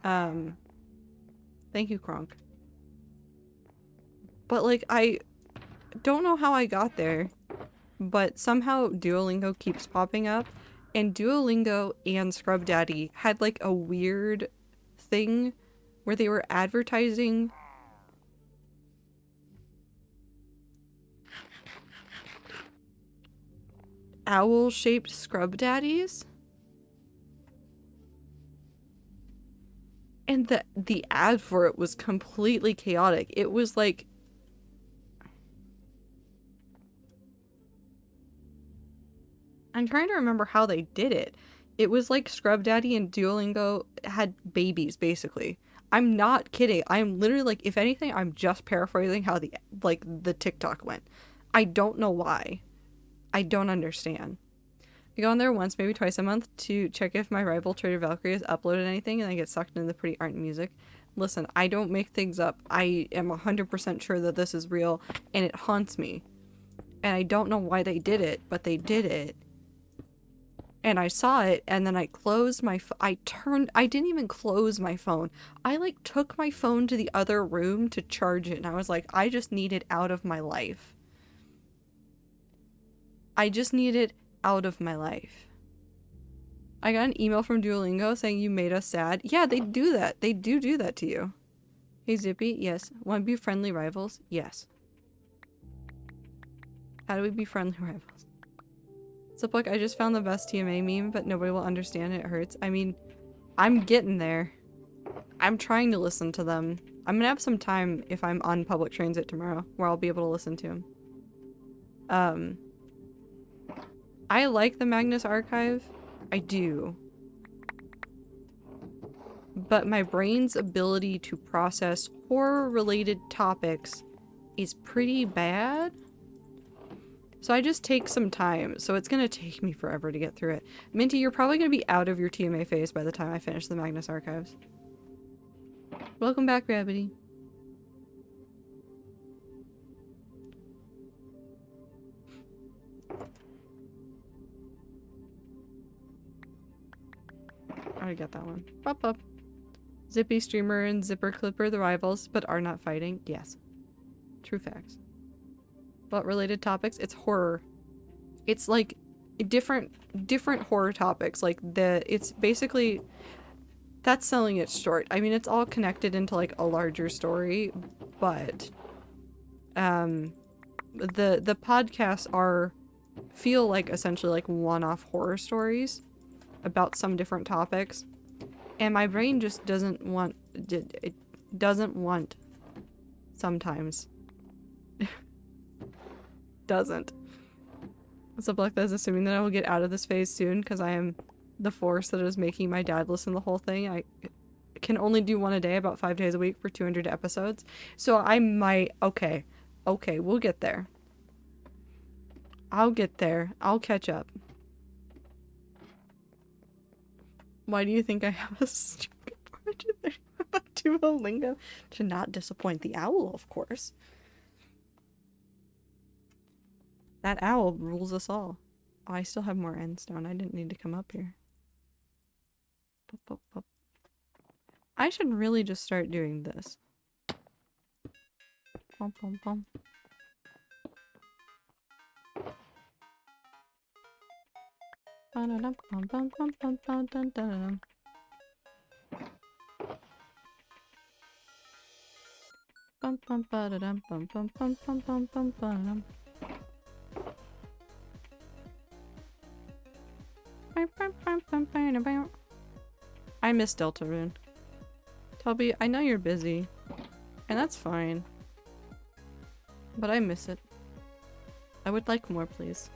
Thank you, Kronk. But like, I don't know how I got there, but somehow Duolingo keeps popping up, and Duolingo and Scrub Daddy had like a weird thing where they were advertising owl-shaped Scrub Daddies. And the ad for it was completely chaotic. It was like I'm trying to remember how they did it. It was like Scrub Daddy and Duolingo had babies, basically. I'm not kidding. I'm literally like, if anything, I'm just paraphrasing how the TikTok went. I don't know why. I don't understand. I go on there once, maybe twice a month to check if my rival Trader Valkyrie has uploaded anything, and I get sucked into the pretty art and music. Listen, I don't make things up. I am 100% sure that this is real, and it haunts me. And I don't know why they did it, but they did it. And I saw it, and then I closed my I didn't even close my phone. I like took my phone to the other room to charge it, and I was like, I just need it out of my life. I just need it out of my life. I got an email from Duolingo saying you made us sad. Yeah, they do that. They do that to you. Hey Zippy, yes. Want to be friendly rivals? Yes. How do we be friendly rivals? Ziplick, I just found the best TMA meme, but nobody will understand it. It hurts. I mean, I'm getting there. I'm trying to listen to them. I'm gonna have some time if I'm on public transit tomorrow where I'll be able to listen to them. I like the Magnus Archive. I do. But my brain's ability to process horror-related topics is pretty bad. So I just take some time. So it's gonna take me forever to get through it. Minty, you're probably gonna be out of your TMA phase by the time I finish the Magnus Archives. Welcome back, Rabbity. I get that one. Pop up. Zippy Streamer and Zipper Clipper, the rivals, but are not fighting. Yes. True facts. What related topics? It's horror. It's like different horror topics. Like it's basically that's selling it short. I mean, it's all connected into like a larger story, but the podcasts feel like essentially like one-off horror stories about some different topics. And my brain just doesn't want it doesn't want sometimes. Doesn't. So Black is assuming that I will get out of this phase soon because I am the force that is making my dad listen to the whole thing. I can only do one a day, about 5 days a week for 200 episodes. So I might... Okay, we'll get there. I'll get there. I'll catch up. Why do you think I have a stupid Duolingo? To not disappoint the owl, of course. That owl rules us all. Oh, I still have more endstone. I didn't need to come up here. I should really just start doing this. Pom pom pom. I miss Deltarune. Toby, I know you're busy, and that's fine. But I miss it. I would like more, please.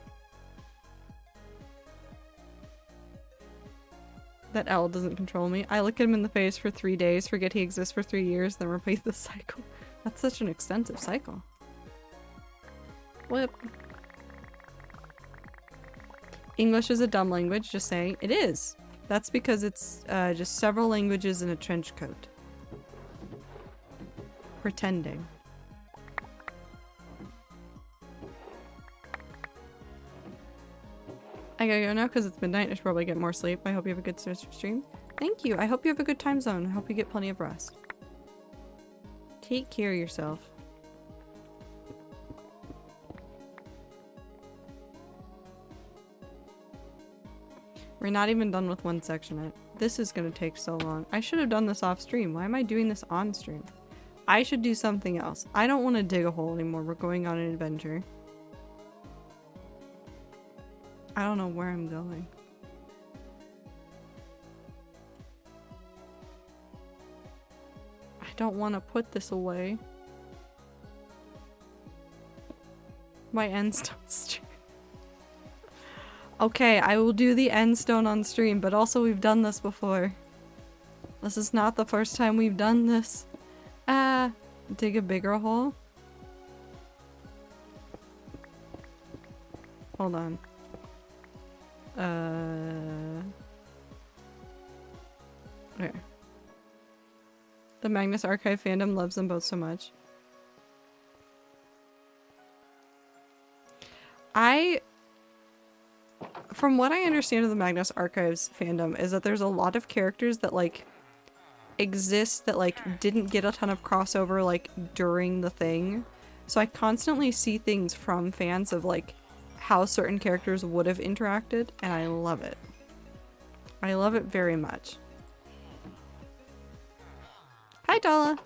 That owl doesn't control me. I look at him in the face for 3 days, forget he exists for 3 years, then repeat the cycle. That's such an extensive cycle. Whip. English is a dumb language, just saying. It is. That's because it's just several languages in a trench coat. Pretending. I gotta go now because it's midnight. I should probably get more sleep. I hope you have a good stream. Thank you. I hope you have a good time zone. I hope you get plenty of rest. Take care of yourself. We're not even done with one section yet. This is gonna take so long. I should have done this off stream. Why am I doing this on stream? I should do something else. I don't want to dig a hole anymore. We're going on an adventure. I don't know where I'm going. I don't want to put this away. My endstone stream. Okay, I will do the endstone on stream, but also we've done this before. This is not the first time we've done this. Dig a bigger hole? Hold on. Okay. The Magnus Archive fandom loves them both so much. From what I understand of the Magnus Archives fandom is that there's a lot of characters that like exist that like didn't get a ton of crossover like during the thing. So I constantly see things from fans of like how certain characters would have interacted, and I love it. I love it very much. Hi, Dala!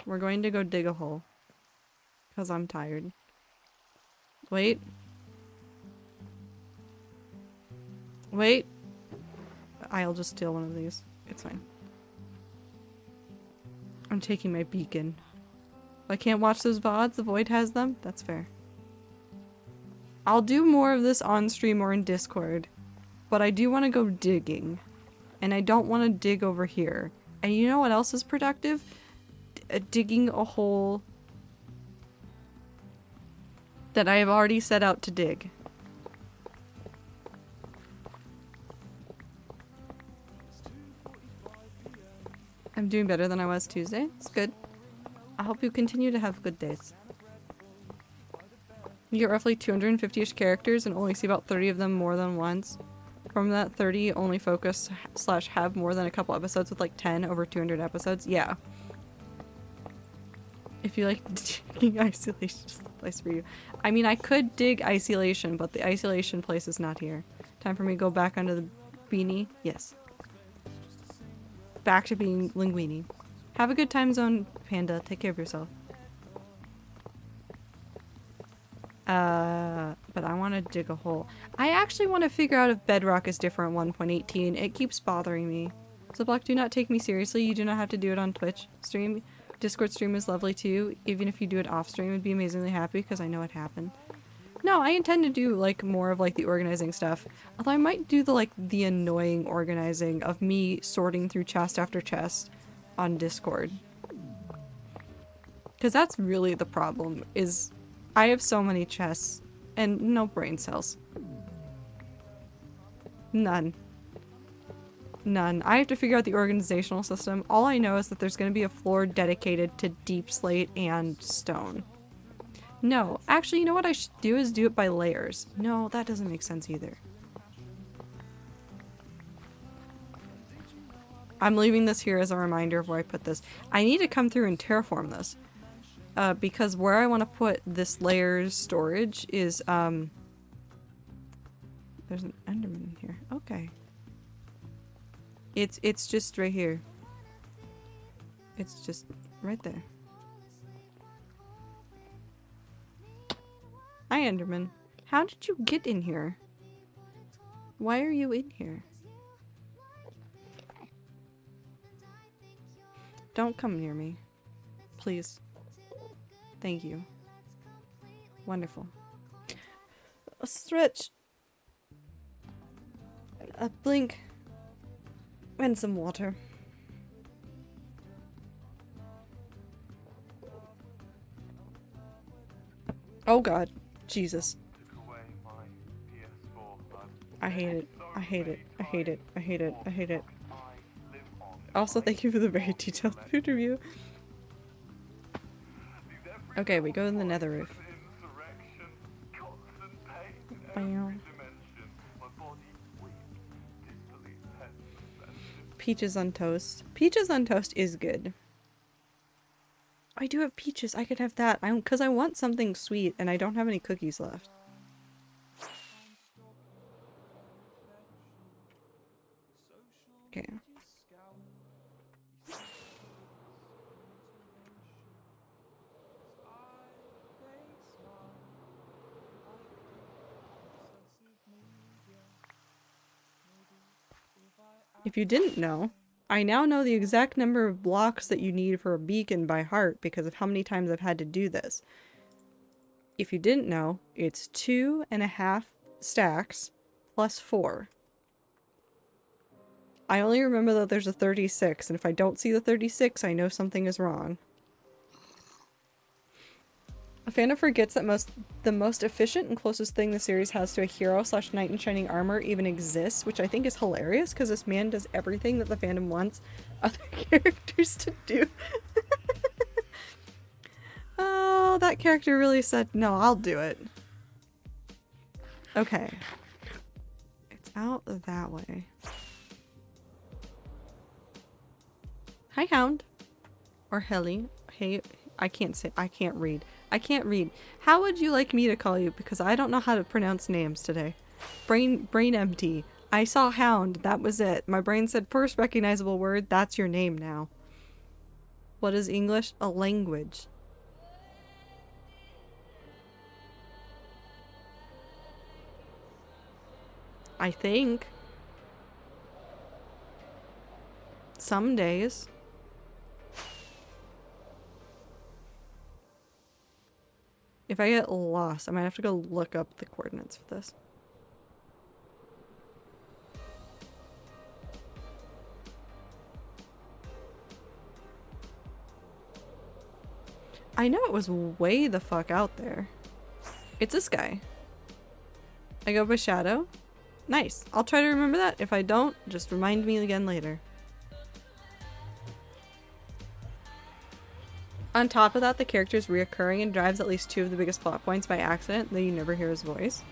We're going to go dig a hole. Because I'm tired. Wait. Wait. I'll just steal one of these. It's fine. I'm taking my beacon. I can't watch those VODs, the Void has them? That's fair. I'll do more of this on stream or in Discord. But I do want to go digging. And I don't want to dig over here. And you know what else is productive? Digging a hole that I have already set out to dig. I'm doing better than I was Tuesday. It's good. I hope you continue to have good days. You get roughly 250-ish characters and only see about 30 of them more than once. from that 30 only focus / have more than a couple episodes with like 10 over 200 episodes. Yeah. If you like digging Isolation, is the place for you. I mean, I could dig Isolation, but the Isolation place is not here. Time for me to go back under the beanie. Yes. Back to being Linguini. Have a good time zone, Panda. Take care of yourself. But I want to dig a hole. I actually want to figure out if Bedrock is different 1.18. It keeps bothering me. So Block, do not take me seriously. You do not have to do it on Twitch stream. Discord stream is lovely too. Even if you do it off stream, I'd be amazingly happy because I know it happened. No, I intend to do like more of like the organizing stuff. Although I might do the annoying organizing of me sorting through chest after chest on Discord. Because that's really the problem, is I have so many chests and no brain cells. None. None. I have to figure out the organizational system. All I know is that there's going to be a floor dedicated to deep slate and stone. No, actually, you know what I should do is do it by layers. No, that doesn't make sense either. I'm leaving this here as a reminder of where I put this. I need to come through and terraform this. Because where I want to put this layers storage is, there's an Enderman in here. Okay. It's just right here. It's just right there. Hi, Enderman. How did you get in here? Why are you in here? Don't come near me. Please. Thank you. Wonderful. A stretch. A blink. And some water. Oh god. Jesus. I hate it. I hate it. I hate it. I hate it. I hate it. Also, thank you for the very detailed food review. Okay, we go to the nether roof. Peaches on toast. Peaches on toast is good. I do have peaches. I could have that. Because I want something sweet and I don't have any cookies left. Okay. If you didn't know, I now know the exact number of blocks that you need for a beacon by heart because of how many times I've had to do this. If you didn't know, it's 2.5 stacks plus 4. I only remember that there's a 36, and if I don't see the 36, I know something is wrong. Fandom forgets that the most efficient and closest thing the series has to a hero / knight in shining armor even exists, which I think is hilarious because this man does everything that the fandom wants other characters to do. Oh, that character really said, no, I'll do it. Okay. It's out that way. Hi, Hound. Or Helly. Hey, I can't read. I can't read. How would you like me to call you? Because I don't know how to pronounce names today. Brain empty. I saw Hound. That was it. My brain said first recognizable word. That's your name now. What is English? A language. I think. Some days. If I get lost, I might have to go look up the coordinates for this. I know it was way the fuck out there. It's this guy. I go by Shadow. Nice. I'll try to remember that. If I don't, just remind me again later. On top of that, the character is reoccurring and drives at least 2 of the biggest plot points by accident, though you never hear his voice.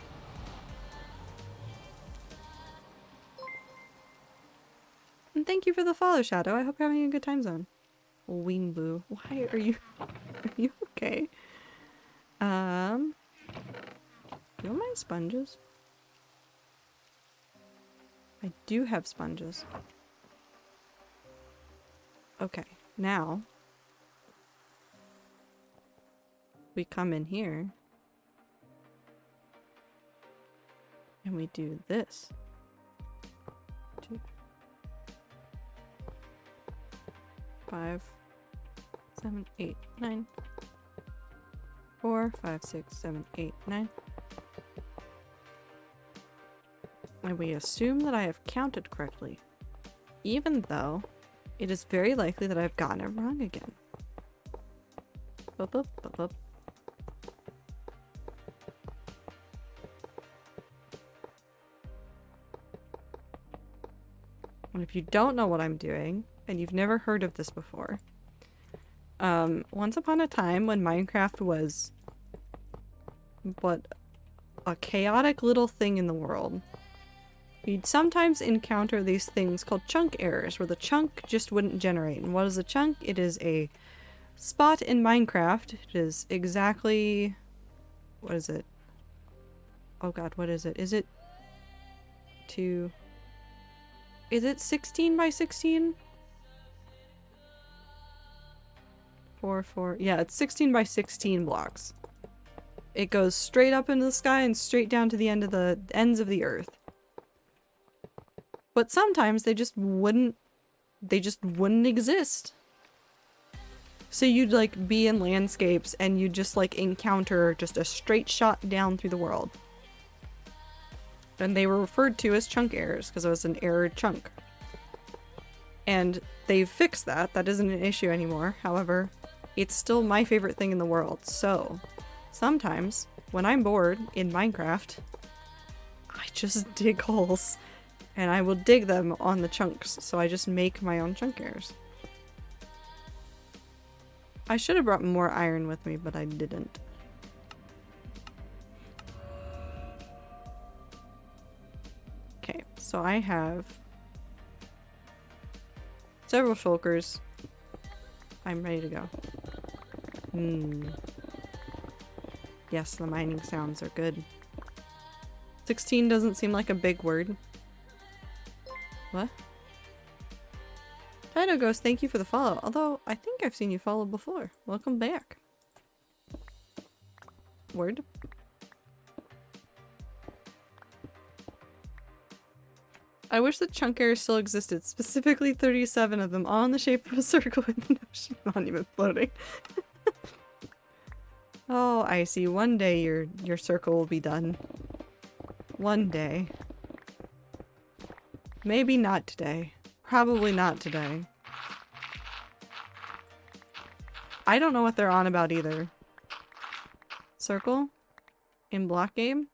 And thank you for the follow, Shadow. I hope you're having a good time zone. Wingbu. Why are you... Are you okay? You don't mind sponges? I do have sponges. Okay, now... we come in here. And we do this. 2, 5, 7, 8, 9. 4, 5, 6, 7, 8, 9. And we assume that I have counted correctly, even though it is very likely that I've gotten it wrong again. Boop, boop, boop, boop. And if you don't know what I'm doing, and you've never heard of this before, once upon a time when Minecraft was what a chaotic little thing in the world, you'd sometimes encounter these things called chunk errors, where the chunk just wouldn't generate. And what is a chunk? It is a spot in Minecraft. It is exactly... what is it? Oh god, what is it? Is it... Is it 16 by 16? 4. Yeah, it's 16 by 16 blocks. It goes straight up into the sky and straight down to the ends of the earth. But sometimes they just wouldn't exist. So you'd like be in landscapes and you'd just like encounter just a straight shot down through the world. And they were referred to as chunk errors because it was an error chunk. And they've fixed that. That isn't an issue anymore. However, it's still my favorite thing in the world. So sometimes when I'm bored in Minecraft, I just dig holes. And I will dig them on the chunks. So I just make my own chunk errors. I should have brought more iron with me, but I didn't. Okay, so I have several shulkers. I'm ready to go. Yes, the mining sounds are good. 16 doesn't seem like a big word. What? Tido Ghost, thank you for the follow. Although, I think I've seen you follow before. Welcome back. Word. I wish the chunk errors still existed, specifically 37 of them, all in the shape of a circle with an ocean monument floating. Oh, Icy, one day your circle will be done. One day. Maybe not today. Probably not today. I don't know what they're on about either. Circle? In block game?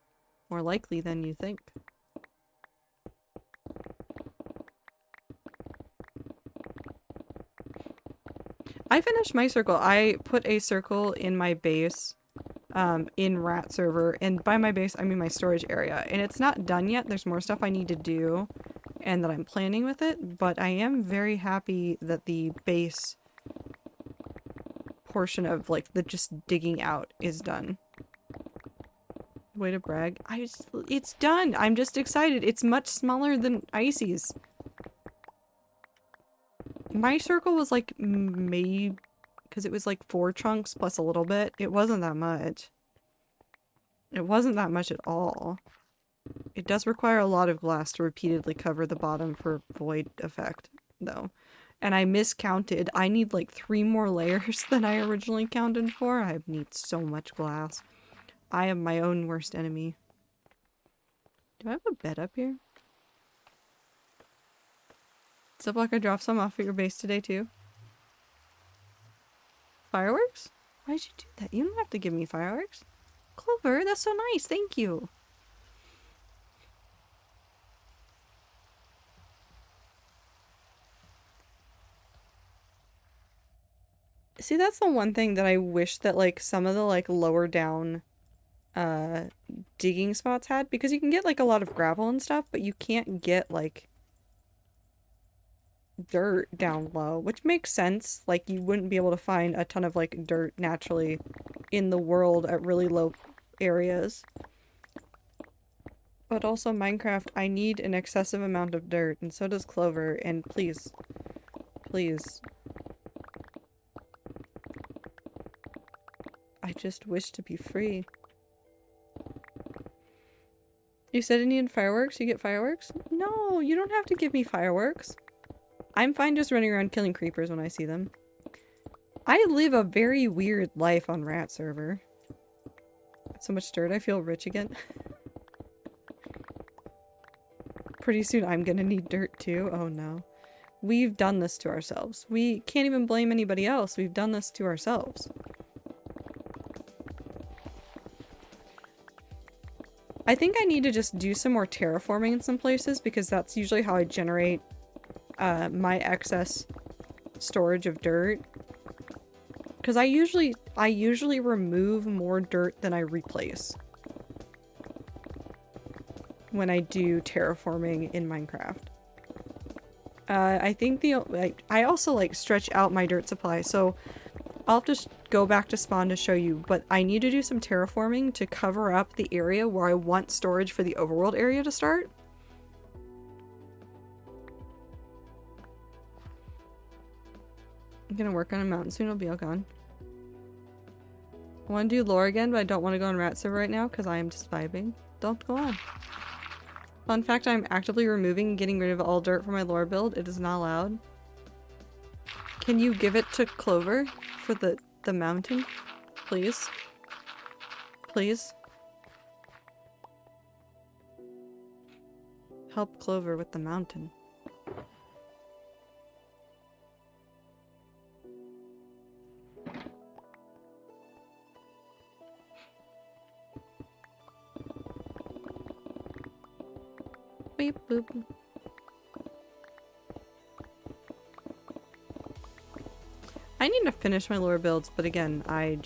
More likely than you think. I finished my circle. I put a circle in my base in Rat server, and by my base I mean my storage area, and it's not done yet. There's more stuff I need to do and that I'm planning with it, but I am very happy that the base portion of like the just digging out is done. Way to brag. It's done. I'm just excited. It's much smaller than Icy's. My circle was like maybe because it was like 4 chunks plus a little bit. It wasn't that much. It wasn't that much at all. It does require a lot of glass to repeatedly cover the bottom for void effect, though. And I miscounted. I need like 3 more layers than I originally counted for. I need so much glass. I am my own worst enemy. Do I have a bed up here? Ziploc, dropped some off at your base today too. Fireworks? Why'd you do that? You don't have to give me fireworks. Clover, that's so nice. Thank you. See, that's the one thing that I wish that like some of the like lower down digging spots had, because you can get like a lot of gravel and stuff, but you can't get like dirt down low, which makes sense. Like, you wouldn't be able to find a ton of, like, dirt naturally in the world at really low areas. But also, Minecraft, I need an excessive amount of dirt, and so does Clover, and please, please. I just wish to be free. You said I needed fireworks? You get fireworks? No, you don't have to give me fireworks. I'm fine just running around killing creepers when I see them. I live a very weird life on Rat Server. So much dirt, I feel rich again. Pretty soon I'm gonna need dirt too. Oh no. We've done this to ourselves. We can't even blame anybody else. We've done this to ourselves. I think I need to just do some more terraforming in some places because that's usually how I generate my excess storage of dirt. Because I usually remove more dirt than I replace when I do terraforming in Minecraft. I think I also like stretch out my dirt supply, so I'll have to go back to spawn to show you, but I need to do some terraforming to cover up the area where I want storage for the overworld area to start. I'm gonna work on a mountain soon, it'll be all gone. I want to do lore again, but I don't want to go on Rat Server right now because I am just vibing. Don't go on. Fun fact, I'm actively removing and getting rid of all dirt from my lore build. It is not allowed. Can you give it to Clover for the mountain? Please? Please? Help Clover with the mountain. Beep boop. I need to finish my lore builds, but again, I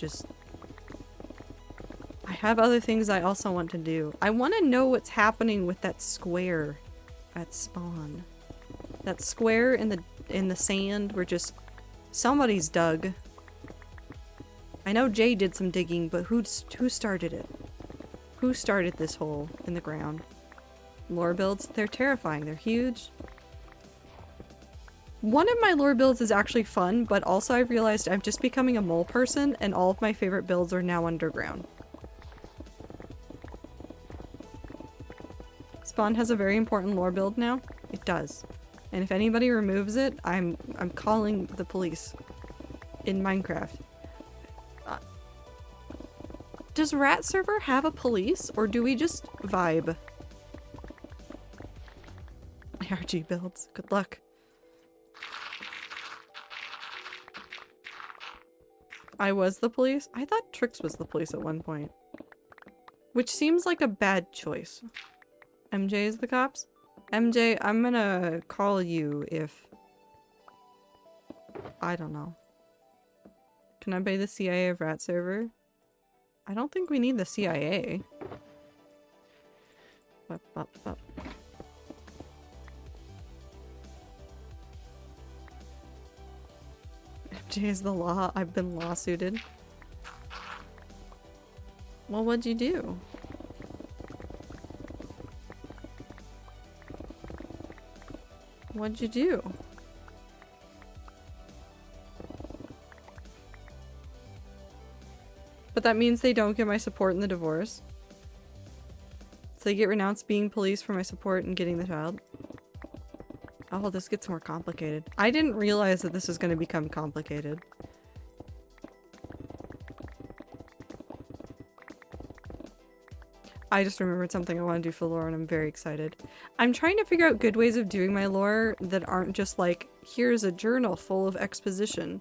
have other things I also want to do. I want to know what's happening with that square at spawn. That square in the sand where just somebody's dug. I know Jay did some digging, but who started it? Who started this hole in the ground? Lore builds, they're terrifying. They're huge. One of my lore builds is actually fun, but also I've realized I'm just becoming a mole person and all of my favorite builds are now underground. Spawn has a very important lore build now. It does. And if anybody removes it, I'm calling the police in Minecraft. Does Rat Server have a police or do we just vibe? RG builds. Good luck. I was the police? I thought Trix was the police at one point. Which seems like a bad choice. MJ is the cops? MJ, I'm gonna call you if... I don't know. Can I be the CIA of Rat Server? I don't think we need the CIA. Bup, bup, bup. MJ is the law. I've been lawsuited. Well, what'd you do? What'd you do? But that means they don't get my support in the divorce. So they get renounced being police for my support in getting the child. Oh, this gets more complicated. I didn't realize that this was going to become complicated. I just remembered something I want to do for lore and I'm very excited. I'm trying to figure out good ways of doing my lore that aren't just like, here's a journal full of exposition,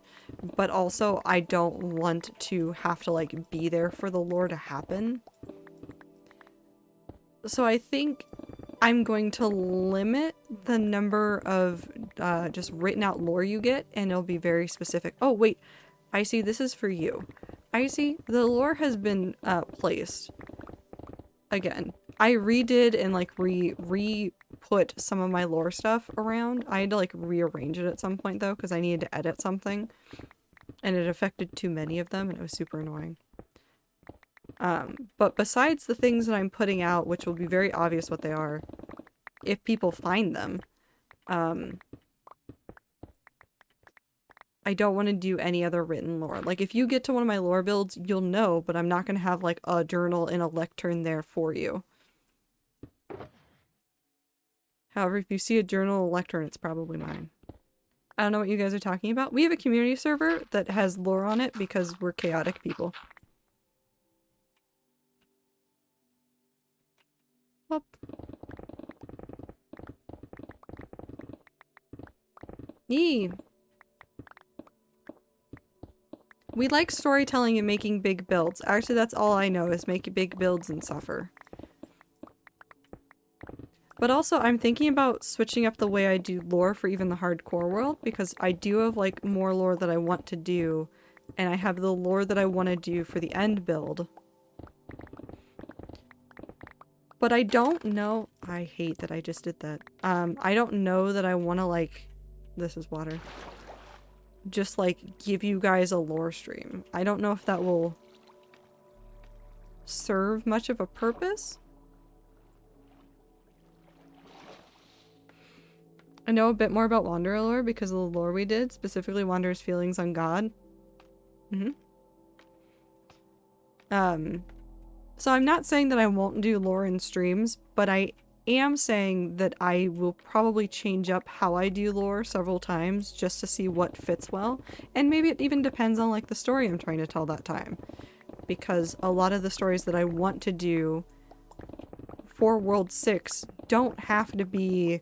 but also I don't want to have to like be there for the lore to happen. So I think I'm going to limit the number of just written out lore you get and it'll be very specific. Oh wait, I see, this is for you. I see, the lore has been placed. Again, I redid and like put some of my lore stuff around. I had to like rearrange it at some point though, because I needed to edit something. And it affected too many of them, and it was super annoying. But besides the things that I'm putting out, which will be very obvious what they are, if people find them, I don't want to do any other written lore. Like, if you get to one of my lore builds, you'll know, but I'm not going to have, like, a journal and a lectern there for you. However, if you see a journal or a lectern, it's probably mine. I don't know what you guys are talking about. We have a community server that has lore on it because we're chaotic people. Whoop. Yee. We like storytelling and making big builds. Actually, that's all I know is make big builds and suffer. But also, I'm thinking about switching up the way I do lore for even the hardcore world, because I do have, like, more lore that I want to do, and I have the lore that I want to do for the end build. But I don't know- I hate that I just did that. I don't know that I want to, like- this is water. Just, like, give you guys a lore stream. I don't know if that will serve much of a purpose. I know a bit more about Wanderer lore because of the lore we did, specifically Wanderer's feelings on God. So I'm not saying that I won't do lore in streams, but I am saying that I will probably change up how I do lore several times just to see what fits well. And maybe it even depends on, like, the story I'm trying to tell that time. Because a lot of the stories that I want to do for World 6 don't have to be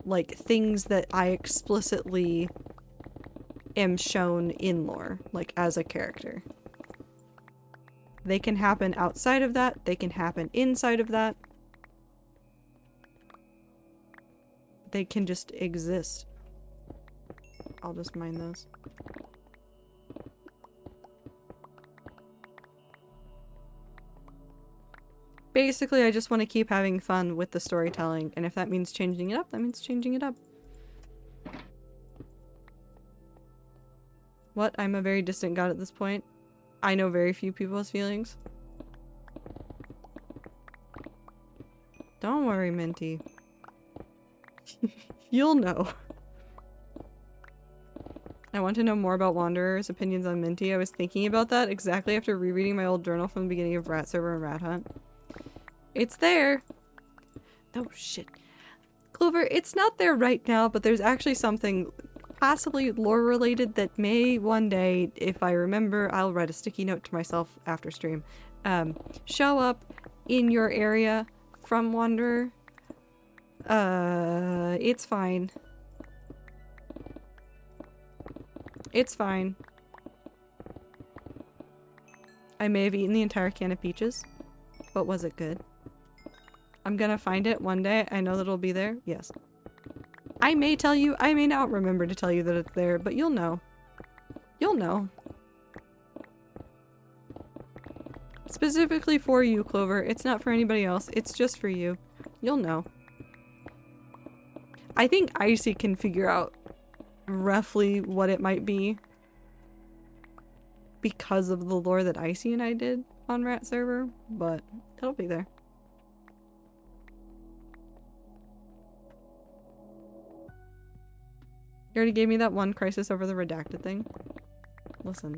like things that I explicitly am shown in lore, like as a character. They can happen outside of that, they can happen inside of that. They can just exist. I'll just mine those. Basically, I just want to keep having fun with the storytelling, and if that means changing it up, that means changing it up. What? I'm a very distant god at this point. I know very few people's feelings. Don't worry, Minty. You'll know. I want to know more about Wanderer's opinions on Minty. I was thinking about that exactly after rereading my old journal from the beginning of Rat Server and Rat Hunt. It's there! Oh shit. Clover, it's not there right now, but there's actually something possibly lore related that may one day, if I remember, I'll write a sticky note to myself after stream, show up in your area from Wanderer. It's fine. It's fine. I may have eaten the entire can of peaches, but was it good? I'm gonna find it one day. I know that it'll be there. Yes. I may tell you, I may not remember to tell you that it's there, but you'll know. You'll know. Specifically for you, Clover. It's not for anybody else. It's just for you. You'll know. I think Icy can figure out roughly what it might be because of the lore that Icy and I did on Rat Server, but it'll be there. You already gave me that one crisis over the redacted thing. Listen.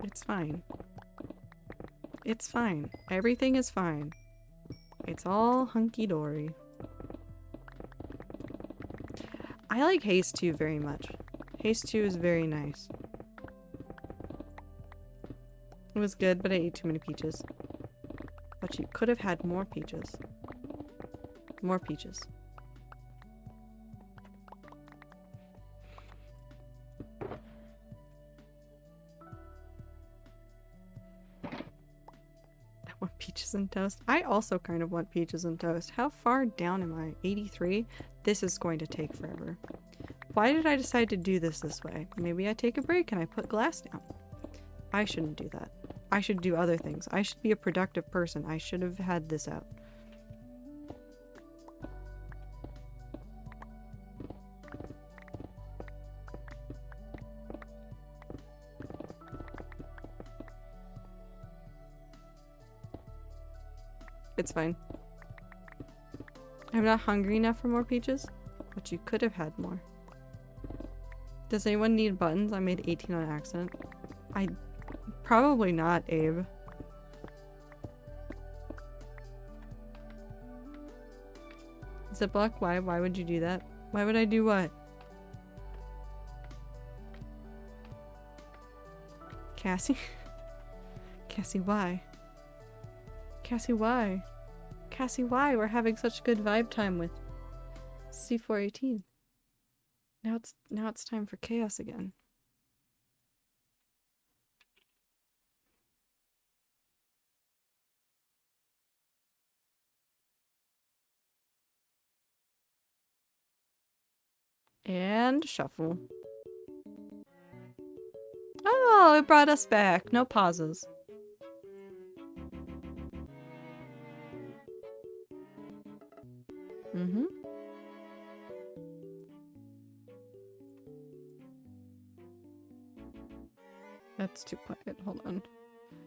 It's fine. It's fine. Everything is fine. It's all hunky-dory. I like Haste 2 very much. Haste 2 is very nice. It was good, but I ate too many peaches. But you could have had more peaches. More peaches. I want peaches and toast. I also kind of want peaches and toast. How far down am I? 83? This is going to take forever. Why did I decide to do this way? Maybe I take a break and I put glass down. I shouldn't do that. I should do other things. I should be a productive person. I should have had this out. It's fine. I'm not hungry enough for more peaches, but you could have had more. Does anyone need buttons? I made 18 on accident. Probably not, Abe. Ziploc, why? Why would you do that? Why would I do what? Cassie? Cassie, why? Cassie, why? Cassie, why? We're having such good vibe time with C418. Now it's time for chaos again. And shuffle. Oh, it brought us back. No pauses. Mm-hmm. That's too quiet. Hold on.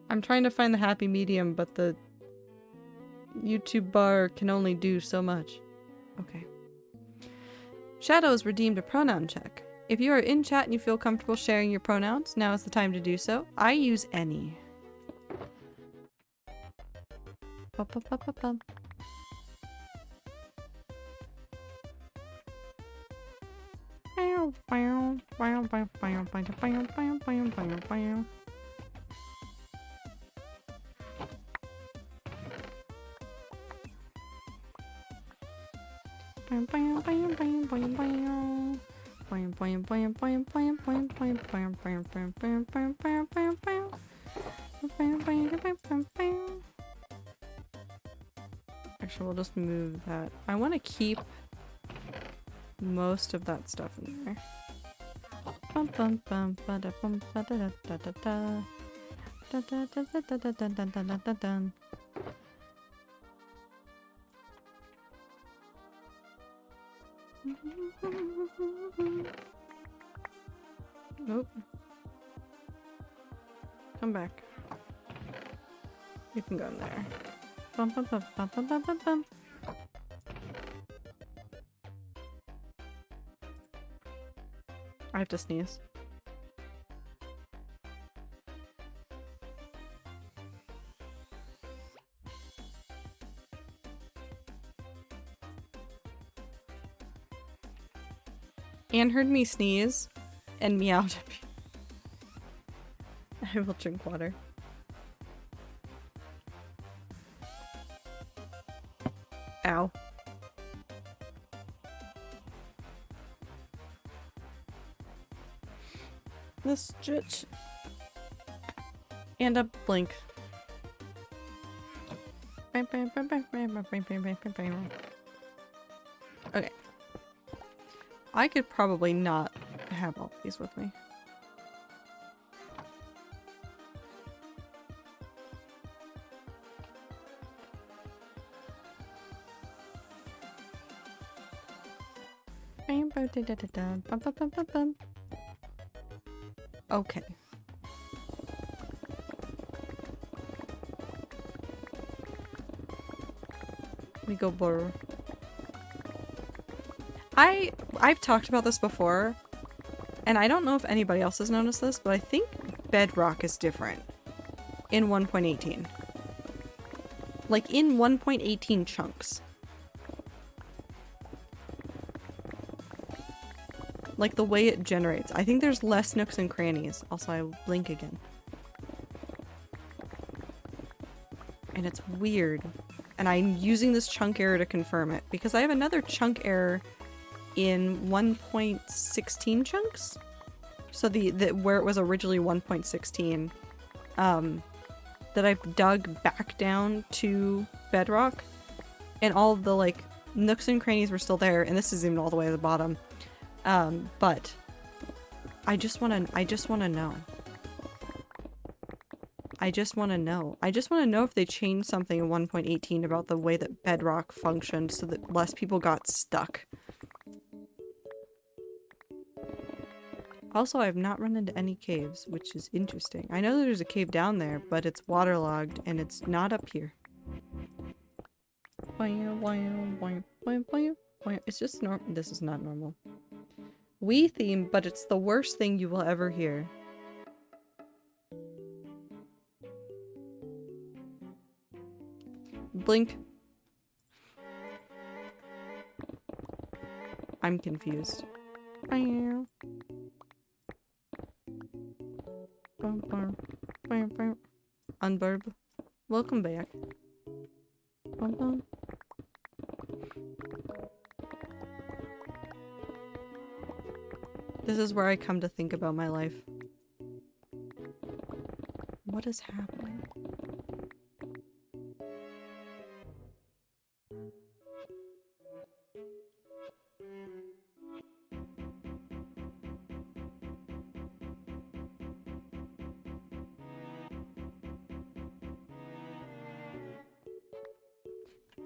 I'm trying to find the happy medium, but the YouTube bar can only do so much. Okay. Shadows redeemed a pronoun check. If you are in chat and you feel comfortable sharing your pronouns, now is the time to do so. I use any. Ba-ba-ba-ba-bum. Actually, we'll just move that. I want to keep most of that stuff in there. Bum bum bum ba da bum ba da da da da da. Da da da da da da da da da da da da. Nope. Come back. You can go in there. Bum bum bum bum bum bum bum bum. I have to sneeze. Anne heard me sneeze and meowed at me. I will drink water. Ow. This stitch. And a blink. Okay. I could probably not have all these with me. Okay. We go burr. I've talked about this before, and I don't know if anybody else has noticed this, but I think Bedrock is different in 1.18. Like in 1.18 chunks. Like the way it generates. I think there's less nooks and crannies. Also, I blink again. And it's weird. And I'm using this chunk error to confirm it, because I have another chunk error in 1.16 chunks. So the where it was originally 1.16, that I've dug back down to Bedrock, and all of the like nooks and crannies were still there, and this is even all the way at the bottom. But I just wanna know. I just want to know. I just want to know if they changed something in 1.18 about the way that Bedrock functioned so that less people got stuck. Also, I have not run into any caves, which is interesting. I know there's a cave down there, but it's waterlogged and it's not up here. It's just normal. This is not normal. Wii theme, but it's the worst thing you will ever hear. Blink. I'm confused. Unburb. Welcome back. This is where I come to think about my life. What is happening?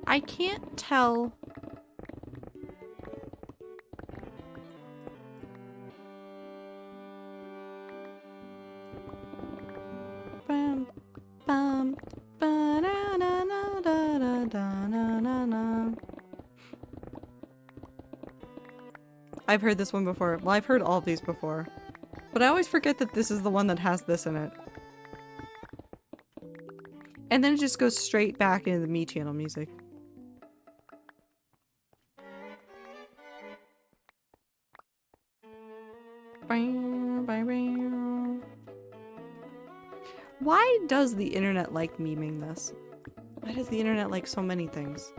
I can't tell. Bam, bam, ba-da-na-na-da-da-da-na-na-na. I've heard this one before. Well, I've heard all of these before. But I always forget that this is the one that has this in it. And then it just goes straight back into the Me Channel music. Why does the internet like memeing this? Why does the internet like so many things?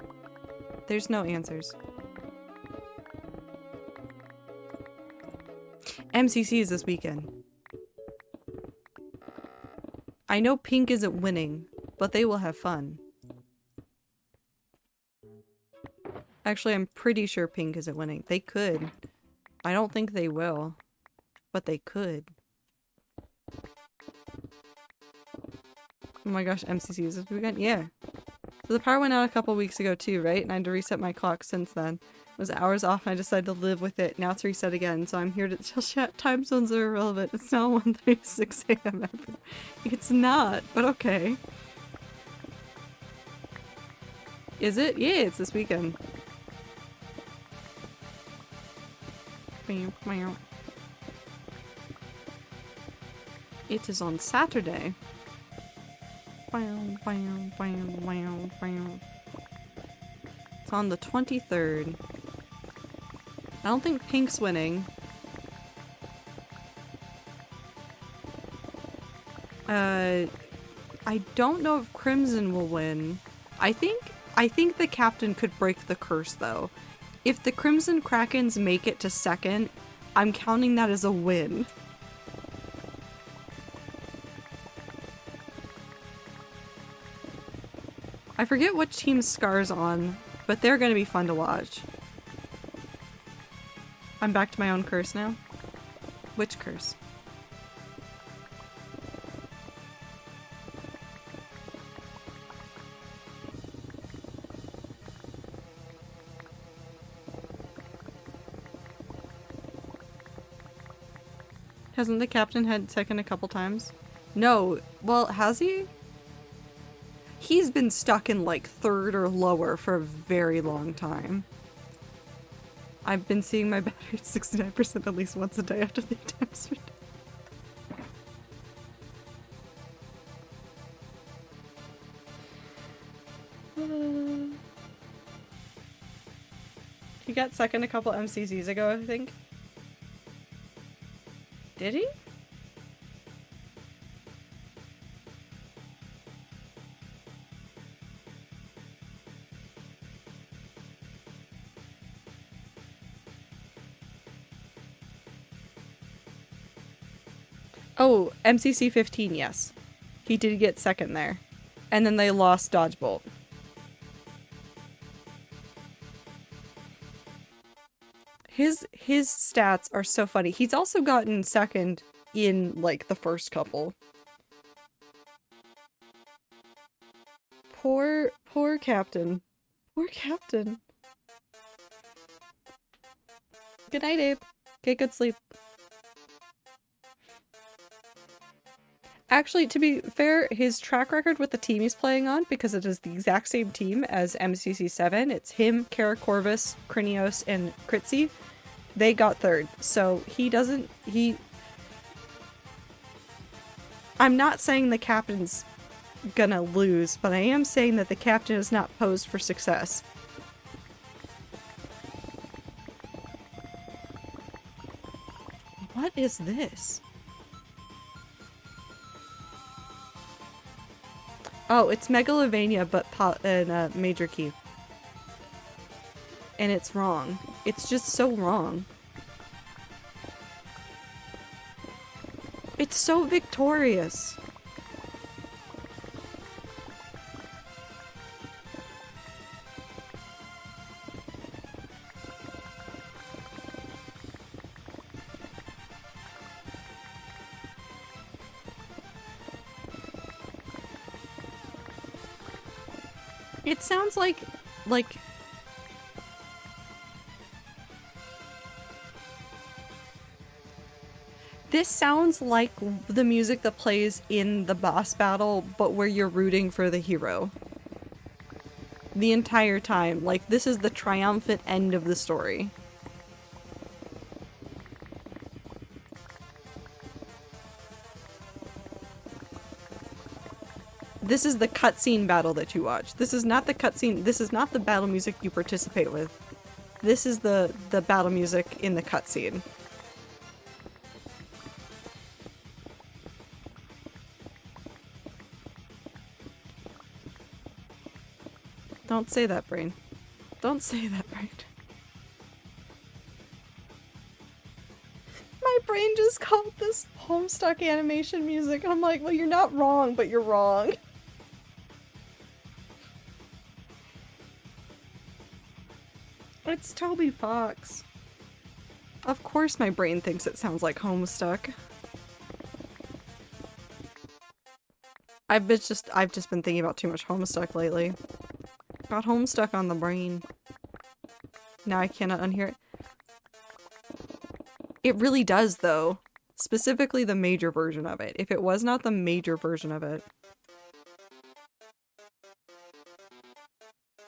There's no answers. MCC is this weekend. I know Pink isn't winning, but they will have fun. Actually, I'm pretty sure Pink isn't winning. They could. I don't think they will, but they could. Oh my gosh, MCC is this weekend? Yeah. So the power went out a couple weeks ago too, right? And I had to reset my clock since then. It was hours off and I decided to live with it. Now it's reset again, so I'm here to tell chat time zones are irrelevant. It's now 1:36 a.m. It's not, but okay. Is it? Yeah, it's this weekend. It is on Saturday. It's on the 23rd. I don't think Pink's winning. I don't know if Crimson will win. I think the captain could break the curse though. If the Crimson Krakens make it to second, I'm counting that as a win. I forget which team Scar's on, but they're gonna be fun to watch. I'm back to my own curse now. Which curse? Hasn't the captain had second a couple times? No. Well, has he? He's been stuck in like third or lower for a very long time. I've been seeing my battery at 69% at least once a day after the attempts. He got second a couple MCCs ago, I think. Did he? Oh, MCC 15, yes. He did get second there. And then they lost Dodgebolt. His stats are so funny. He's also gotten second in, like, the first couple. Poor Captain. Poor Captain. Good night, Abe. Get good sleep. Actually, to be fair, his track record with the team he's playing on, because it is the exact same team as MCC7, it's him, Kara Corvus, Krinios, and Kritzy. They got third, so I'm not saying the captain's gonna lose, but I am saying that the captain is not posed for success. What is this? Oh, it's Megalovania, but in a major key. And it's wrong. It's just so wrong. It's so victorious. It sounds like this sounds like the music that plays in the boss battle, but where you're rooting for the hero. The entire time. Like, this is the triumphant end of the story. This is the cutscene battle that you watch. This is not the cutscene. This is not the battle music you participate with. This is the battle music in the cutscene. Don't say that, brain. Don't say that, brain. My brain just called this Homestuck animation music, and I'm like, well, you're not wrong, but you're wrong. It's Toby Fox. Of course my brain thinks it sounds like Homestuck. I've just been thinking about too much Homestuck lately. Got Homestuck on the brain. Now I cannot unhear it. It really does, though. Specifically the major version of it. If it was not the major version of it.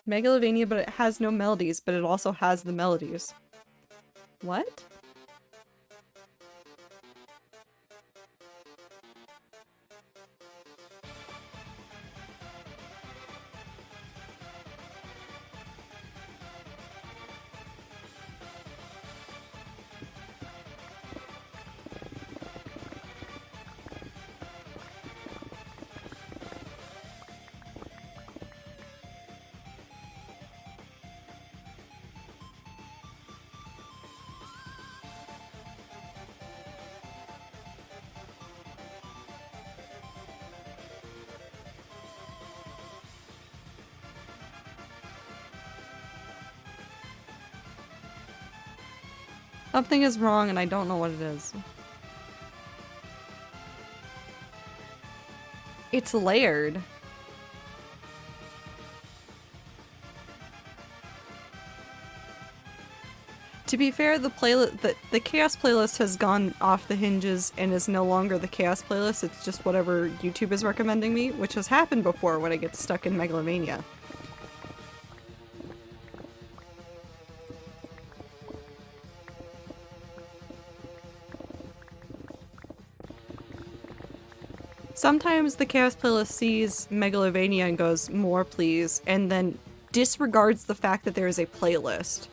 Megalovania, but it has no melodies, but it also has the melodies. What? Something is wrong and I don't know what it is. It's layered. To be fair, the Chaos playlist has gone off the hinges and is no longer the Chaos playlist, it's just whatever YouTube is recommending me, which has happened before when I get stuck in Megalovania. Sometimes the Chaos playlist sees Megalovania and goes, more please, and then disregards the fact that there is a playlist.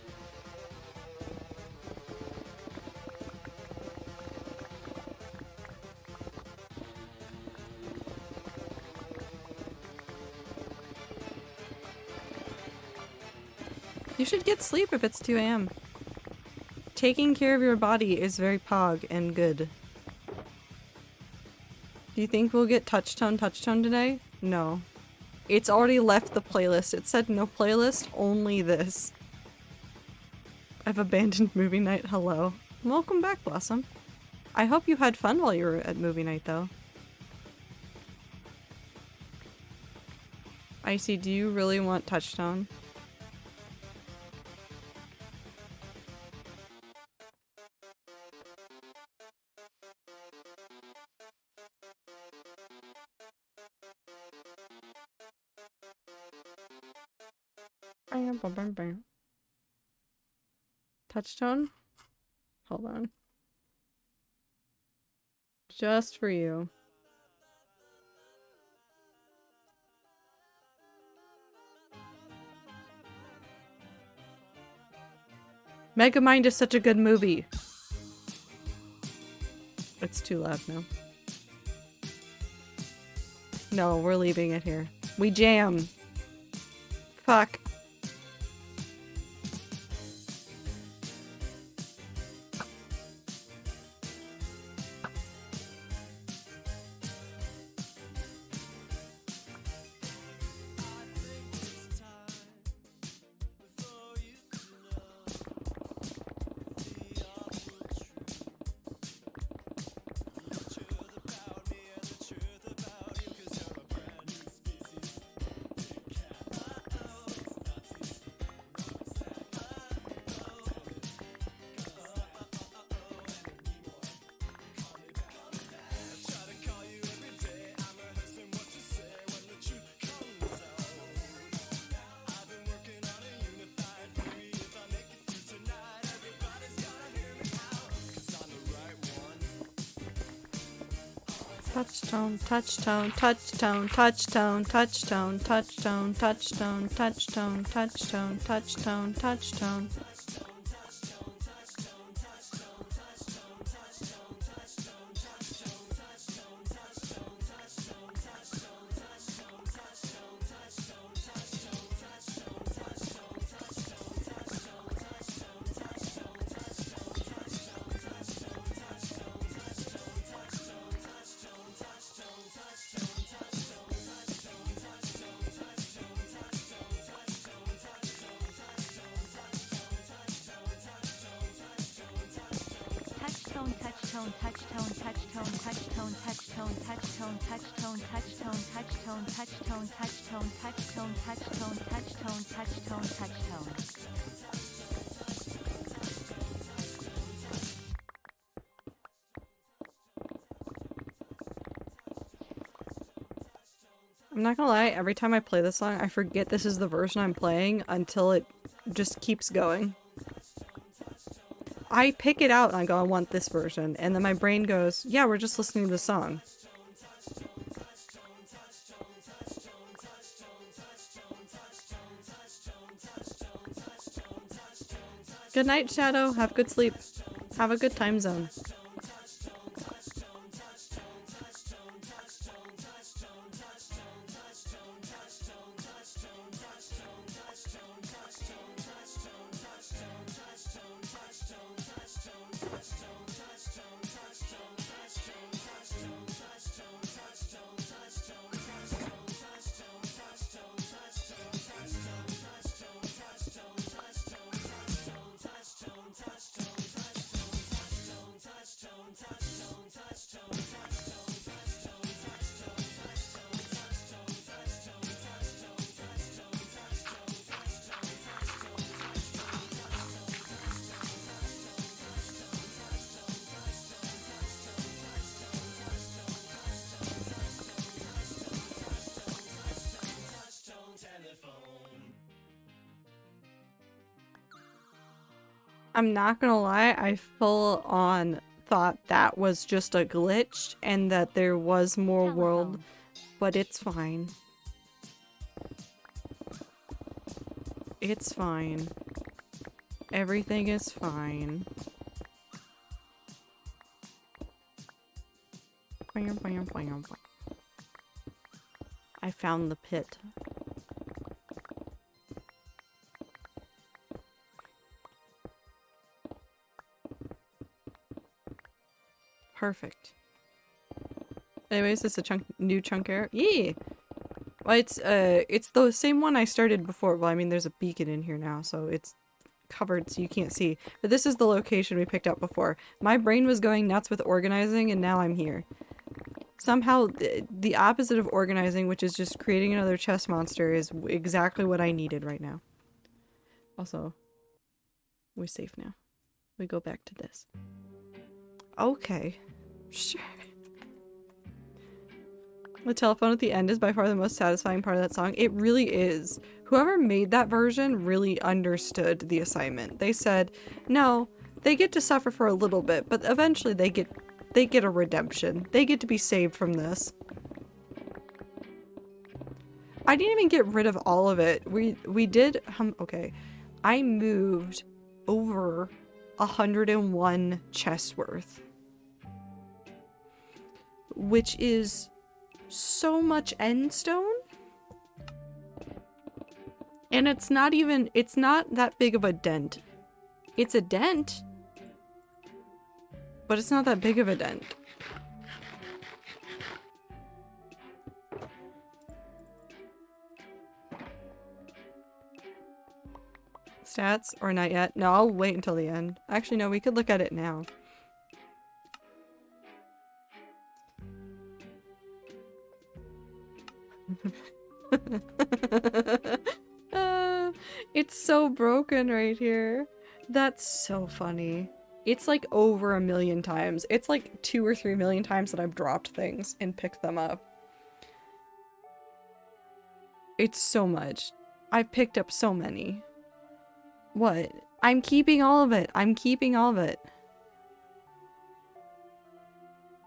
You should get sleep if it's 2 a.m. Taking care of your body is very pog and good. Do you think we'll get Touchtone today? No. It's already left the playlist. It said no playlist, only this. I've abandoned movie night. Hello. Welcome back, Blossom. I hope you had fun while you were at movie night, though. Icy, do you really want Touchtone? Touchtone? Hold on. Just for you. Megamind is such a good movie. It's too loud now. No, we're leaving it here. We jam. Fuck. Touchtone, touchtone, touchtone, touchtone, touchtone, touchtone, touchtone, touchtone, touchtone, touchtone, touchtone. Touchtone, touchtone, touchtone, touchtone, touchtone, touchtone, touchtone, touchtone, touchtone, touchtone, touchtone, touchtone, touchtone, touchtone, touchtone, touchtone, touchtone. I'm not gonna lie, every time I play this song, I forget this is the version I'm playing until it just keeps going. I pick it out and I go, I want this version. And then my brain goes, yeah, we're just listening to the song. Good night, Shadow. Have good sleep. Have a good time zone. I'm not gonna lie, I full on thought that was just a glitch and that there was more world, but it's fine. It's fine. Everything is fine. I found the pit. Perfect. Anyways, it's a new chunk error. Yeah. Well, it's the same one I started before. Well, I mean, there's a beacon in here now, so it's covered so you can't see. But this is the location we picked up before. My brain was going nuts with organizing, and now I'm here. Somehow, the opposite of organizing, which is just creating another chest monster, is exactly what I needed right now. Also, we're safe now. We go back to this. Okay. Sure. The telephone at the end is by far the most satisfying part of that song. It really is. Whoever made that version really understood the assignment. They said, no, they get to suffer for a little bit, but eventually they get a redemption. They get to be saved from this. I didn't even get rid of all of it. We did, okay. I moved over 101 chests worth. Which is so much end stone. And it's not that big of a dent. It's a dent, but it's not that big of a dent. Stats or not yet? No, I'll wait until the end. Actually, no, we could look at it now. It's so broken right here. That's so funny. It's like over 1 million times. It's like 2 or 3 million times that I've dropped things and picked them up. It's so much. I've picked up so many. What? I'm keeping all of it. I'm keeping all of it.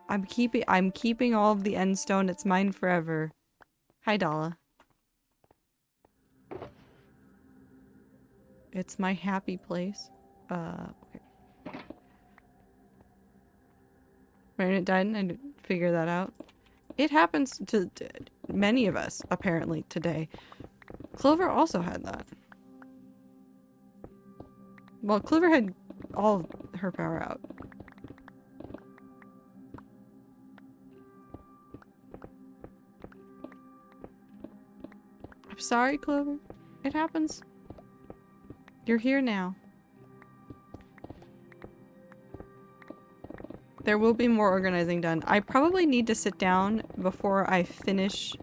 I'm keeping all of the end stone. It's mine forever. Hi, Dala. It's my happy place. Okay. Marinette died and I didn't figure that out. It happens to many of us, apparently, today. Clover also had that. Well, Clover had all of her power out. I'm sorry, Clover. It happens. You're here now. There will be more organizing done. I probably need to sit down before I finish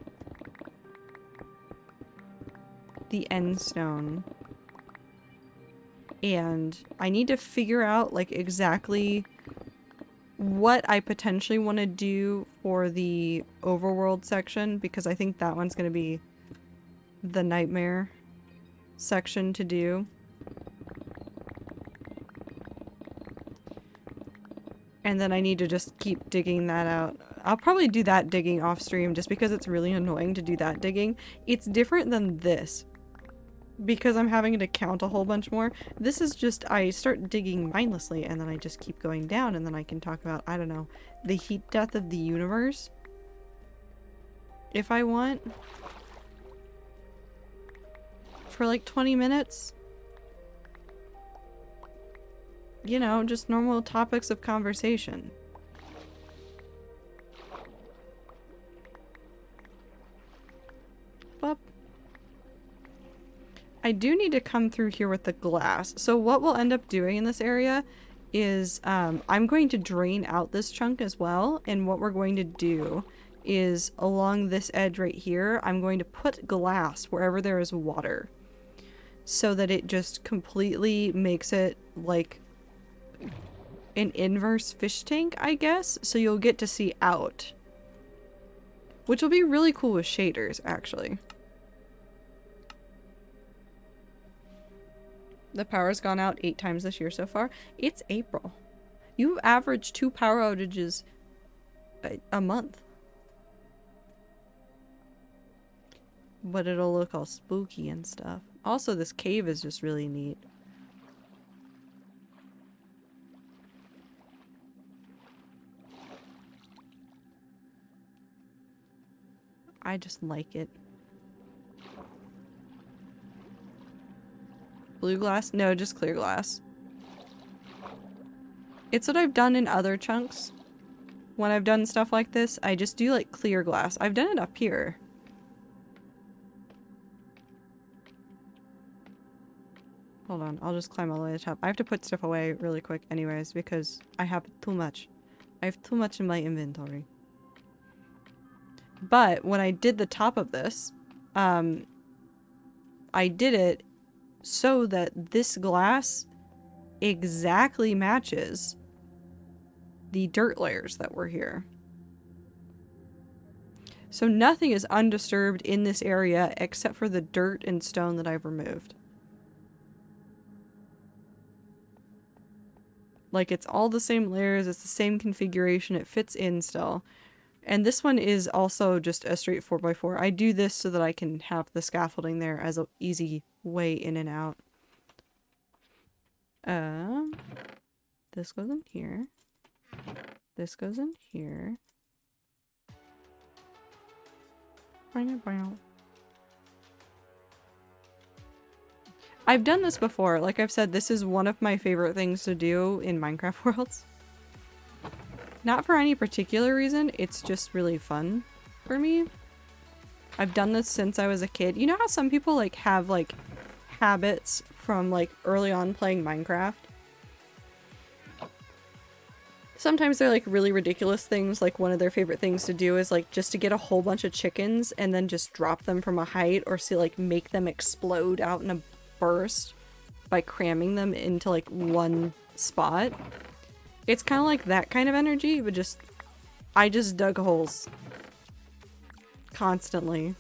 the end stone. And I need to figure out like exactly what I potentially want to do for the overworld section, because I think that one's going to be the nightmare section to do. And then I need to just keep digging that out. I'll probably do that digging off stream just because it's really annoying to do that digging. It's different than this because I'm having to count a whole bunch more. This is just, I start digging mindlessly and then I just keep going down and then I can talk about, I don't know, the heat death of the universe. If I want. For like 20 minutes. You know, just normal topics of conversation. But I do need to come through here with the glass. So what we'll end up doing in this area is I'm going to drain out this chunk as well. And what we're going to do is along this edge right here, I'm going to put glass wherever there is water. So that it just completely makes it like an inverse fish tank, I guess, so you'll get to see out. Which will be really cool with shaders, actually. The power's gone out 8 times this year so far. It's April. You've averaged 2 power outages a month. But it'll look all spooky and stuff. Also, this cave is just really neat. I just like it. Blue glass? No, just clear glass. It's what I've done in other chunks. When I've done stuff like this, I just do like clear glass. I've done it up here. Hold on, I'll just climb all the way to the top. I have to put stuff away really quick anyways because I have too much. I have too much in my inventory. But when I did the top of this, I did it so that this glass exactly matches the dirt layers that were here. So nothing is undisturbed in this area except for the dirt and stone that I've removed. Like, it's all the same layers, it's the same configuration, it fits in still. And this one is also just a straight 4x4. I do this so that I can have the scaffolding there as an easy way in and out. This goes in here. This goes in here. I've done this before. Like I've said, this is one of my favorite things to do in Minecraft worlds. Not for any particular reason, it's just really fun for me. I've done this since I was a kid. You know how some people like have like habits from like early on playing Minecraft? Sometimes they're like really ridiculous things, like one of their favorite things to do is like just to get a whole bunch of chickens and then just drop them from a height, or see like make them explode out in a burst by cramming them into like one spot. It's kind of like that kind of energy, but just I just dug holes constantly.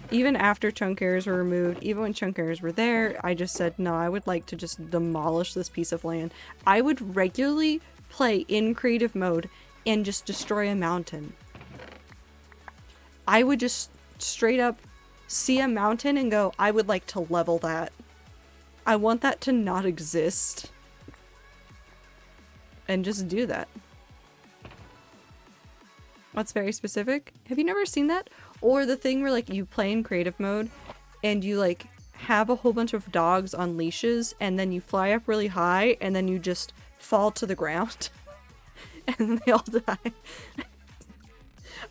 Even after chunk errors were removed, even when chunk errors were there, I just said, no, I would like to just demolish this piece of land. I would regularly play in creative mode and just destroy a mountain. I would just straight up see a mountain and go, I would like to level that. I want that to not exist. And just do that. That's very specific. Have you never seen that? Or the thing where like you play in creative mode and you like have a whole bunch of dogs on leashes and then you fly up really high and then you just fall to the ground and then they all die.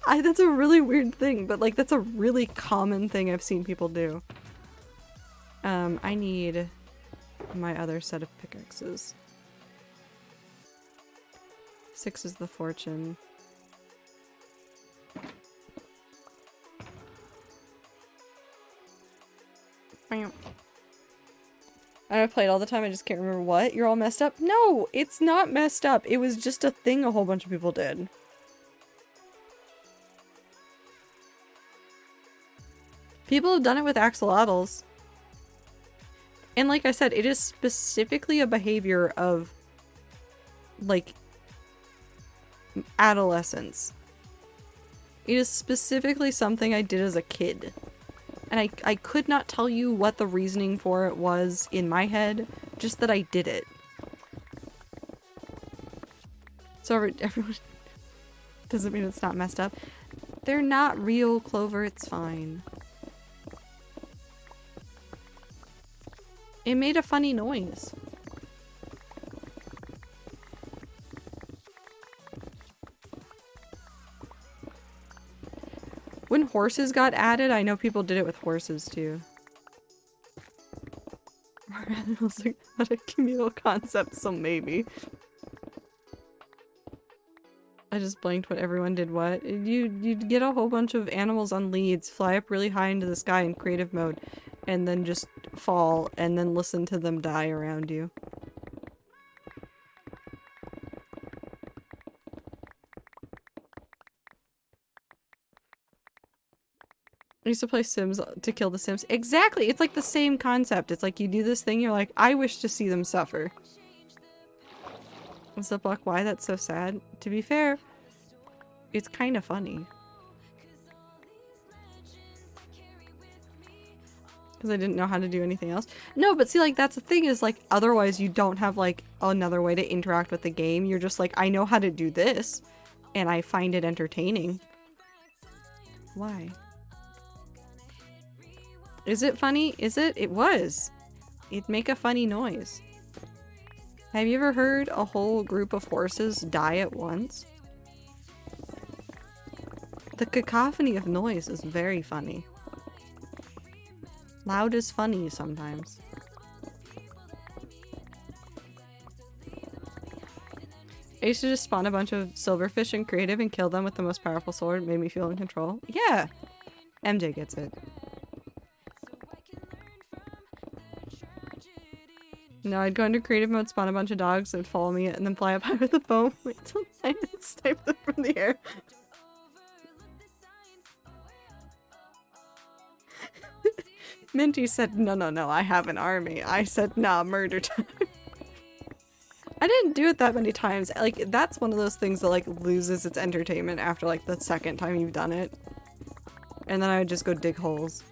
That's a really weird thing, but like that's a really common thing I've seen people do. I need my other set of pickaxes. 6 is the fortune. I play it all the time, I just can't remember what. You're all messed up? No, it's not messed up. It was just a thing a whole bunch of people did. People have done it with axolotls. And like I said, it is specifically a behavior of, like, adolescence. It is specifically something I did as a kid. And I could not tell you what the reasoning for it was in my head, just that I did it. So everyone doesn't mean it's not messed up. They're not real, Clover, it's fine. It made a funny noise. When horses got added, I know people did it with horses too. Animals are not a communal concept, so maybe. I just blanked what everyone did what. You'd get a whole bunch of animals on leads, fly up really high into the sky in creative mode, and then just fall, and then listen to them die around you. I used to play Sims to kill the Sims. Exactly! It's like the same concept. It's like you do this thing, you're like, I wish to see them suffer. What's up, Block? Why? That's so sad. To be fair, it's kind of funny. Because I didn't know how to do anything else. No, but see, like, that's the thing is, like, otherwise you don't have, like, another way to interact with the game. You're just like, I know how to do this, and I find it entertaining. Why? Is it funny? Is it? It was. It'd make a funny noise. Have you ever heard a whole group of horses die at once? The cacophony of noise is very funny. Loud is funny sometimes. I used to just spawn a bunch of silverfish in creative and kill them with the most powerful sword. It made me feel in control. Yeah! MJ gets it. No, I'd go into creative mode, spawn a bunch of dogs that would follow me, and then fly up high with a bow. Wait till I snipe them from the air. Minty said, no, I have an army. I said, nah, murder time. I didn't do it that many times. Like, that's one of those things that, like, loses its entertainment after, like, the second time you've done it. And then I would just go dig holes.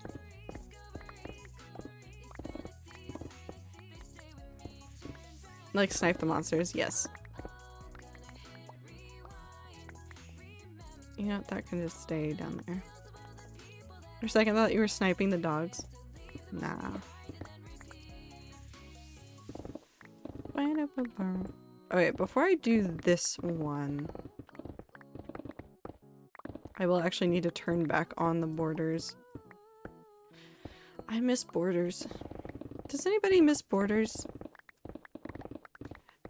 Like, snipe the monsters, yes. You know, that can just stay down there. For a second, I thought you were sniping the dogs. Nah. Okay, before I do this one, I will actually need to turn back on the borders. I miss Borders. Does anybody miss Borders?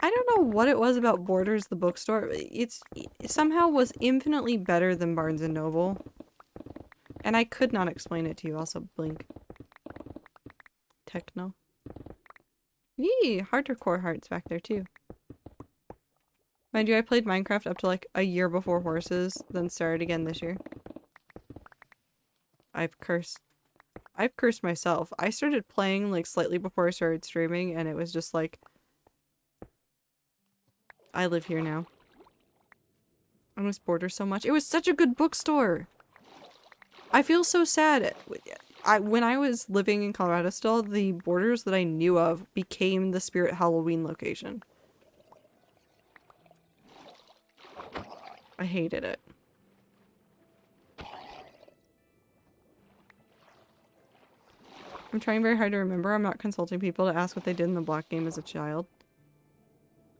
I don't know what it was about Borders, the bookstore. It somehow was infinitely better than Barnes & Noble. And I could not explain it to you. Also, blink. Techno. Yee! Hardcore hearts back there too. Mind you, I played Minecraft up to like a year before horses, then started again this year. I've cursed myself. I started playing like slightly before I started streaming, and it was just like, I live here now. I miss Borders so much. It was such a good bookstore! I feel so sad. When I was living in Colorado still, the Borders that I knew of became the Spirit Halloween location. I hated it. I'm trying very hard to remember. I'm not consulting people to ask what they did in the block game as a child.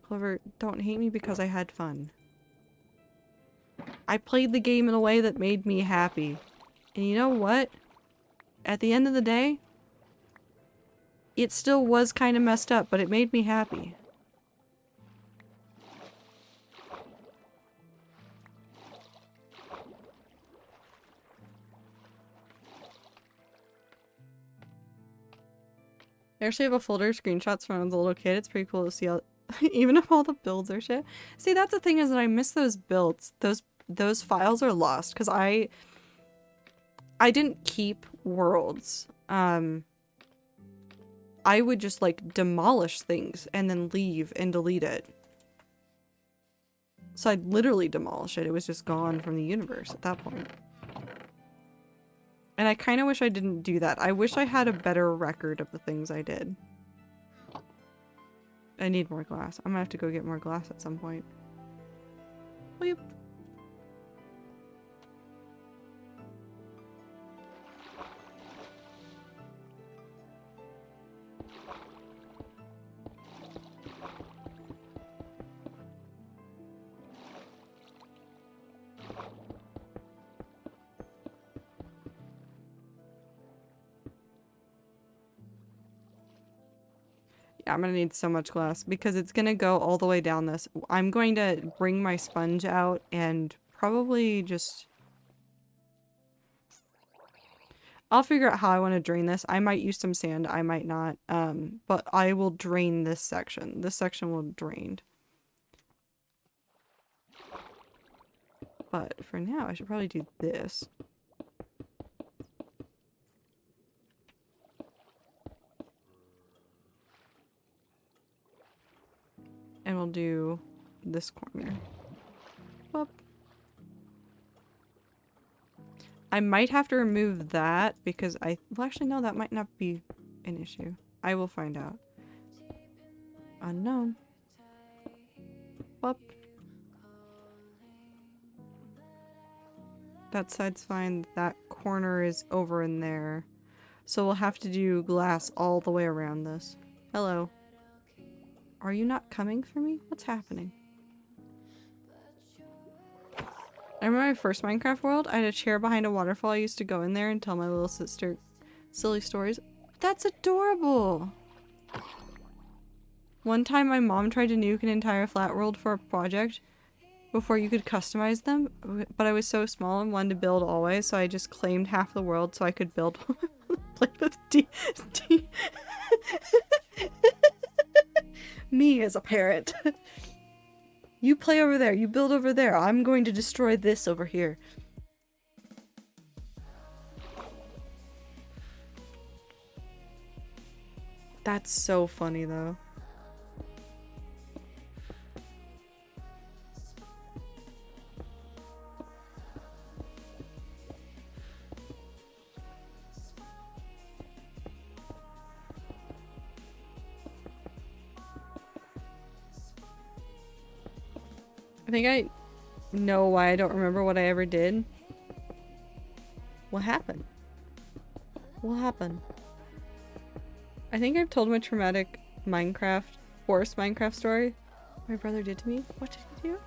Clover, don't hate me because I had fun. I played the game in a way that made me happy. And you know what? At the end of the day, it still was kind of messed up, but it made me happy. I actually have a folder of screenshots from when I was a little kid. It's pretty cool to see how, even if all the builds are shit. See, that's the thing, is that I miss those builds. Those files are lost because I didn't keep worlds. I would just like demolish things and then leave and delete it. So I'd literally demolish it. It was just gone from the universe at that point. And I kind of wish I didn't do that. I wish I had a better record of the things I did. I need more glass. I'm gonna have to go get more glass at some point. Weep. I'm gonna need so much glass because it's gonna go all the way down this. I'm going to bring my sponge out and probably just... I'll figure out how I want to drain this. I might use some sand, I might not. But I will drain this section. This section will drain. But for now, I should probably do this. And we'll do this corner. Whoop. I might have to remove that because well, actually, no, that might not be an issue. I will find out. Unknown. Whoop. That side's fine. That corner is over in there. So we'll have to do glass all the way around this. Hello. Are you not coming for me? What's happening? I remember my first Minecraft world, I had a chair behind a waterfall. I used to go in there and tell my little sister silly stories. That's adorable! One time my mom tried to nuke an entire flat world for a project before you could customize them, but I was so small and wanted to build always, so I just claimed half the world so I could build play with D. Me as a parent. You play over there, you build over there, I'm going to destroy this over here. That's so funny though. I think I know why I don't remember what I ever did. What happened? What happened? I think I've told my traumatic forced Minecraft story my brother did to me. What did he do?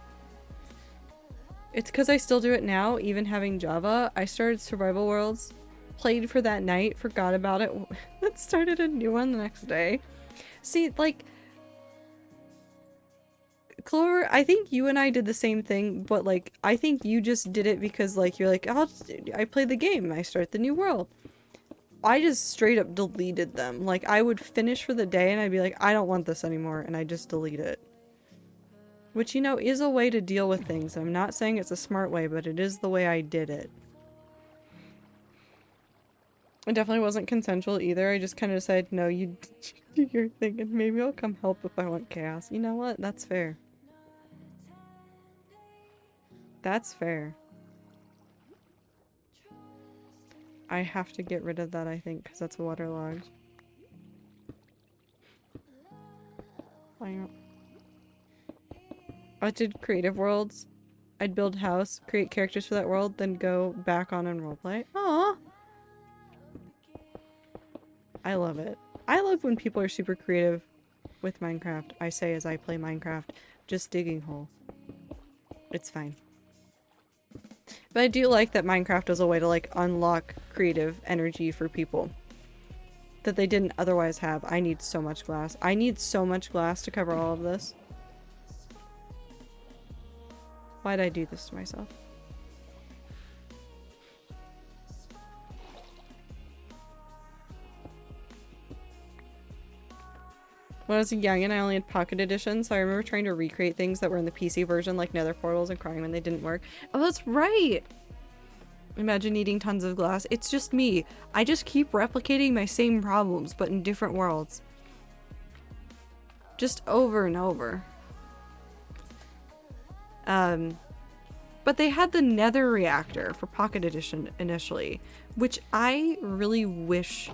It's because I still do it now, even having Java. I started Survival Worlds, played for that night, forgot about it, then started a new one the next day. See, like, Clover, I think you and I did the same thing, but like, I think you just did it because like, you're like, I played the game, I start the new world. I just straight up deleted them. Like, I would finish for the day and I'd be like, I don't want this anymore, and I just delete it. Which, you know, is a way to deal with things. I'm not saying it's a smart way, but it is the way I did it. It definitely wasn't consensual either. I just kind of decided, no, you do your thing, and maybe I'll come help if I want chaos. You know what? That's fair. That's fair. I have to get rid of that, I think, because that's waterlogged. I did creative worlds. I'd build a house, create characters for that world, then go back on and roleplay. Aww! I love it. I love when people are super creative with Minecraft. I say as I play Minecraft, just digging hole. It's fine. But I do like that Minecraft is a way to like unlock creative energy for people that they didn't otherwise have. I need so much glass. I need so much glass to cover all of this. Why'd I do this to myself? When I was a youngin', I only had Pocket Edition, so I remember trying to recreate things that were in the PC version, like nether portals, and crying when they didn't work. Oh, that's right! Imagine needing tons of glass. It's just me. I just keep replicating my same problems, but in different worlds. Just over and over. But they had the nether reactor for Pocket Edition initially, which I really wish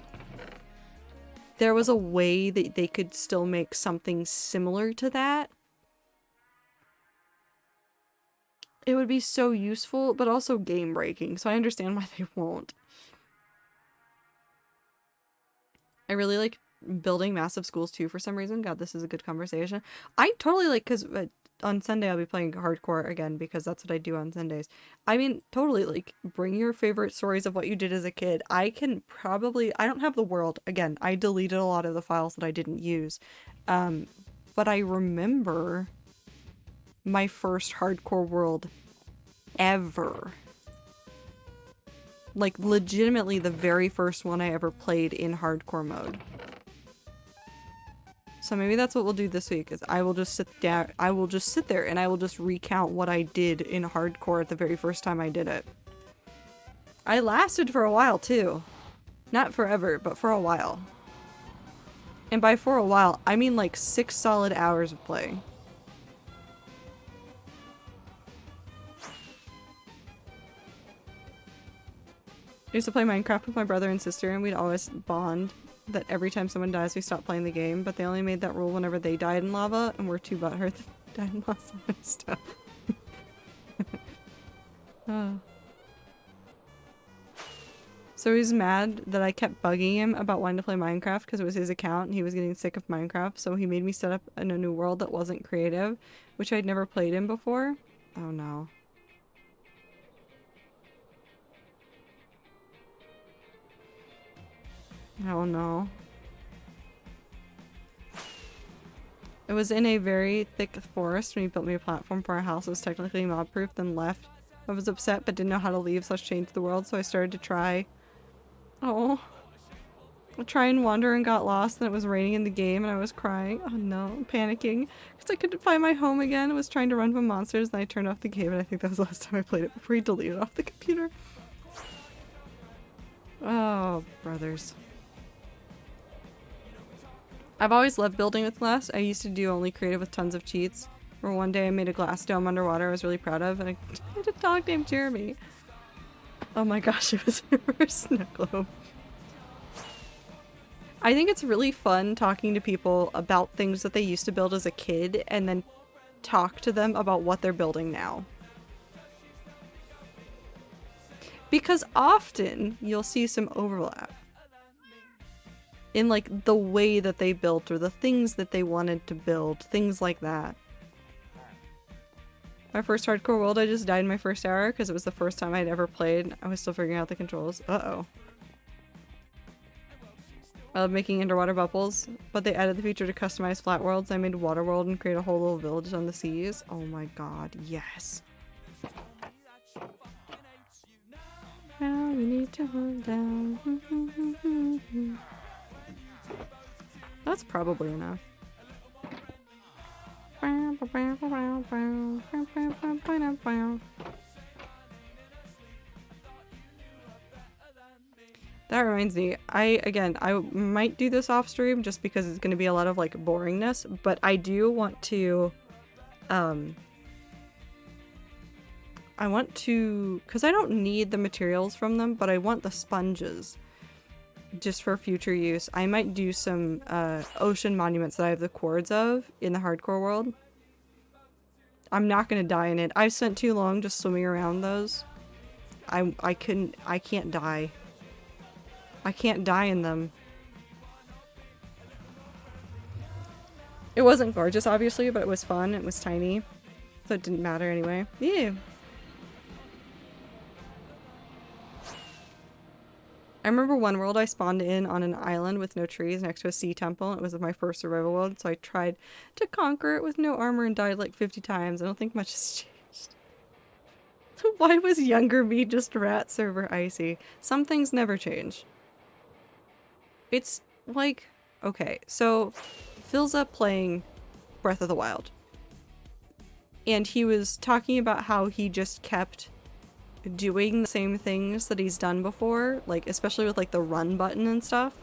there was a way that they could still make something similar to that. It would be so useful, but also game breaking, so I understand why they won't. I really like building massive schools too for some reason. God, this is a good conversation. I totally like, because on Sunday I'll be playing hardcore again because that's what I do on Sundays. I mean, totally, like, bring your favorite stories of what you did as a kid. I don't have the world. Again, I deleted a lot of the files that I didn't use. But I remember my first hardcore world ever. Like, legitimately the very first one I ever played in hardcore mode. So maybe that's what we'll do this week, is I will just sit there and I will just recount what I did in hardcore at the very first time I did it. I lasted for a while too. Not forever, but for a while. And by for a while, I mean like 6 solid hours of playing. I used to play Minecraft with my brother and sister, and we'd always bond that every time someone dies we stop playing the game, but they only made that rule whenever they died in lava, and we're too butthurt that died in lots of other stuff. So he was mad that I kept bugging him about wanting to play Minecraft because it was his account and he was getting sick of Minecraft, so he made me set up in a new world that wasn't creative, which I'd never played in before. Oh no. Oh no. It was in a very thick forest when he built me a platform for our house. It was technically mob proof, then left. I was upset but didn't know how to leave, so I changed the world, so I started to try. Oh. I tried and wander and got lost, and it was raining in the game and I was crying. Oh no, I'm panicking. Because I couldn't find my home again. I was trying to run from monsters and I turned off the game, and I think that was the last time I played it before he deleted it off the computer. Oh, brothers. I've always loved building with glass. I used to do only creative with tons of cheats. Where one day I made a glass dome underwater I was really proud of, and I had a dog named Jeremy. Oh my gosh, it was a reverse snow globe. I think it's really fun talking to people about things that they used to build as a kid and then talk to them about what they're building now. Because often you'll see some overlap in like the way that they built or the things that they wanted to build, things like that. My first hardcore world, I just died in my first hour because it was the first time I'd ever played. I was still figuring out the controls. Uh-oh. I love making underwater bubbles, but they added the feature to customize flat worlds. I made a water world and create a whole little village on the seas. Oh my god, yes. Now we need to hold down. That's probably enough. That reminds me, I might do this off stream just because it's going to be a lot of like boringness, but I do want to, because I don't need the materials from them, but I want the sponges just for future use. I might do some ocean monuments that I have the cords of in the hardcore world. I'm not going to die in it. I've spent too long just swimming around those. I can't die. I can't die in them. It wasn't gorgeous, obviously, but it was fun. It was tiny. So it didn't matter anyway. Yeah. I remember one world I spawned in on an island with no trees next to a sea temple. It was my first survival world, so I tried to conquer it with no armor and died like 50 times. I don't think much has changed. Why was younger me just rat server icy? Some things never change. It's like, okay, so Phil's up playing Breath of the Wild. And he was talking about how he just kept doing the same things that he's done before, like especially with like the run button and stuff.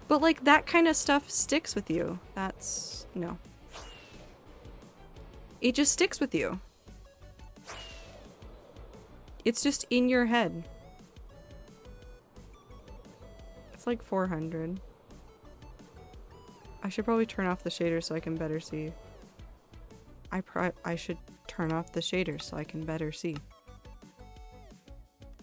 But like that kind of stuff sticks with you. That's, no. It just sticks with you. It's just in your head. It's like 400. I should probably turn off the shader so I can better see. I should turn off the shader so I can better see.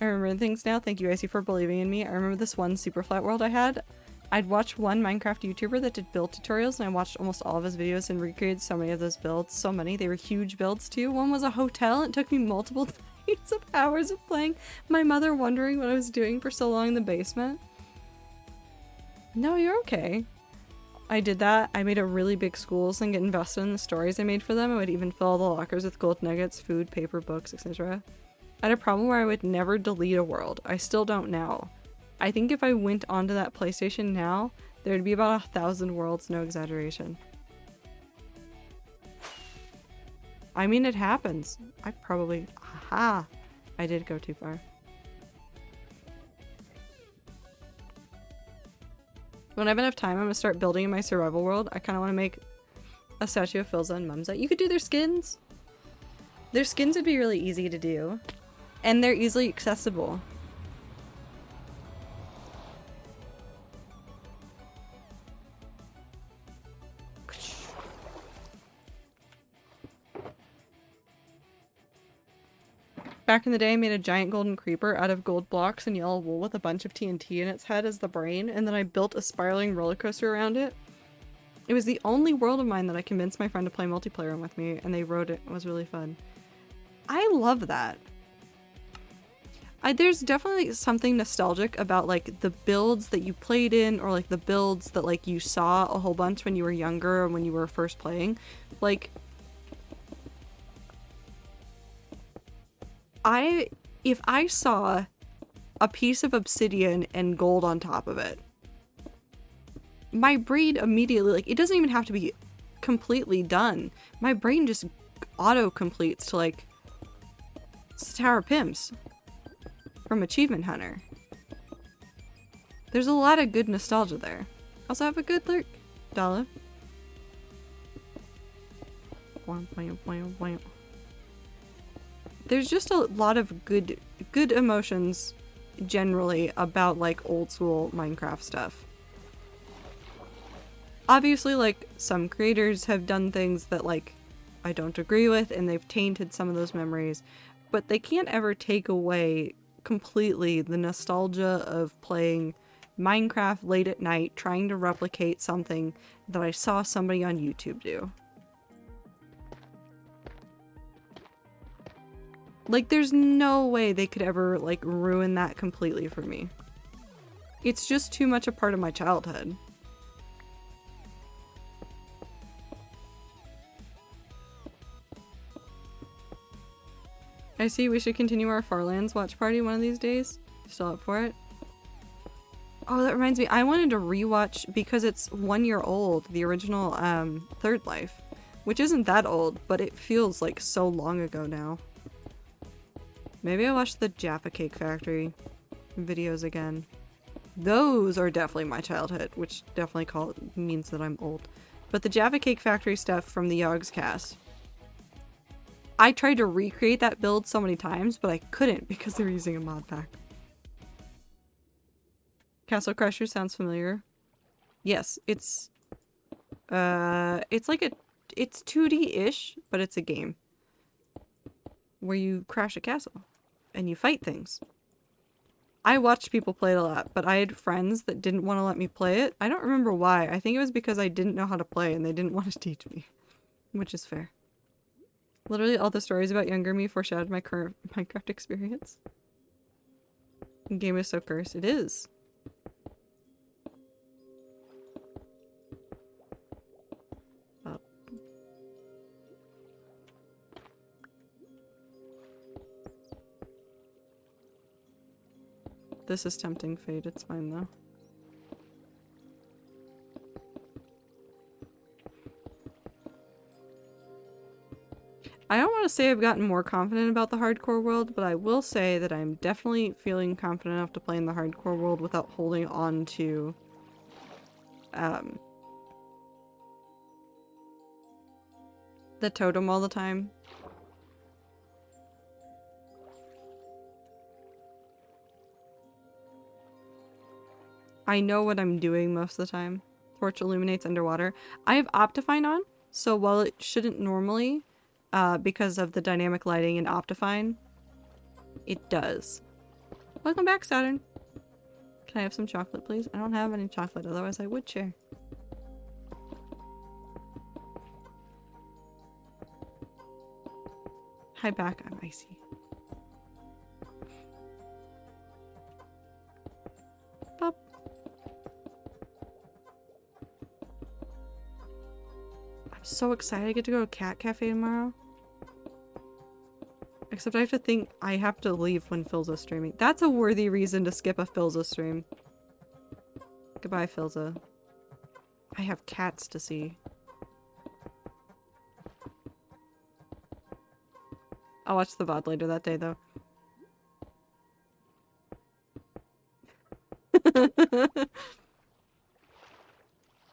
I remember things now. Thank you, Icy, for believing in me. I remember this one super flat world I had. I'd watched one Minecraft YouTuber that did build tutorials, and I watched almost all of his videos and recreated so many of those builds. So many. They were huge builds too. One was a hotel. It took me multiple days of hours of playing. My mother wondering what I was doing for so long in the basement. No, you're okay. I did that. I made a really big schools and get invested in the stories I made for them. I would even fill all the lockers with gold nuggets, food, paper, books, etc. I had a problem where I would never delete a world. I still don't now. I think if I went onto that PlayStation now, there'd be about 1,000 worlds, no exaggeration. I mean, it happens. I probably... Aha! I did go too far. When I have enough time, I'm gonna start building in my survival world. I kind of want to make a statue of Philza and Mumza. You could do their skins. Their skins would be really easy to do. And they're easily accessible. Back in the day, I made a giant golden creeper out of gold blocks and yellow wool with a bunch of TNT in its head as the brain, and then I built a spiraling roller coaster around it. It was the only world of mine that I convinced my friend to play multiplayer with me, and they wrote it. It was really fun. I love that. There's definitely something nostalgic about like the builds that you played in, or like the builds that like you saw a whole bunch when you were younger and when you were first playing. Like, if I saw a piece of obsidian and gold on top of it, my brain immediately, like, it doesn't even have to be completely done. My brain just auto-completes to, like, it's Tower of Pimps from Achievement Hunter. There's a lot of good nostalgia there. Also have a good lurk, Dala. There's just a lot of good emotions generally about like old school Minecraft stuff. Obviously, like, some creators have done things that like I don't agree with and they've tainted some of those memories, but they can't ever take away completely the nostalgia of playing Minecraft late at night trying to replicate something that I saw somebody on YouTube do. Like, there's no way they could ever, like, ruin that completely for me. It's just too much a part of my childhood. I see we should continue our Farlands watch party one of these days. Still up for it? Oh, that reminds me. I wanted to rewatch, because it's 1 year old, the original Third Life. Which isn't that old, but it feels like so long ago now. Maybe I watched the Jaffa Cake Factory videos again. Those are definitely my childhood, which definitely means that I'm old. But the Jaffa Cake Factory stuff from the Yogscast. I tried to recreate that build so many times, but I couldn't because they were using a mod pack. Castle Crusher sounds familiar. Yes, it's like it's 2D-ish, but it's a game where you crash a castle and you fight things. I watched people play it a lot, but I had friends that didn't want to let me play it. I don't remember why. I think it was because I didn't know how to play and they didn't want to teach me, which is fair. Literally all the stories about younger me foreshadowed my current Minecraft experience. The game is so cursed. It is. Up. This is tempting fate. It's fine though. I don't want to say I've gotten more confident about the hardcore world, but I will say that I'm definitely feeling confident enough to play in the hardcore world without holding on to the totem all the time. I know what I'm doing most of the time. Torch illuminates underwater. I have Optifine on, so while it shouldn't normally, because of the dynamic lighting in Optifine, it does. Welcome back, Saturn. Can I have some chocolate, please? I don't have any chocolate, otherwise I would share. Hi back, I'm icy. Pop. I'm so excited I get to go to Cat Cafe tomorrow. Except I have to think I have to leave when Philza's streaming. That's a worthy reason to skip a Philza stream. Goodbye, Philza. I have cats to see. I'll watch the VOD later that day, though.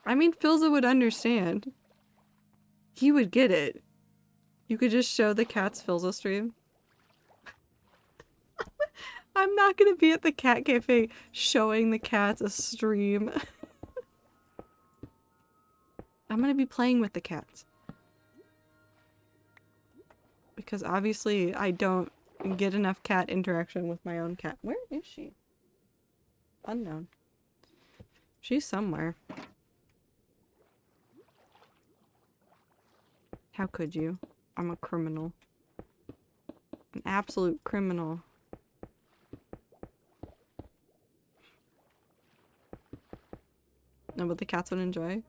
I mean, Philza would understand. He would get it. You could just show the cats Philza stream. I'm not gonna be at the cat cafe showing the cats a stream. I'm gonna be playing with the cats. Because obviously I don't get enough cat interaction with my own cat. Where is she? Unknown. She's somewhere. How could you? I'm a criminal. An absolute criminal. No, but the cats would enjoy.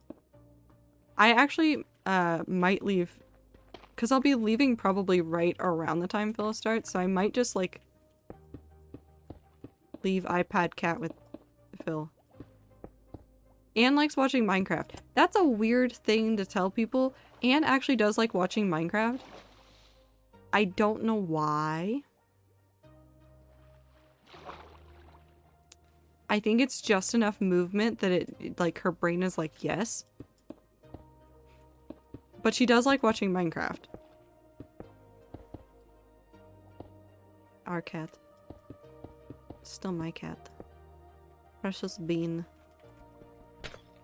I actually might leave, because I'll be leaving probably right around the time Phil starts, so I might just like leave iPad cat with Phil. Anne likes watching Minecraft. That's a weird thing to tell people. Anne actually does like watching Minecraft. I don't know why. I think it's just enough movement that like, her brain is like, yes. But she does like watching Minecraft. Our cat. Still my cat. Precious Bean.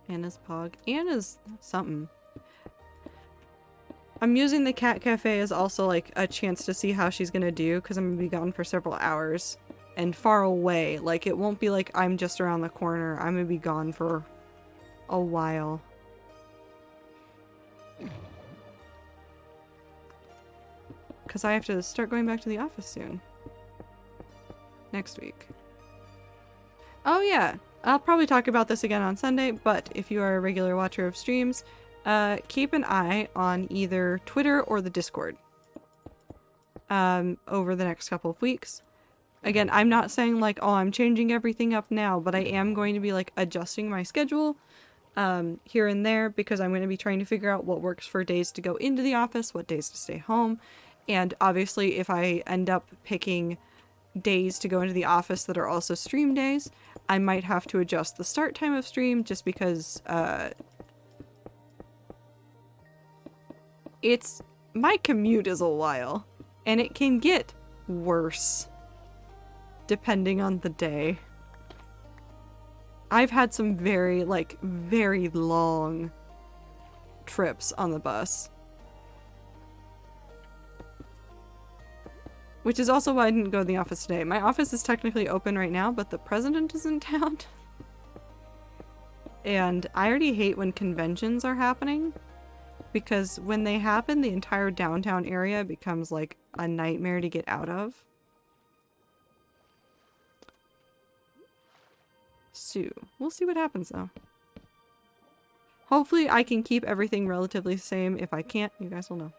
Anna's Pog. Anna's something. I'm using the cat cafe as also like a chance to see how she's gonna do because I'm gonna be gone for several hours and far away. Like, it won't be like I'm just around the corner. I'm gonna be gone for a while. Because I have to start going back to the office soon. Next week. Oh yeah, I'll probably talk about this again on Sunday, but if you are a regular watcher of streams, keep an eye on either Twitter or the Discord over the next couple of weeks. Again, I'm not saying like, oh, I'm changing everything up now, but I am going to be like adjusting my schedule here and there because I'm going to be trying to figure out what works for days to go into the office, what days to stay home, and obviously if I end up picking days to go into the office that are also stream days, I might have to adjust the start time of stream just because my commute is a while and it can get worse depending on the day. I've had some very long trips on the bus. Which is also why I didn't go to the office today. My office is technically open right now, but the president is in town. And I already hate when conventions are happening. Because when they happen, the entire downtown area becomes like a nightmare to get out of. So, we'll see what happens though. Hopefully I can keep everything relatively the same. If I can't, you guys will know.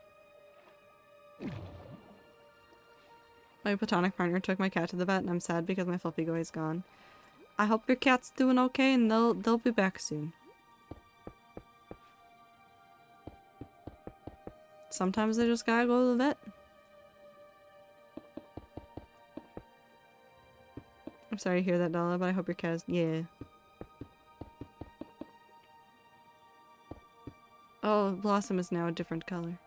My platonic partner took my cat to the vet and I'm sad because my fluffy guy is gone. I hope your cat's doing okay and they'll be back soon. Sometimes they just gotta go to the vet. I'm sorry to hear that, Dala, but I hope your cat is- yeah. Oh, Blossom is now a different color.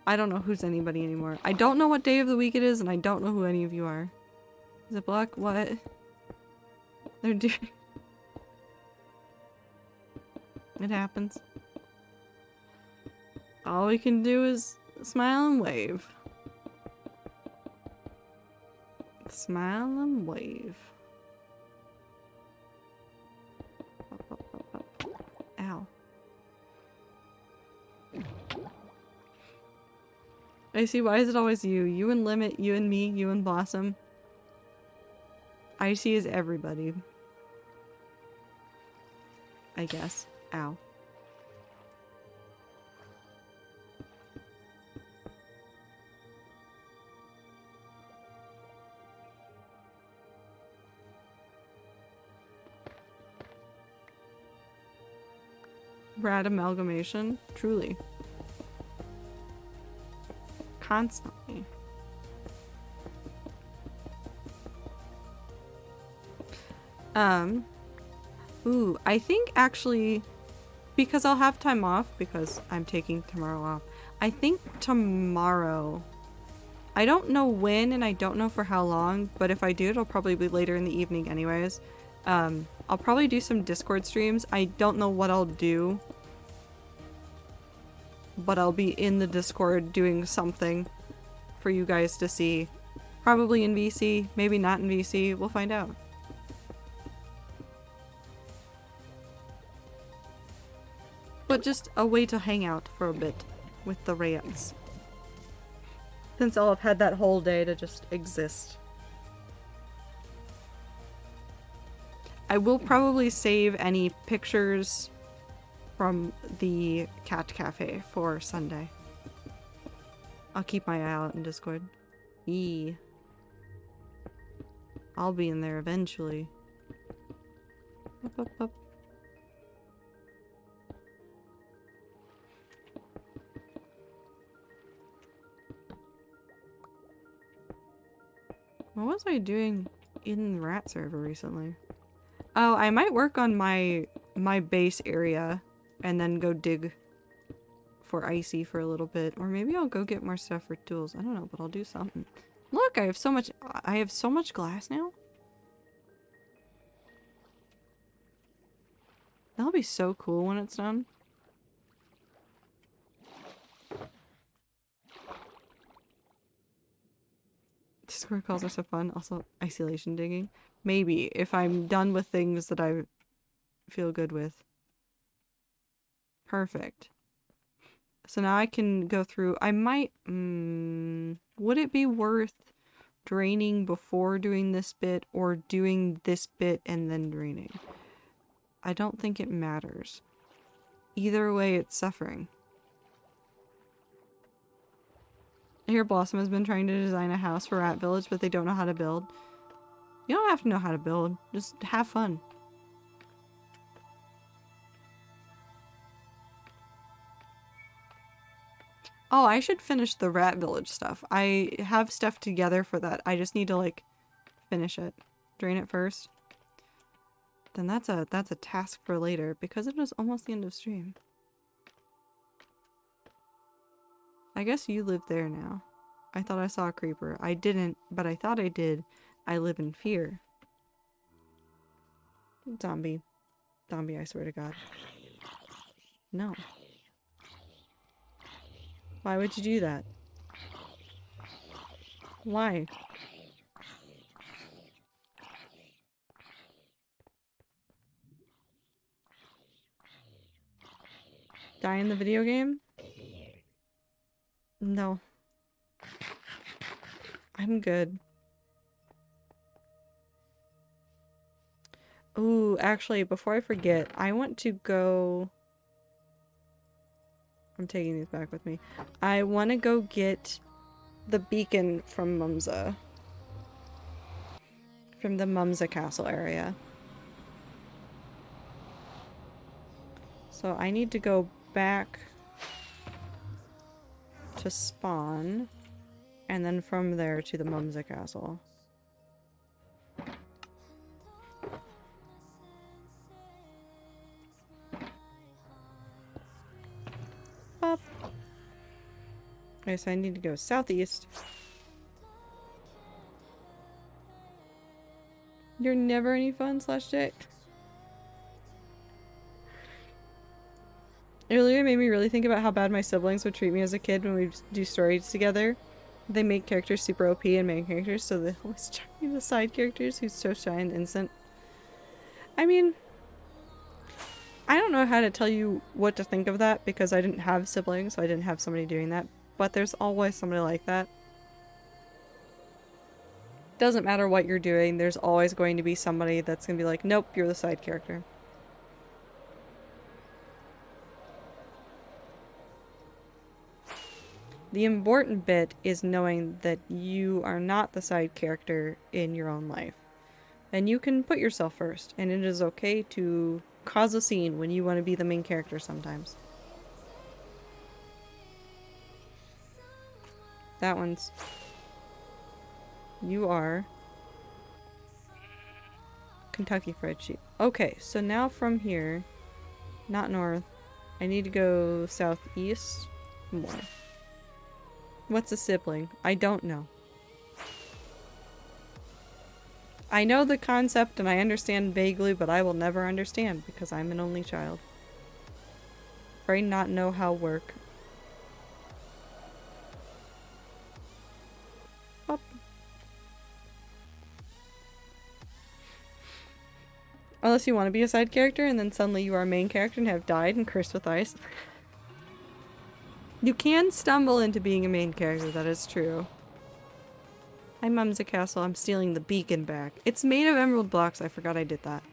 I don't know who's anybody anymore. I don't know what day of the week it is, and I don't know who any of you are. Is it Black? What? They're doing... It happens. All we can do is smile and wave. Smile and wave. Ow. I see, why is it always you? You and Limit, you and me, you and Blossom. Icy is everybody. I guess. Ow. Rad amalgamation? Truly. Constantly. Ooh, I think actually, because I'll have time off, because I'm taking tomorrow off, I think tomorrow, I don't know when and I don't know for how long, but if I do, it'll probably be later in the evening anyways. I'll probably do some Discord streams. I don't know what I'll do, but I'll be in the Discord doing something for you guys to see. Probably in VC, maybe not in VC, we'll find out. But just a way to hang out for a bit with the rants. Since I'll have had that whole day to just exist. I will probably save any pictures from the cat cafe for Sunday. I'll keep my eye out in Discord. I'll be in there eventually. Up, up, up. What was I doing in Rat Server recently? Oh, I might work on my base area and then go dig for Icy for a little bit. Or maybe I'll go get more stuff for tools. I don't know, but I'll do something. Look, I have so much glass now. That'll be so cool when it's done. Discord calls are so fun. Also, isolation digging. Maybe, if I'm done with things that I feel good with. Perfect. So now I can go through. I might... would it be worth draining before doing this bit or doing this bit and then draining? I don't think it matters. Either way, it's suffering. I hear Blossom has been trying to design a house for Rat Village, but they don't know how to build. You don't have to know how to build. Just have fun. Oh, I should finish the Rat Village stuff. I have stuff together for that. I just need to, like, finish it. Drain it first. Then that's a task for later, because it is almost the end of stream. I guess you live there now. I thought I saw a creeper. I didn't, but I thought I did. I live in fear. Zombie. Zombie, I swear to God. No. Why would you do that? Why? Die in the video game? No. I'm good. Ooh, actually, before I forget, I want to go... I'm taking these back with me. I want to go get the beacon from Mumza. From the Mumza Castle area. So I need to go back to spawn, and then from there to the Mumza Castle. Up. Okay, so I need to go southeast. You're never any fun, /Dick. Earlier it made me really think about how bad my siblings would treat me as a kid when we do stories together. They make characters super OP and main characters, so they always chuck me the side characters who's so shy and innocent. I mean, I don't know how to tell you what to think of that because I didn't have siblings, so I didn't have somebody doing that. But there's always somebody like that. Doesn't matter what you're doing, there's always going to be somebody that's gonna be like, nope, you're the side character. The important bit is knowing that you are not the side character in your own life. And you can put yourself first, and it is okay to cause a scene when you want to be the main character sometimes. That one's... You are... Kentucky Fried Sheep. Okay, so now from here, not north, I need to go southeast more. What's a sibling? I don't know. I know the concept and I understand vaguely, but I will never understand because I'm an only child. Brain not know how work. Up. Unless you want to be a side character and then suddenly you are a main character and have died and cursed with ice. You can stumble into being a main character, that is true. Hi, Mumza Castle. I'm stealing the beacon back. It's made of emerald blocks. I forgot I did that.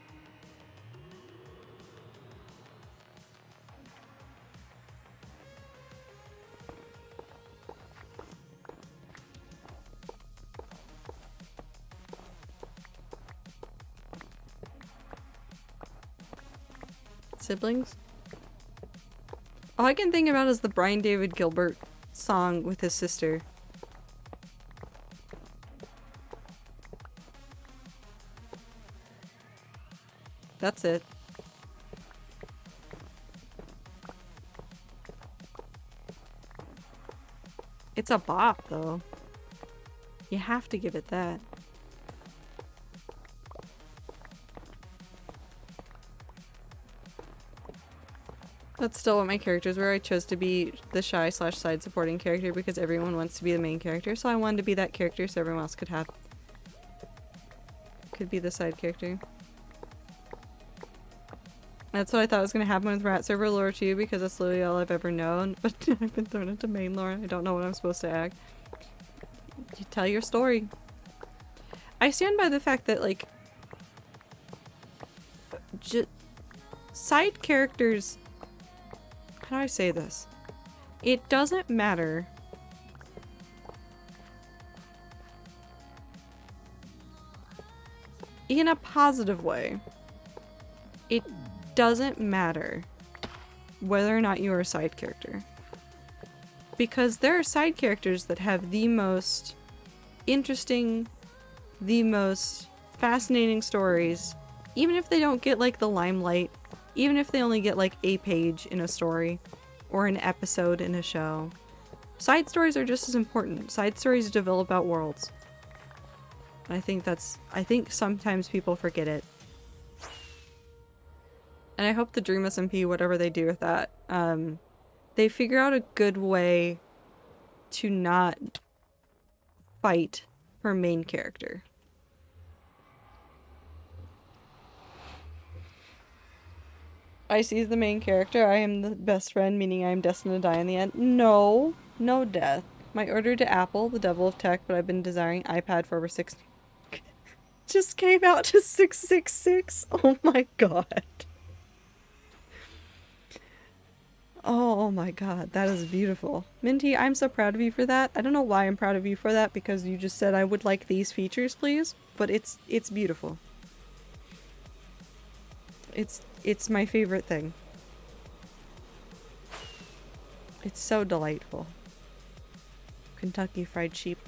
Siblings? All I can think about is the Brian David Gilbert song with his sister. That's it. It's a bop, though. You have to give it that. That's still what my characters were. I chose to be the shy/side supporting character because everyone wants to be the main character, so I wanted to be that character so everyone else could be the side character. That's what I thought was gonna happen with Rat Server lore too, because that's literally all I've ever known. But I've been thrown into main lore and I don't know what I'm supposed to act. You tell your story. I stand by the fact that, like, side characters. How do I say this? It doesn't matter in a positive way. It doesn't matter whether or not you are a side character. Because there are side characters that have the most interesting, the most fascinating stories, even if they don't get, like, the limelight, even if they only get, like, a page in a story or an episode in a show. Side stories are just as important. Side stories develop out worlds. I think sometimes people forget it. And I hope the Dream SMP, whatever they do with that, they figure out a good way to not fight for main character. Icy is the main character. I am the best friend, meaning I am destined to die in the end. No. No death. My order to Apple, the devil of tech, but I've been desiring iPad for over 6... just came out to 666. Oh my god. Oh my god, that is beautiful. Minty, I'm so proud of you for that. I don't know why I'm proud of you for that, because you just said I would like these features, please. But it's beautiful. It's my favorite thing. It's so delightful. Kentucky Fried Sheep.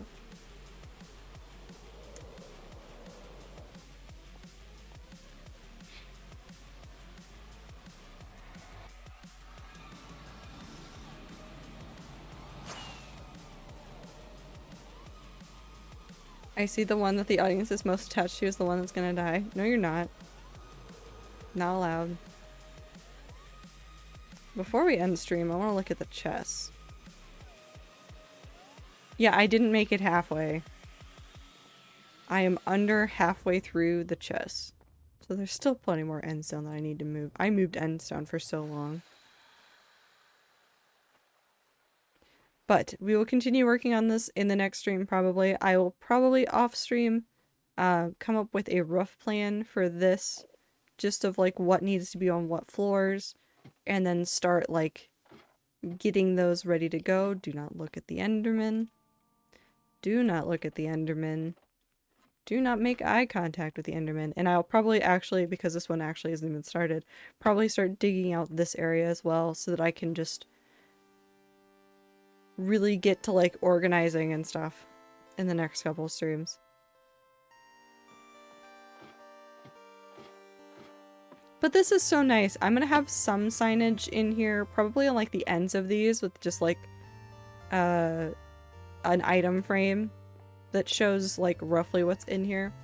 I see the one that the audience is most attached to is the one that's gonna die. No, you're not. Not allowed. Before we end stream, I want to look at the chess. Yeah, I didn't make it halfway. I am under halfway through the chess. So there's still plenty more endstone that I need to move. I moved endstone for so long. But we will continue working on this in the next stream, probably. I will probably off stream come up with a rough plan for this, just of like what needs to be on what floors, and then start like getting those ready to go. Do not look at the Enderman. Do not look at the Enderman. Do not make eye contact with the Enderman. And I'll probably actually, because this one actually hasn't even started, probably start digging out this area as well so that I can just really get to like organizing and stuff in the next couple of streams. But this is so nice. I'm gonna have some signage in here, probably on like the ends of these, with just like an item frame that shows like roughly what's in here.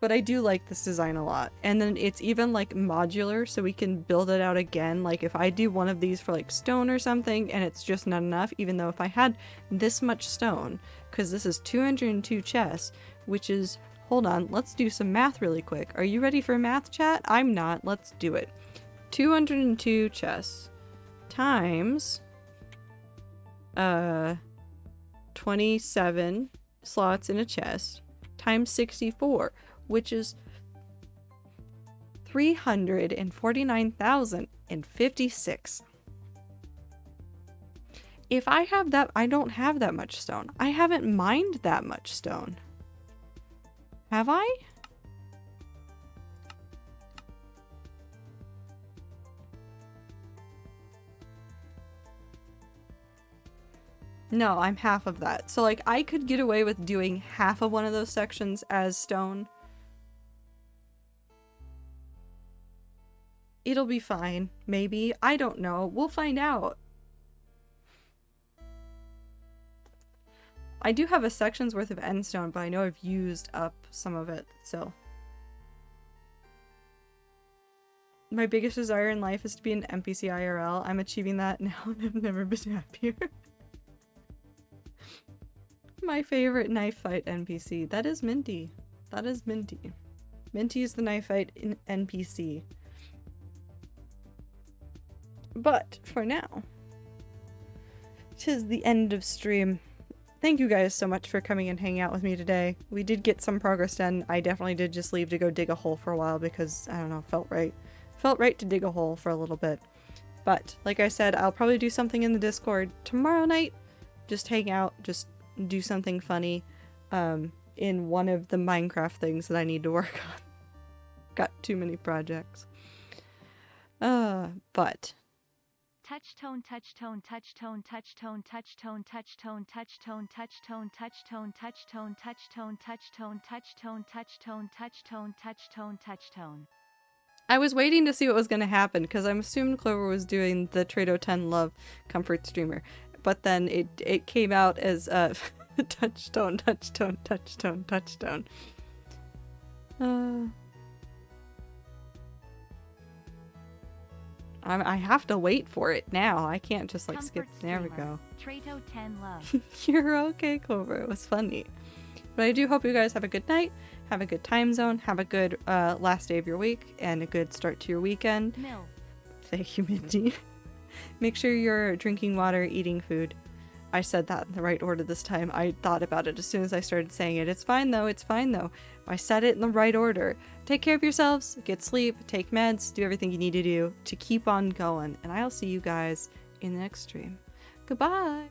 But I do like this design a lot. And then it's even like modular, so we can build it out again. Like if I do one of these for like stone or something and it's just not enough, even though if I had this much stone, because this is 202 chests, which is, hold on, let's do some math really quick. Are you ready for math, chat? I'm not. Let's do it. 202 chests times 27 slots in a chest times 64, which is 349,056. If I have that, I don't have that much stone. I haven't mined that much stone. Have I? No, I'm half of that. So, like, I could get away with doing half of one of those sections as stone. It'll be fine. Maybe. I don't know. We'll find out. I do have a section's worth of end stone, but I know I've used up some of it, so. My biggest desire in life is to be an NPC IRL. I'm achieving that now and I've never been happier. My favorite knife fight NPC. That is Minty. That is Minty. Minty is the knife fight NPC. But for now, 'tis the end of stream. Thank you guys so much for coming and hanging out with me today. We did get some progress done. I definitely did just leave to go dig a hole for a while because, I don't know, felt right. Felt right to dig a hole for a little bit. But, like I said, I'll probably do something in the Discord tomorrow night. Just hang out, just do something funny in one of the Minecraft things that I need to work on. Got too many projects. But... Touch tone, touch tone, touch tone, touch tone, touch tone, touch tone, touch tone, touch tone, touch tone, touch tone, touch tone, touch tone, touch tone, touch tone, touch tone, touch tone, touch tone. I was waiting to see what was going to happen because I'm assuming Clover was doing the Trado 10 Love comfort streamer, but then it came out as touchstone, touchstone, touchstone, touchstone. I have to wait for it now. I can't just like skip. There we go. Trado 10 Love. You're okay, Clover. It was funny. But I do hope you guys have a good night, have a good time zone, have a good last day of your week, and a good start to your weekend. Mill. Thank you, Minty. Make sure you're drinking water, eating food. I said that in the right order this time. I thought about it as soon as I started saying it. It's fine though, it's fine though. I said it in the right order. Take care of yourselves, get sleep, take meds, do everything you need to do to keep on going. And I'll see you guys in the next stream. Goodbye!